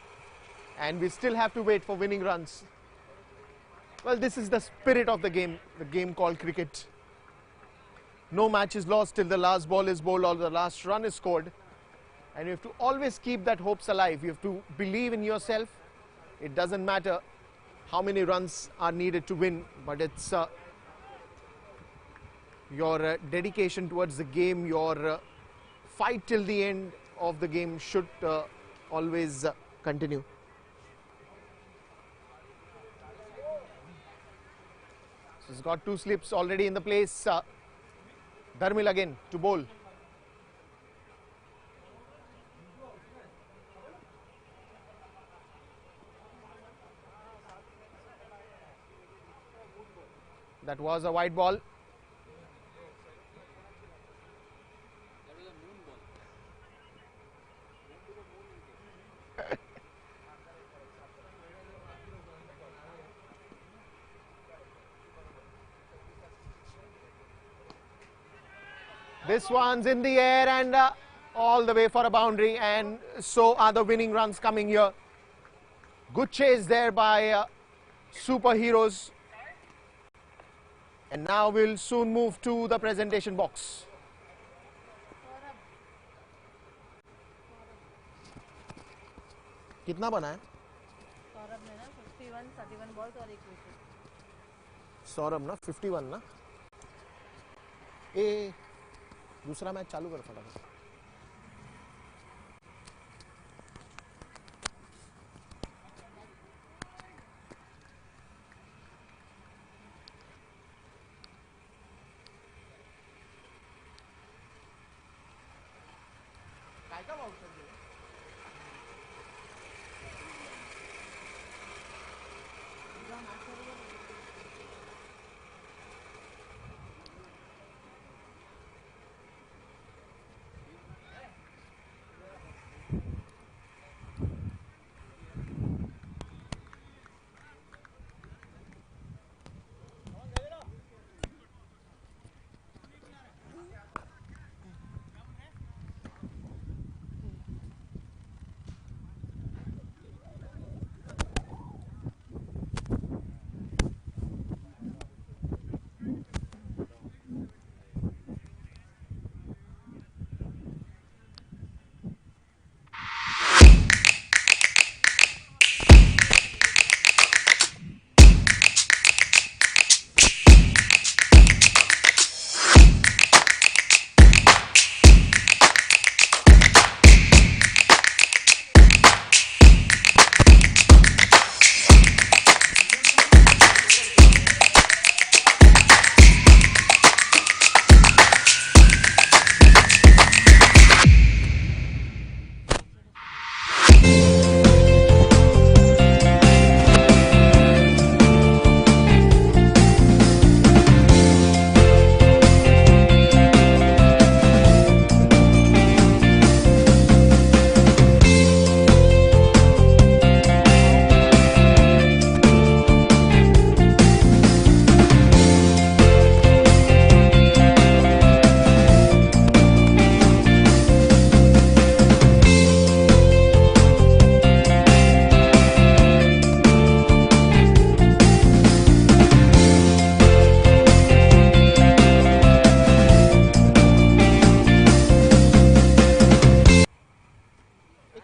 and we still have to wait for winning runs. Well, this is the spirit of the game called cricket. No match is lost till the last ball is bowled or the last run is scored. And you have to always keep that hopes alive. You have to believe in yourself. It doesn't matter how many runs are needed to win, but it's your dedication towards the game, your fight till the end of the game should always continue. So he's got 2 slips already in the place. Dharmil again to bowl. That was a wide ball. This one's in the air and all the way for a boundary, and so are the winning runs coming here. Good chase there by Superheroes. And now we'll soon move to the presentation box. कितना बना है? सौरभ ने ना 51, 31 balls और 1 wicket. Saurabh ना 51 ना. ए दूसरा match चालू कर फटाफट. backup outside there.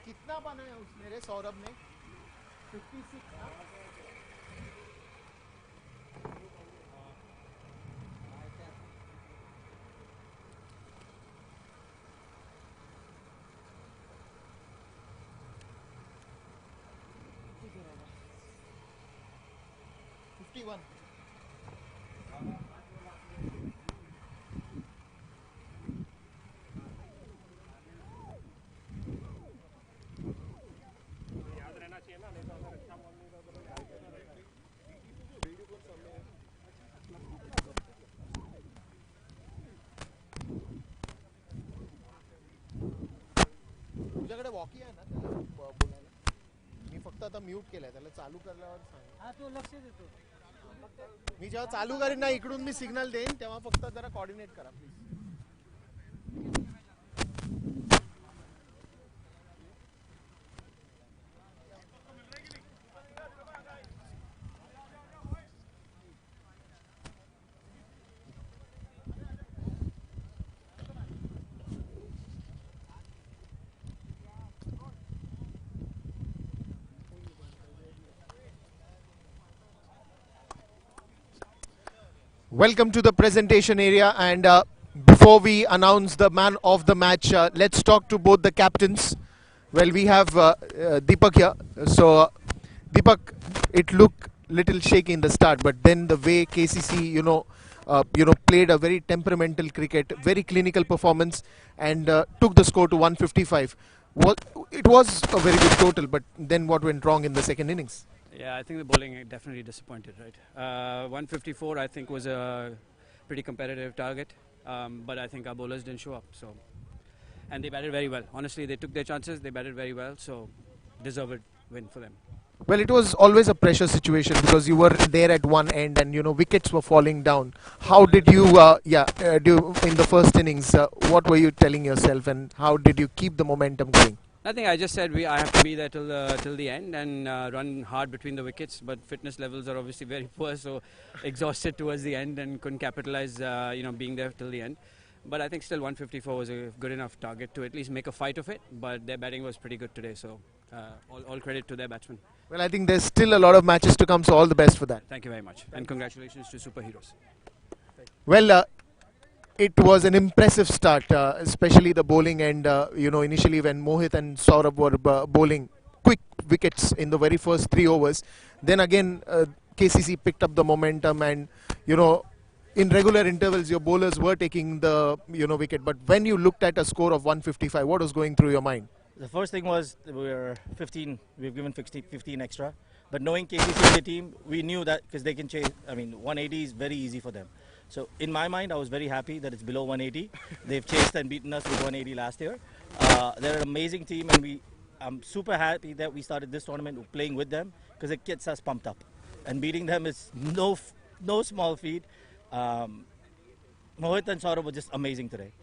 कितना बनाया उसने रे सौरभ ने 56 ना? वन तुझ्याकडे वॉकी आहे ना त्याला बोलायला मी फक्त आता म्यूट केलाय त्याला चालू करल्यावर सांग हा तो लक्ष देतो मी जेव्हा चालू करीन ना इकडून मी सिग्नल देईन तेव्हा फक्त जरा कोऑर्डिनेट करा please Welcome to the presentation area, and before we announce the man of the match, let's talk to both the captains. Well, we have Deepak here. So, Deepak, it looked little shaky in the start, but then the way KCC, played a very temperamental cricket, very clinical performance, and took the score to 155. It was a very good total, but then what went wrong in the second innings? Yeah, I think the bowling definitely disappointed, right? 154, I think, was a pretty competitive target, but I think our bowlers didn't show up. So, and they batted very well. Honestly, they took their chances. They batted very well. So, deserved win for them. Well, it was always a pressure situation because you were there at one end, and wickets were falling down. How did you, do in the first innings? What were you telling yourself, and how did you keep the momentum going? Nothing. I just said I have to be there till the end and run hard between the wickets. But fitness levels are obviously very poor, so exhausted towards the end and couldn't capitalize. Being there till the end. But I think still 154 was a good enough target to at least make a fight of it. But their batting was pretty good today, so all credit to their batsmen. Well, I think there's still a lot of matches to come, so all the best for that. Thank you very much, and congratulations to Superheroes. Well, it was an impressive start, especially the bowling, and initially when Mohit and Saurabh were bowling quick wickets in the very first 3 overs. Then again, KCC picked up the momentum, and in regular intervals your bowlers were taking the wicket, but when you looked at a score of 155, what was going through your mind? The first thing was we're 15. We've given 15 extra. But knowing KCC in the team, we knew that because they can chase. I mean, 180 is very easy for them. So in my mind, I was very happy that it's below 180. They've chased and beaten us with 180 last year. They're an amazing team, and I'm super happy that we started this tournament playing with them because it gets us pumped up. And beating them is no small feat. Mohit and Saurabh were just amazing today.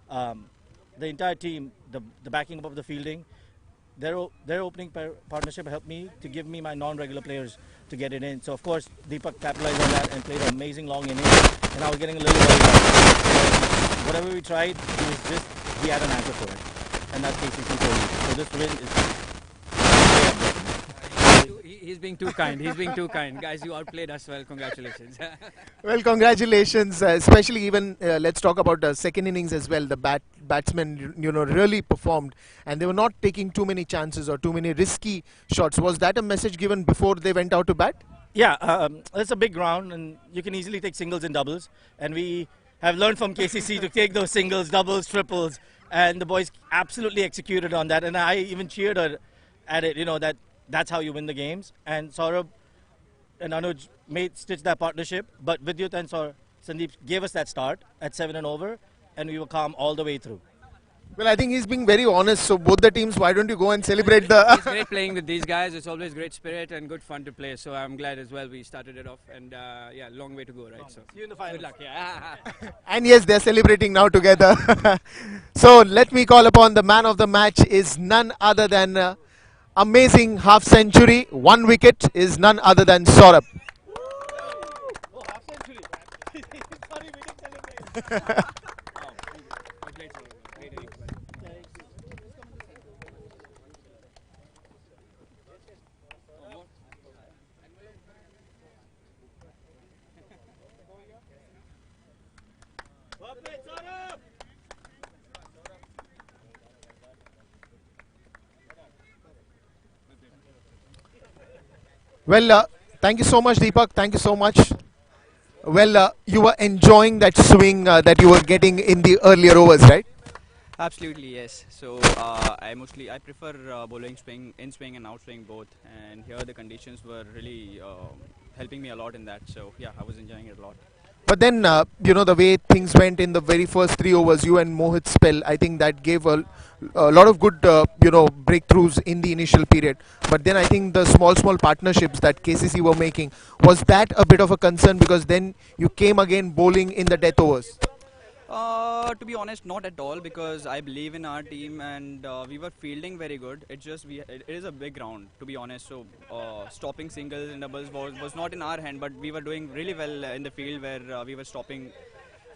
The entire team, the backing up of the fielding, their opening partnership helped me to give me my non-regular players to get it in. So of course Deepak capitalized on that and played an amazing long innings, and I was getting a little worried. And whatever we tried, we had an answer for it, and that's KCC for me. So this win is. He's being too kind. He's being too kind. Guys, you outplayed us well. Congratulations. Well, congratulations, especially even let's talk about the second innings as well. The batsmen, really performed, and they were not taking too many chances or too many risky shots. Was that a message given before they went out to bat? Yeah, it's a big ground, and you can easily take singles and doubles. And we have learned from KCC to take those singles, doubles, triples, and the boys absolutely executed on that. And I even cheered at it, that's how you win the games. And Saurabh and Anuj stitched that partnership, but Vidyut and Sandeep gave us that start at 7 and over, and we were calm all the way through. Well, I think he's being very honest. So both the teams, why don't you go and celebrate It's great playing with these guys. It's always great spirit and good fun to play. So I'm glad as well we started it off, and yeah, long way to go, right? So See you in the finals. good luck. Yeah. And yes, they're celebrating now together. So let me call upon the man of the match is none other than amazing half century, 1 wicket is none other than Saurabh. Oh, half century. Sorry, we didn't celebrate. Well, thank you so much, Deepak. Thank you so much. Well, you were enjoying that swing that you were getting in the earlier overs, right? Absolutely, yes. So I prefer bowling in swing and out swing both, and here the conditions were really helping me a lot in that. So yeah, I was enjoying it a lot. But then, the way things went in the very first 3 overs, you and Mohit spell, I think that gave a lot of good, breakthroughs in the initial period. But then I think the small partnerships that KCC were making, was that a bit of a concern because then you came again bowling in the death overs? To be honest, not at all, because I believe in our team, and we were fielding very good. It's just it is a big round, to be honest. So stopping singles and doubles was not in our hand, but we were doing really well in the field where we were stopping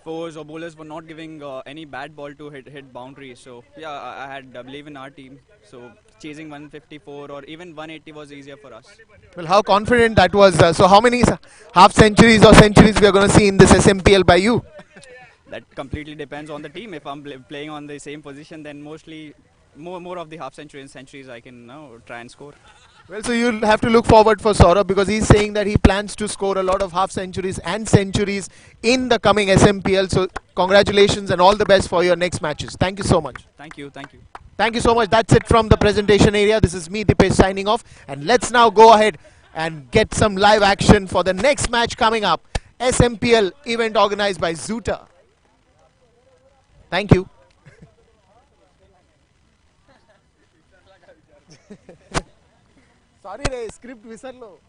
fours or bowlers were not giving any bad ball to hit boundaries. So yeah, I had believe in our team. So chasing 154 or even 180 was easier for us. Well, how confident that was. So how many half centuries or centuries we are going to see in this SMPL by you? That completely depends on the team. If I'm playing on the same position, then mostly more of the half century and centuries I can try and score. Well, so you'll have to look forward for Saurabh because he's saying that he plans to score a lot of half centuries and centuries in the coming SMPL. So congratulations and all the best for your next matches. Thank you so much. Thank you. Thank you. Thank you so much. That's it from the presentation area. This is me, Dipesh, signing off. And let's now go ahead and get some live action for the next match coming up. SMPL event organized by Zoota. Thank you. Sorry, script visarlo.